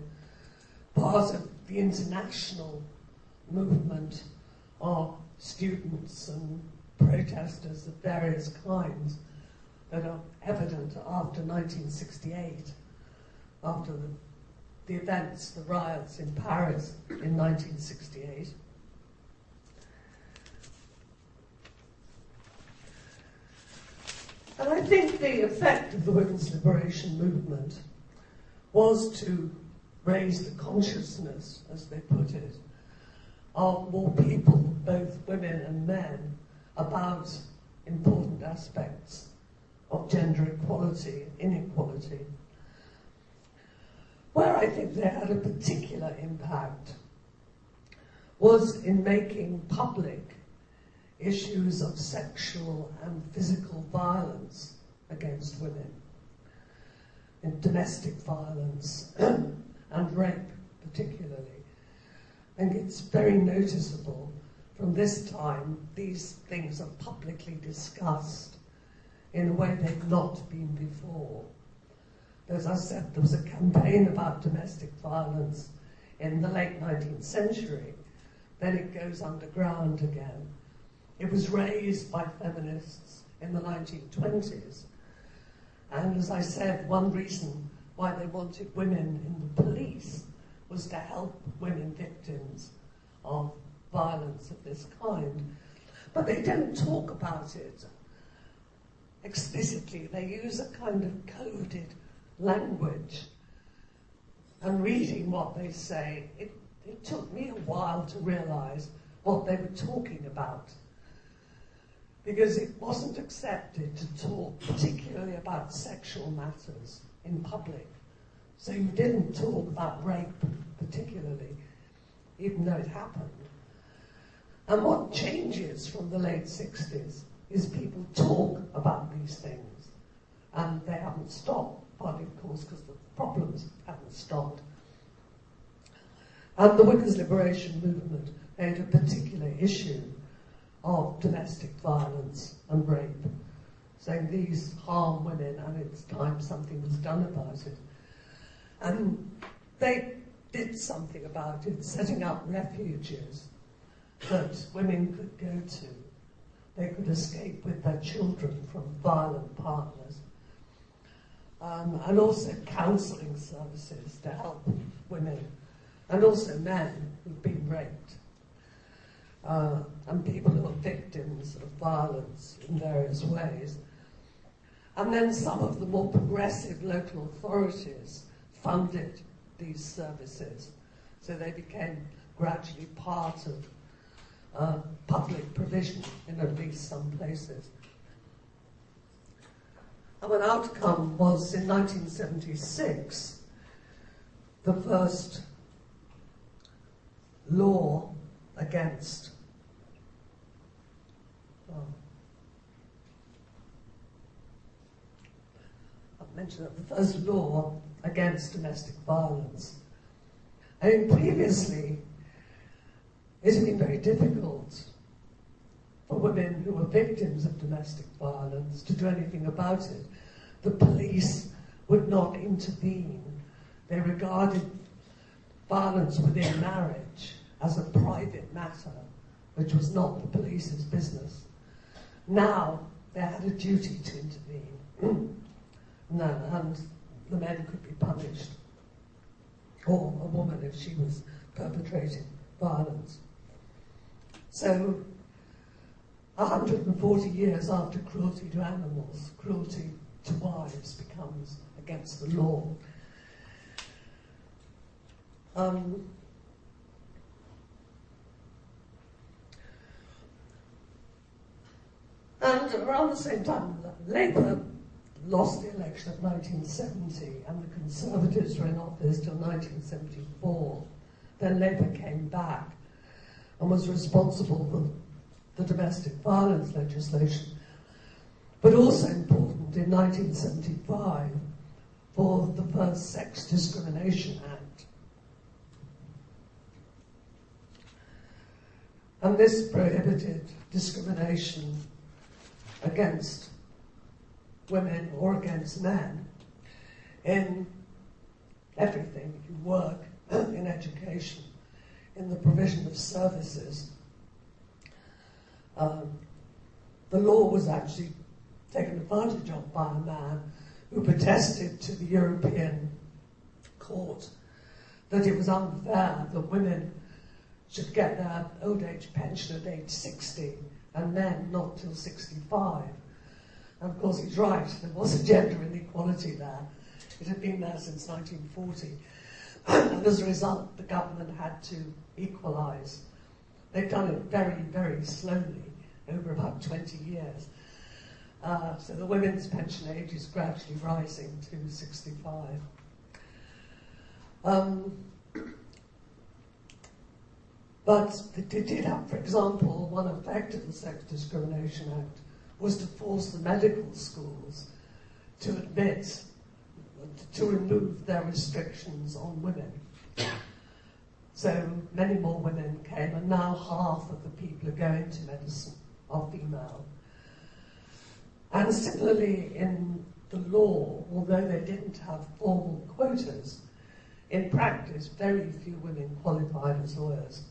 part of the international movement of students and protesters of various kinds that are evident after 1968, after the events, the riots in Paris in 1968. And I think the effect of the women's liberation movement was to raise the consciousness, as they put it, of more people, both women and men, about important aspects of gender equality, inequality. Where I think they had a particular impact was in making public issues of sexual and physical violence against women, in domestic violence and rape particularly. And it's very noticeable from this time, these things are publicly discussed in a way they've not been before. As I said, there was a campaign about domestic violence in the late 19th century. Then it goes underground again. It was raised by feminists in the 1920s. And as I said, one reason why they wanted women in the police was to help women victims of violence of this kind. But they don't talk about it explicitly. They use a kind of coded language. And reading what they say, it took me a while to realize what they were talking about, because it wasn't accepted to talk particularly about sexual matters in public. So you didn't talk about rape particularly, even though it happened. And what changes from the late 60s is people talk about these things, and they haven't stopped, partly of course because the problems haven't stopped. And the women's liberation movement made a particular issue of domestic violence and rape, saying these harm women and it's time something was done about it. And they did something about it, setting up refuges that women could go to. They could escape with their children from violent partners. And also counselling services to help women, and also men who've been raped, and people who are victims of violence in various ways. And then some of the more progressive local authorities funded these services, so they became gradually part of public provision in at least some places. And an outcome was, in 1976, the first law against the first law against domestic violence. I mean, previously, it had been very difficult for women who were victims of domestic violence to do anything about it. The police would not intervene. They regarded violence within marriage as a private matter, which was not the police's business. Now, they had a duty to intervene. And the men could be punished, or a woman if she was perpetrating violence. So, 140 years after cruelty to animals, cruelty to wives becomes against the law. And around the same time, Labour lost the election of 1970, and the Conservatives were in office till 1974. Then Labour came back and was responsible for the domestic violence legislation, but also important in 1975 for the first Sex Discrimination Act. And this prohibited discrimination against women or against men in everything, in work, in education, in the provision of services. The law was actually taken advantage of by a man who protested to the European Court that it was unfair that women should get their old age pension at age 60 and men not till 65. And of course he's right, there was a gender inequality there. It had been there since 1940. And as a result, the government had to equalise. They've done it very, very slowly, over about 20 years. So the women's pension age is gradually rising to 65. But it did have, for example, one effect of the Sex Discrimination Act was to force the medical schools to admit, to remove their restrictions on women. So many more women came, and now half of the people who go into medicine are female. And similarly in the law, although they didn't have formal quotas, in practice very few women qualified as lawyers.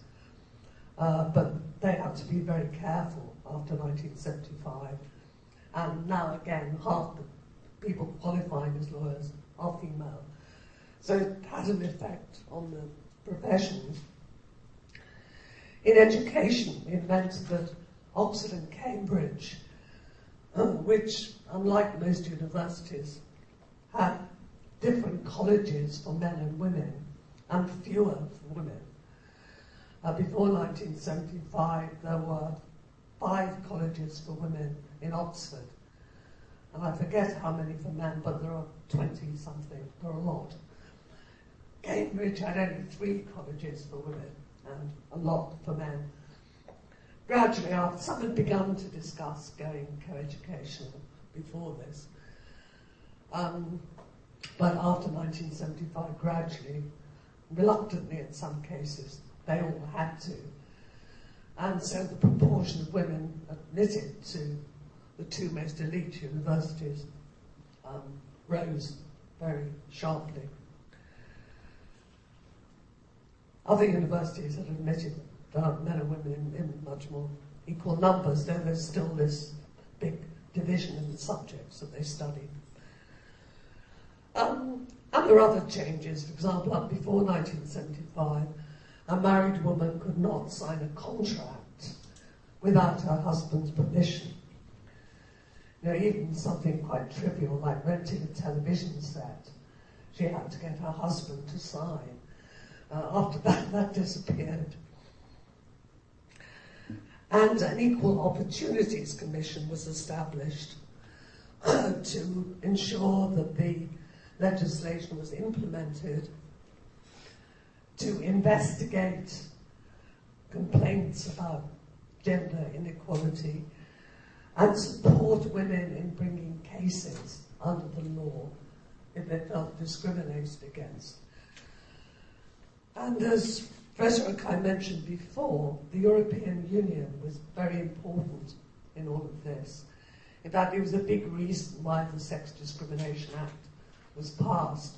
But they had to be very careful after 1975. And now again, half the people qualifying as lawyers are female. So it had an effect on the professions. In education, it meant that Oxford and Cambridge, which, unlike most universities, had different colleges for men and women, and fewer for women. Before 1975, there were 5 colleges for women in Oxford. And I forget how many for men, but there are 20-something. There are a lot. Cambridge had only 3 colleges for women and a lot for men. Gradually, some had begun to discuss going co-educational before this. But after 1975, gradually, reluctantly in some cases, they all had to. And so the proportion of women admitted to the 2 most elite universities rose very sharply. Other universities had admitted men and women in much more equal numbers, though there's still this big division in the subjects that they study. And there are other changes. For example, up before 1975, a married woman could not sign a contract without her husband's permission. You know, even something quite trivial like renting a television set, she had to get her husband to sign. After that, that disappeared. And an Equal Opportunities Commission was established to ensure that the legislation was implemented to investigate complaints about gender inequality and support women in bringing cases under the law if they felt discriminated against. And as Professor Okai mentioned before, the European Union was very important in all of this. In fact, it was a big reason why the Sex Discrimination Act was passed.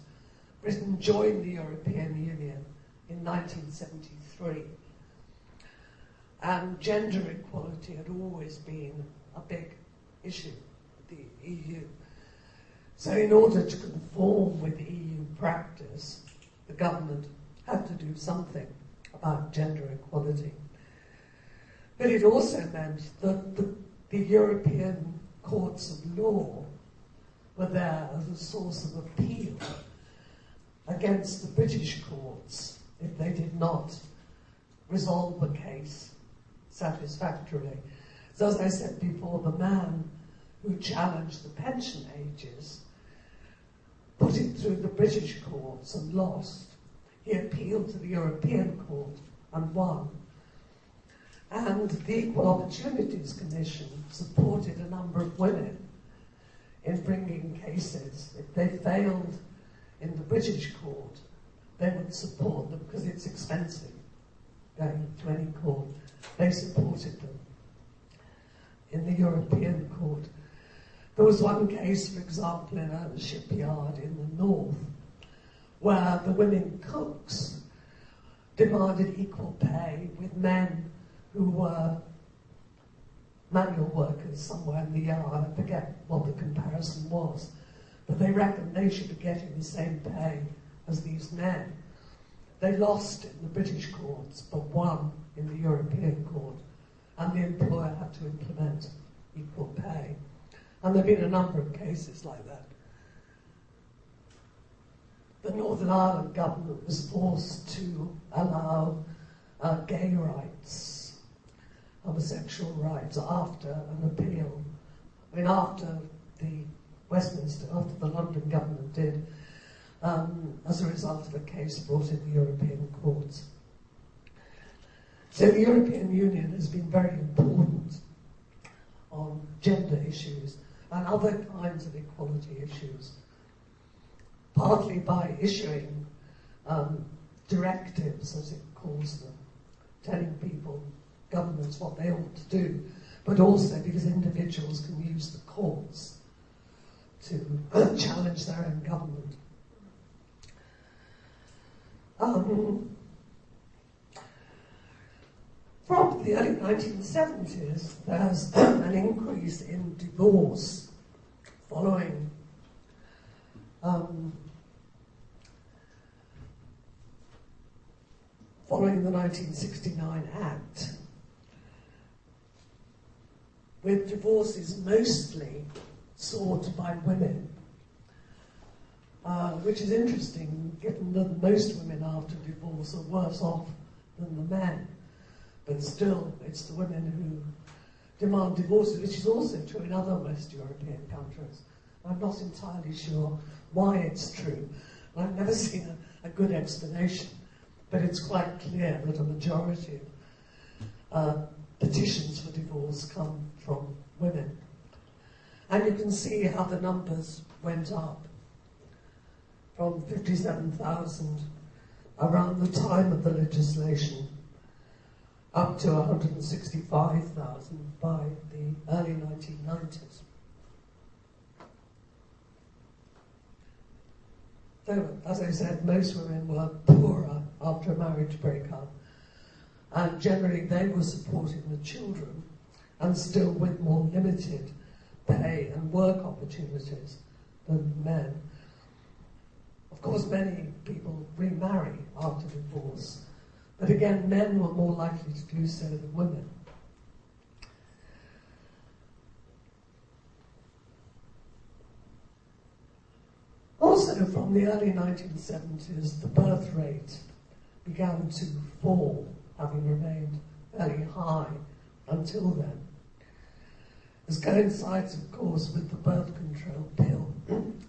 Britain joined the European Union in 1973. And gender equality had always been a big issue with the EU. So in order to conform with EU practice, the government had to do something about gender equality. But it also meant that the European courts of law were there as a source of appeal against the British courts if they did not resolve the case satisfactorily. So as I said before, the man who challenged the pension ages put it through the British courts and lost. He appealed to the European Court and won. And the Equal Opportunities Commission supported a number of women in bringing cases. If they failed in the British court, they would support them because it's expensive going to any court. They supported them in the European court. There was one case, for example, in a shipyard in the north, where the women cooks demanded equal pay with men who were manual workers somewhere in the yard. I forget what the comparison was, but they reckoned they should be getting the same pay as these men. They lost in the British courts, but won in the European court, and the employer had to implement equal pay. And there have been a number of cases like that. The Northern Ireland government was forced to allow gay rights, homosexual rights, after an appeal. I mean, after the London government did, as a result of a case brought in the European courts. So the European Union has been very important on gender issues and other kinds of equality issues, partly by issuing directives, as it calls them, telling people, governments, what they ought to do, but also because individuals can use the courts to challenge their own government. From the early 1970s, there's an increase in divorce following following the 1969 Act, with divorces mostly sought by women, which is interesting given that most women after divorce are worse off than the men. But still, it's the women who demand divorces, which is also true in other West European countries. I'm not entirely sure why it's true. I've never seen a good explanation, but it's quite clear that a majority of petitions for divorce come from women. And you can see how the numbers went up from 57,000 around the time of the legislation up to 165,000 by the early 1990s. So, as I said, most women were poorer after a marriage breakup, and generally they were supporting the children, and still with more limited pay and work opportunities than men. Of course, many people remarry after divorce, but again, men were more likely to do so than women. Also, from the early 1970s, the birth rate began to fall, having remained fairly high until then. This coincides, of course, with the birth control pill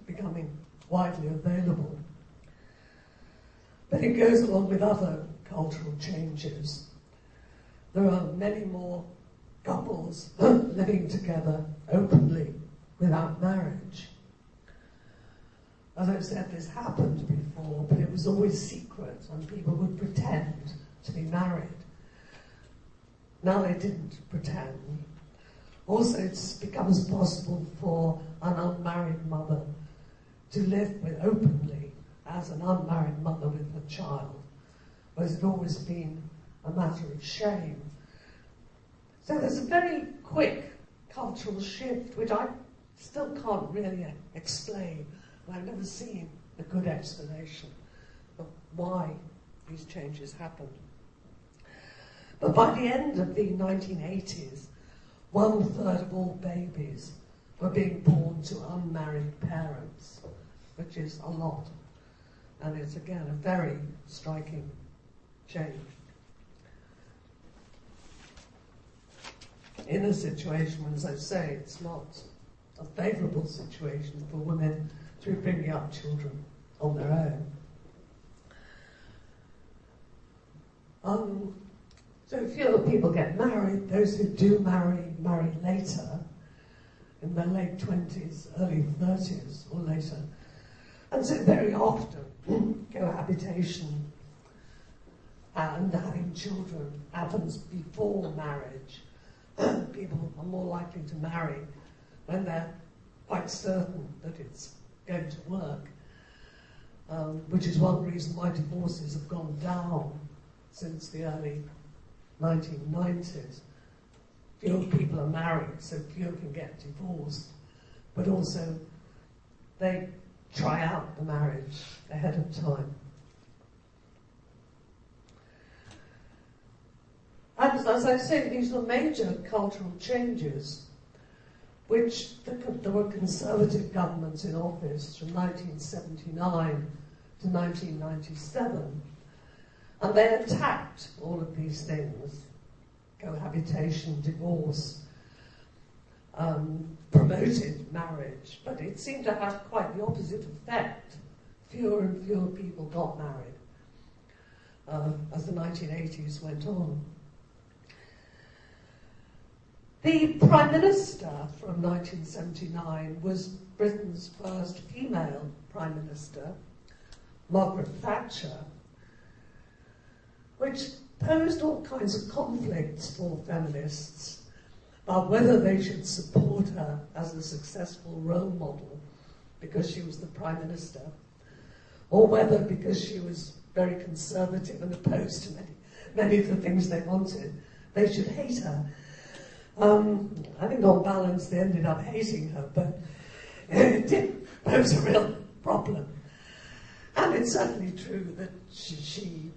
becoming widely available. But it goes along with other cultural changes. There are many more couples living together openly without marriage. As I've said, this happened before, but it was always secret, and people would pretend to be married. Now they didn't pretend. Also, it becomes possible for an unmarried mother to live openly as an unmarried mother with her child, whereas it had always been a matter of shame. So there's a very quick cultural shift, which I still can't really explain. I've never seen a good explanation of why these changes happened. But by the end of the 1980s, 1/3 of all babies were being born to unmarried parents, which is a lot. And it's, again, a very striking change. In a situation, as I say, it's not a favourable situation for women to be bringing up children on their own. So fewer people get married. Those who do marry later, in their late 20s, early 30s or later. And so very often, cohabitation and having children happens before marriage. People are more likely to marry when they're quite certain that it's going to work, which is one reason why divorces have gone down since the early 1990s. Fewer people are married, so fewer can get divorced, but also they try out the marriage ahead of time. And as I say, these were major cultural changes, which there were conservative governments in office from 1979 to 1997, and they attacked all of these things: cohabitation, divorce, promoted marriage, but it seemed to have quite the opposite effect. Fewer and fewer people got married as the 1980s went on. The Prime Minister from 1979 was Britain's first female Prime Minister, Margaret Thatcher, which posed all kinds of conflicts for feminists about whether they should support her as a successful role model because she was the Prime Minister, or whether because she was very conservative and opposed to many of the things they wanted, they should hate her. I think on balance they ended up hating her, but it did pose a real problem. And it's certainly true that she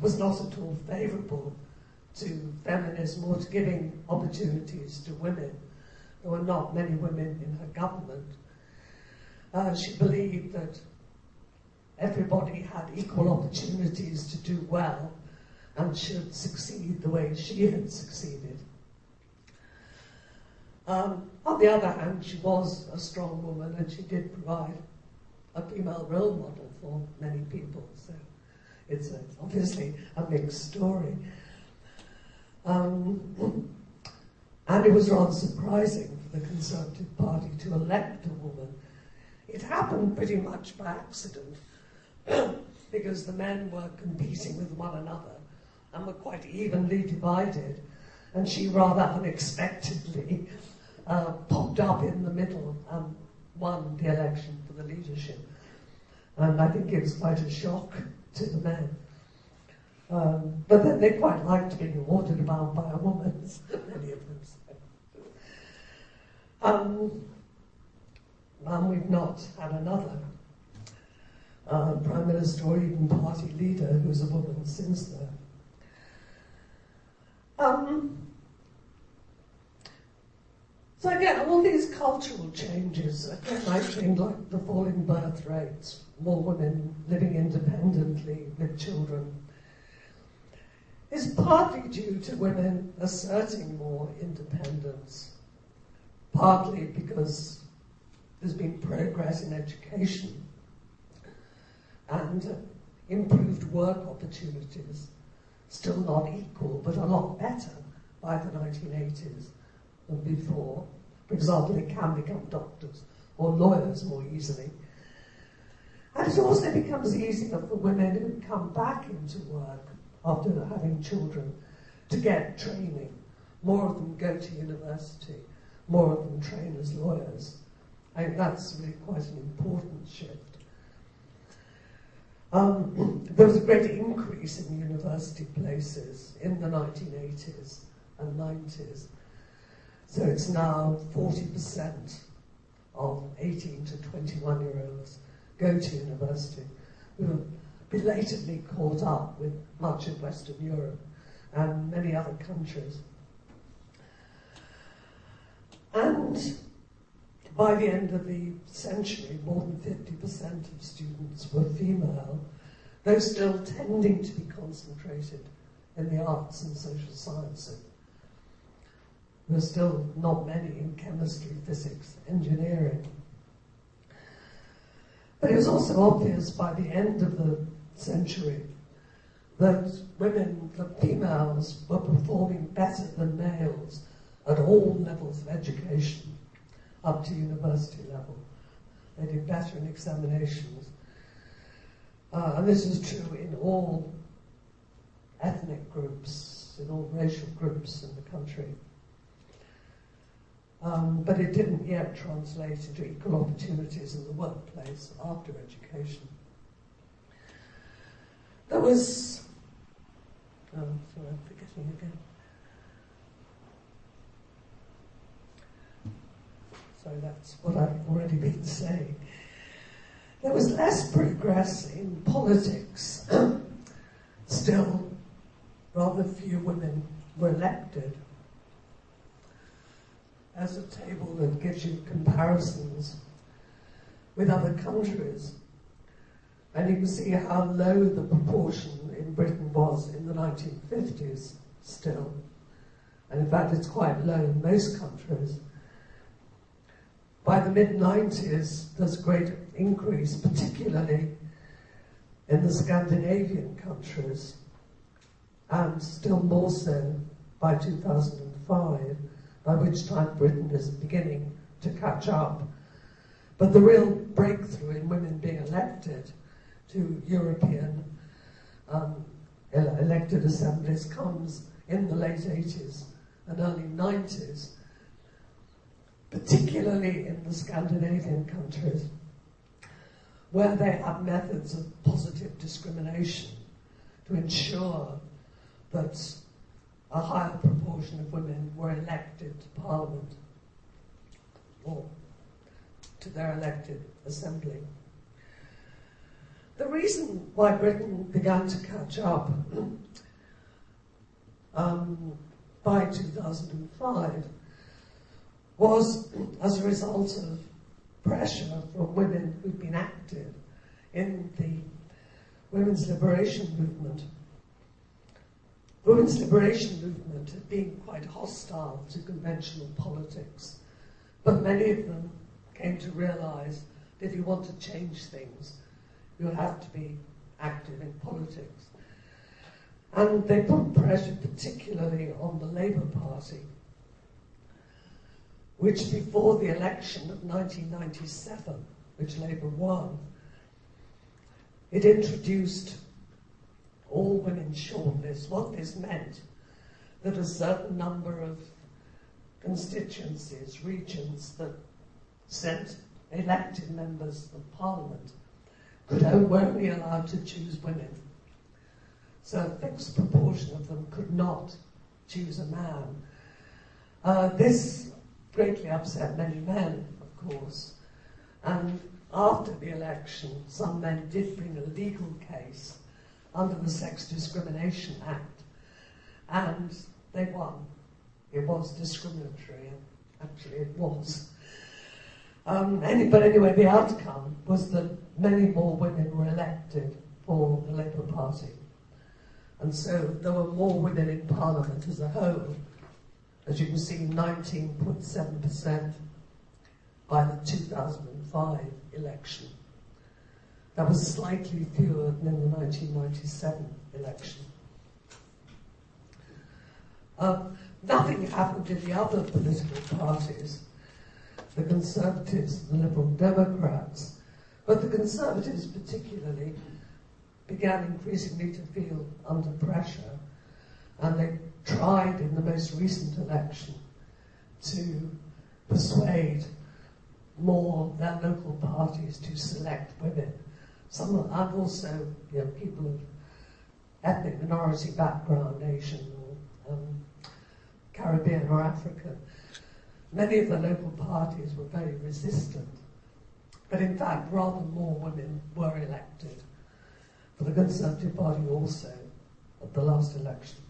was not at all favourable to feminism or to giving opportunities to women. There were not many women in her government. She believed that everybody had equal opportunities to do well and should succeed the way she had succeeded. On the other hand, she was a strong woman and she did provide a female role model for many people. So it's obviously a mixed story. And it was rather surprising for the Conservative Party to elect a woman. It happened pretty much by accident because the men were competing with one another and were quite evenly divided, and she rather unexpectedly popped up in the middle and won the election for the leadership. And I think it was quite a shock to the men. But then they quite liked being ordered about by a woman, many of them said. And we've not had another Prime Minister or even party leader who's a woman since then. So again, all these cultural changes, again, I think like the falling birth rates, more women living independently with children, is partly due to women asserting more independence, partly because there's been progress in education and improved work opportunities, still not equal, but a lot better by the 1980s than before. For example, they can become doctors or lawyers more easily. And it also becomes easier for women who come back into work after having children to get training. More of them go to university, more of them train as lawyers. I think that's really quite an important shift. There was a great increase in university places in the 1980s and 90s. So it's now 40% of 18 to 21-year-olds go to university. We were belatedly caught up with much of Western Europe and many other countries. And by the end of the century, more than 50% of students were female, though still tending to be concentrated in the arts and social sciences. There are still not many in chemistry, physics, engineering. But it was also obvious by the end of the century that women, the females, were performing better than males at all levels of education, up to university level. They did better in examinations. And this is true in all ethnic groups, in all racial groups in the country. But it didn't yet translate into equal opportunities in the workplace after education. There was, sorry, I'm forgetting again. So that's what I've already been saying. There was less progress in politics. Still, rather few women were elected. As a table that gives you comparisons with other countries. And you can see how low the proportion in Britain was in the 1950s still. And in fact, it's quite low in most countries. By the mid-90s, there's a great increase, particularly in the Scandinavian countries, and still more so by 2005, by which time Britain is beginning to catch up. But the real breakthrough in women being elected to European elected assemblies comes in the late 80s and early 90s, particularly in the Scandinavian countries, where they have methods of positive discrimination to ensure that a higher proportion of women were elected to Parliament or to their elected assembly. The reason why Britain began to catch up by 2005 was as a result of pressure from women who'd been active in the women's liberation movement. The women's liberation movement had been quite hostile to conventional politics, but many of them came to realise that if you want to change things, you have to be active in politics. And they put pressure particularly on the Labour Party, which before the election of 1997, which Labour won, it introduced all-women shortlists. What this meant, that a certain number of constituencies, regions that sent elected members of Parliament were only allowed to choose women. So a fixed proportion of them could not choose a man. This greatly upset many men, of course, and after the election, some men did bring a legal case under the Sex Discrimination Act, and they won. It was discriminatory, and actually it was. But anyway, the outcome was that many more women were elected for the Labour Party. And so there were more women in Parliament as a whole. As you can see, 19.7% by the 2005 election. That was slightly fewer than in the 1997 election. Nothing happened in the other political parties, the Conservatives and the Liberal Democrats, but the Conservatives particularly began increasingly to feel under pressure, and they tried in the most recent election to persuade more their local parties to select women. Some, and also people of ethnic minority background, Asian or Caribbean or African. Many of the local parties were very resistant, but in fact rather more women were elected for the Conservative Party also at the last election.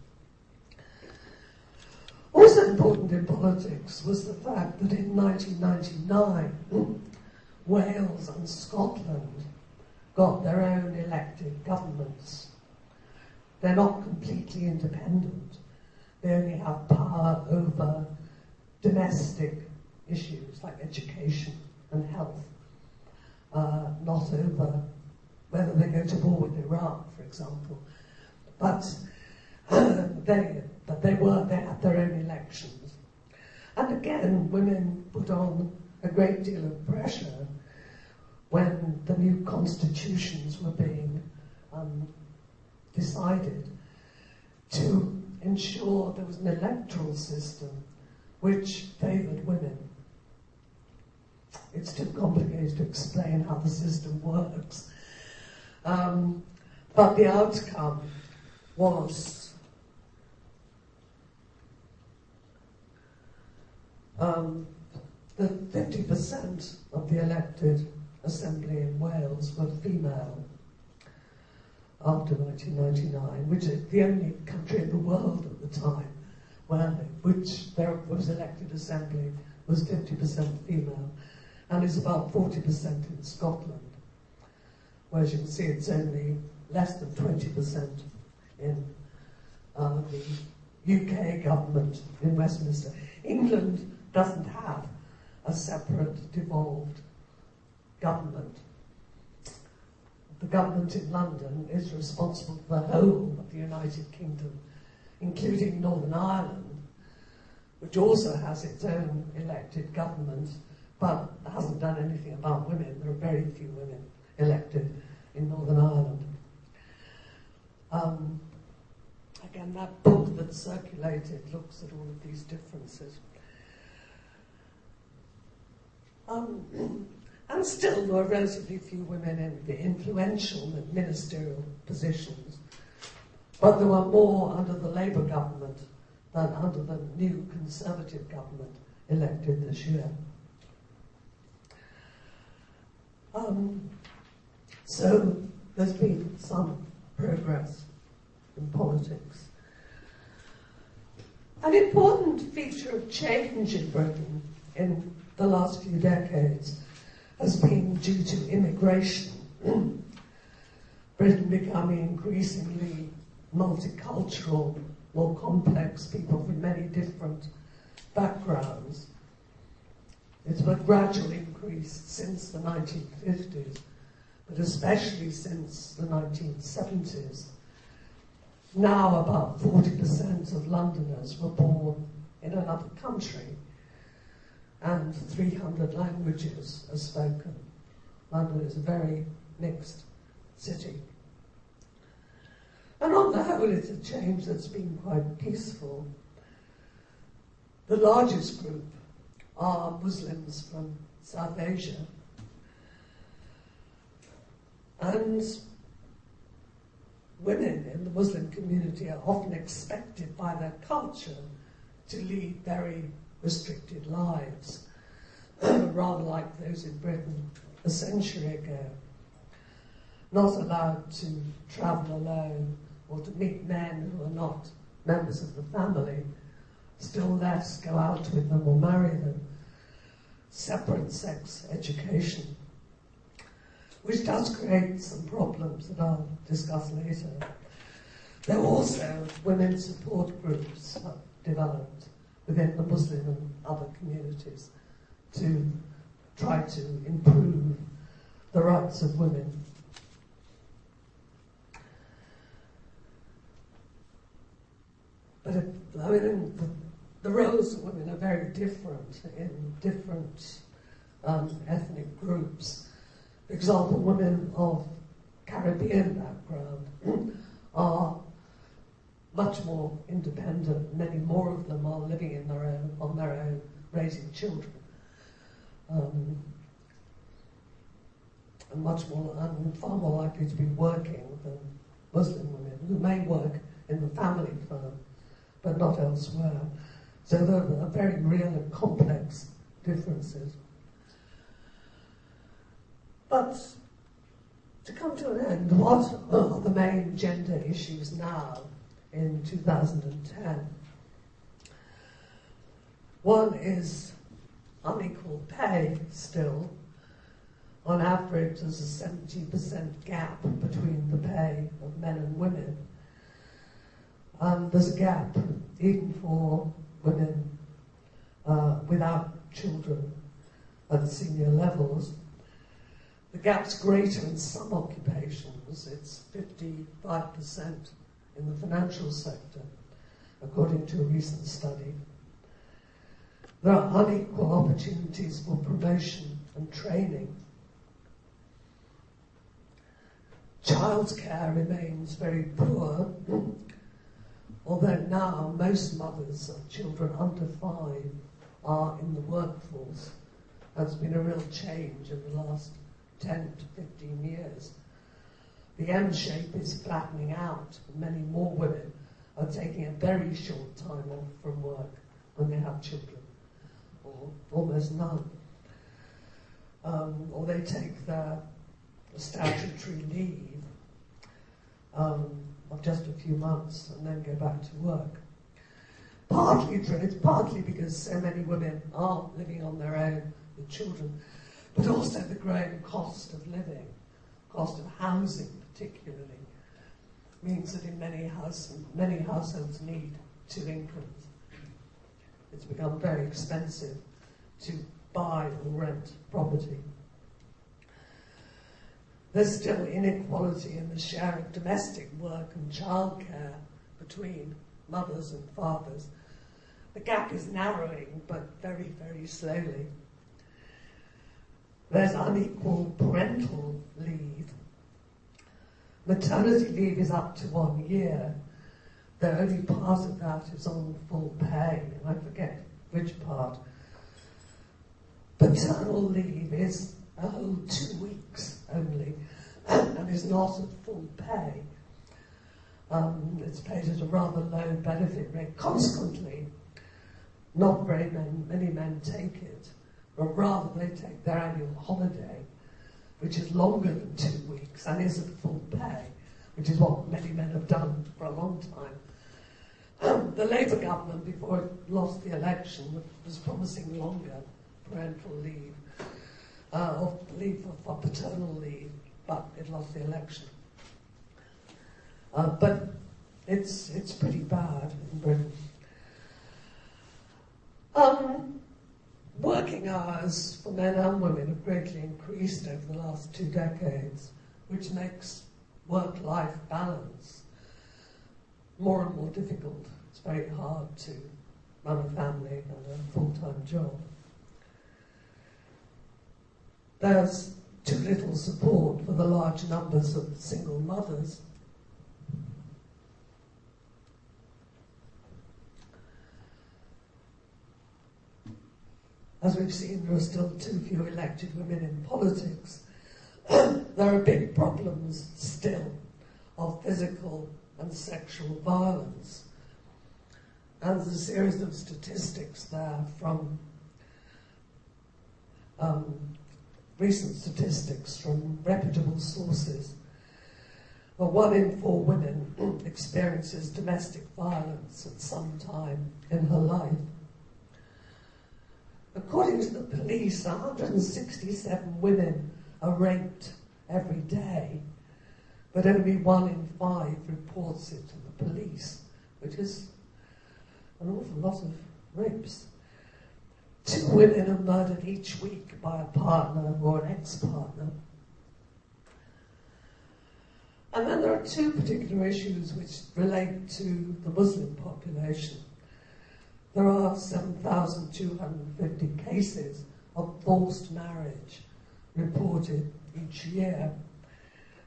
Also important in politics was the fact that in 1999 Wales and Scotland got their own elected governments. They're not completely independent. They only have power over domestic issues like education and health, not over whether they go to war with Iraq, for example. But they had their own elections. And again, women put on a great deal of pressure when the new constitutions were being decided to ensure there was an electoral system which favoured women. It's too complicated to explain how the system works. But the outcome was that 50% of the elected assembly in Wales were female after 1999, which is the only country in the world at the time which there was elected assembly was 50% female, and is about 40% in Scotland. Whereas you can see it's only less than 20% in the UK government in Westminster. England doesn't have a separate devolved government. The government in London is responsible for the whole of the United Kingdom, including Northern Ireland, which also has its own elected government, but hasn't done anything about women. There are very few women elected in Northern Ireland. Again, that book that circulated looks at all of these differences. And still there were relatively few women in the influential ministerial positions, but there were more under the Labour government than under the new Conservative government elected this year. So there's been some progress in politics. An important feature of change in Britain in the last few decades has been due to immigration. Britain becoming increasingly multicultural, more complex, people from many different backgrounds. It's a gradual increase since the 1950s, but especially since the 1970s. Now about 40% of Londoners were born in another country, and 300 languages are spoken. London is a very mixed city. And on the whole, it's a change that's been quite peaceful. The largest group are Muslims from South Asia. And women in the Muslim community are often expected by their culture to lead very restricted lives, rather like those in Britain a century ago. Not allowed to travel alone or to meet men who are not members of the family, still less go out with them or marry them. Separate sex education, which does create some problems that I'll discuss later. There are also women's support groups developed within the Muslim and other communities to try to improve the rights of women. But the roles of women are very different in different ethnic groups. For example, women of Caribbean background are much more independent. Many more of them are living on their own, raising children, and far more likely to be working than Muslim women who may work in the family firm, but not elsewhere. So there are very real and complex differences. But to come to an end, what are the main gender issues now in 2010? One is unequal pay still. On average, there's a 70% gap between the pay of men and women. There's a gap even for women without children at senior levels. The gap's greater in some occupations. It's 55% in the financial sector, according to a recent study. There are unequal opportunities for promotion and training. Childcare remains very poor, although now most mothers of children under 5 are in the workforce. That's been a real change in the last 10 to 15 years. The M shape is flattening out, and many more women are taking a very short time off from work when they have children, or almost none. Or they take their statutory leave of just a few months and then go back to work. It's partly because so many women are living on their own with children, but also the growing cost of living, cost of housing particularly, means that in many households need 2 incomes. It's become very expensive to buy or rent property. There's still inequality in the share of domestic work and childcare between mothers and fathers. The gap is narrowing, but very, very slowly. There's unequal parental leave. Maternity leave is up to 1 year, though only part of that is on full pay, and I forget which part. Paternal leave is a whole 2 weeks only, and is not at full pay. It's paid at a rather low benefit rate. Consequently, not very many men take it, but rather they take their annual holiday which is longer than 2 weeks and is at full pay, which is what many men have done for a long time. The Labour government, before it lost the election, was promising longer parental leave, or leave for paternal leave, but it lost the election. But it's pretty bad in Britain. Working hours for men and women have greatly increased over the last 2 decades, which makes work-life balance more and more difficult. It's very hard to run a family and a full-time job. There's too little support for the large numbers of single mothers. As we've seen, there are still too few elected women in politics. There are big problems still of physical and sexual violence. And there's a series of statistics there from recent statistics from reputable sources. Well, 1 in 4 women experiences domestic violence at some time in her life. According to the police, 167 women are raped every day, but only 1 in 5 reports it to the police, which is an awful lot of rapes. 2 women are murdered each week by a partner or an ex-partner. And then there are 2 particular issues which relate to the Muslim population. There are 7,250 cases of forced marriage reported each year.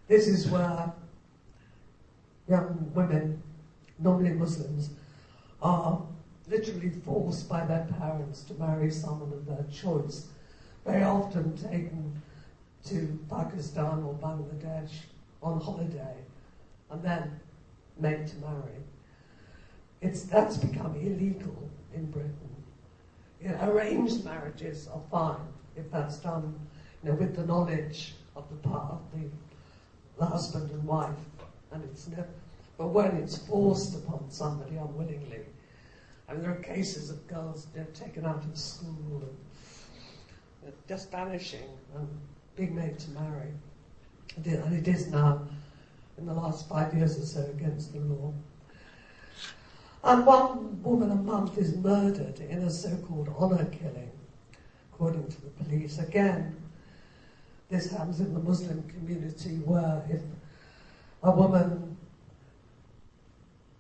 This is where young women, normally Muslims, are literally forced by their parents to marry someone of their choice, very often taken to Pakistan or Bangladesh on holiday and then made to marry. That's become illegal in Britain. Arranged marriages are fine if that's done, with the knowledge of the husband and wife, and it's never. But when it's forced upon somebody unwillingly, there are cases of girls taken out of school and just vanishing and being made to marry, and it is now, in the last 5 years or so, against the law. And 1 woman a month is murdered in a so-called honour killing, according to the police. Again, this happens in the Muslim community, where if a woman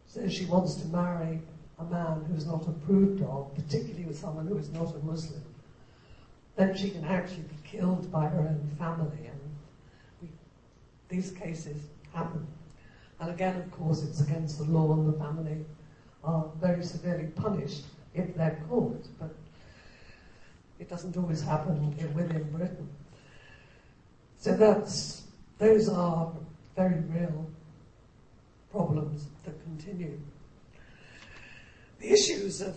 says she wants to marry a man who's not approved of, particularly with someone who is not a Muslim, then she can actually be killed by her own family. And these cases happen. And again, of course, it's against the law, and the family are very severely punished if they're caught, but it doesn't always happen within Britain. So those are very real problems that continue. The issues of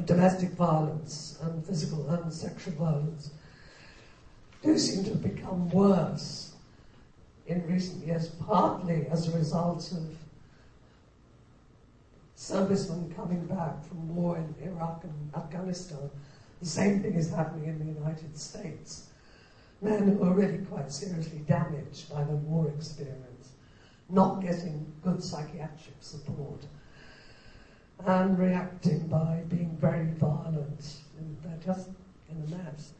domestic violence and physical and sexual violence do seem to have become worse in recent years, partly as a result of servicemen coming back from war in Iraq and Afghanistan. The same thing is happening in the United States. Men who are really quite seriously damaged by the war experience, not getting good psychiatric support, and reacting by being very violent, and they're just in a mess.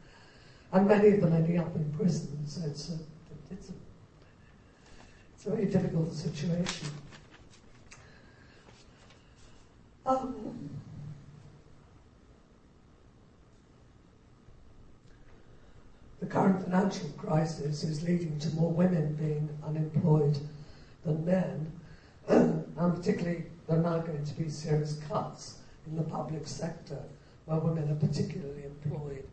And many of them ending up in prison, so it's a very difficult situation. The current financial crisis is leading to more women being unemployed than men, and particularly there are now going to be serious cuts in the public sector where women are particularly employed.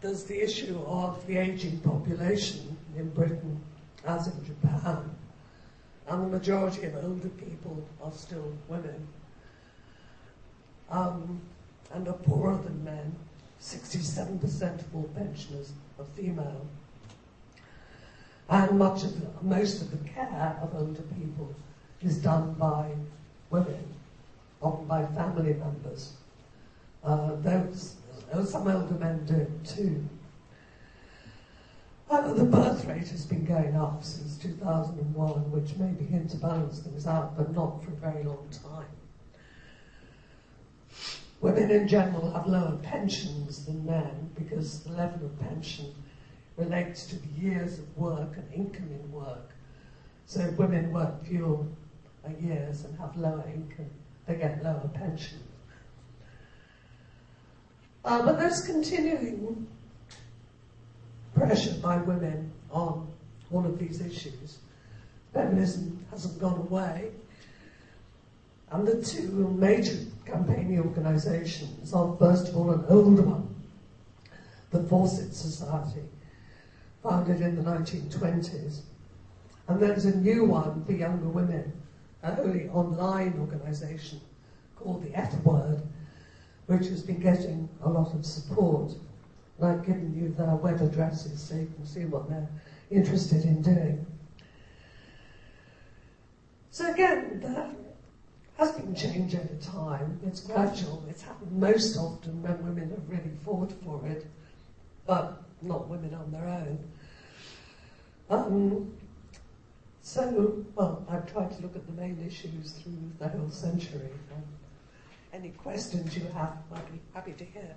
There's the issue of the ageing population in Britain, as in Japan, and the majority of older people are still women, and are poorer than men, 67% of all pensioners are female. And most of the care of older people is done by women, often by family members. Some older men do it too. The birth rate has been going up since 2001, which may begin to balance things out, but not for a very long time. Women in general have lower pensions than men because the level of pension relates to the years of work and income in work. So if women work fewer years and have lower income, they get lower pensions. But there's continuing pressure by women on all of these issues. Feminism hasn't gone away. And the two major campaigning organisations are, first of all, an older one, the Fawcett Society, founded in the 1920s. And there's a new one for younger women, a wholly online organisation called the F Word, which has been getting a lot of support. And I've given you their web addresses so you can see what they're interested in doing. So again, there has been change over time. It's gradual. It's happened most often when women have really fought for it, but not women on their own. I've tried to look at the main issues through the whole century. Any questions you have, I'd be happy to hear.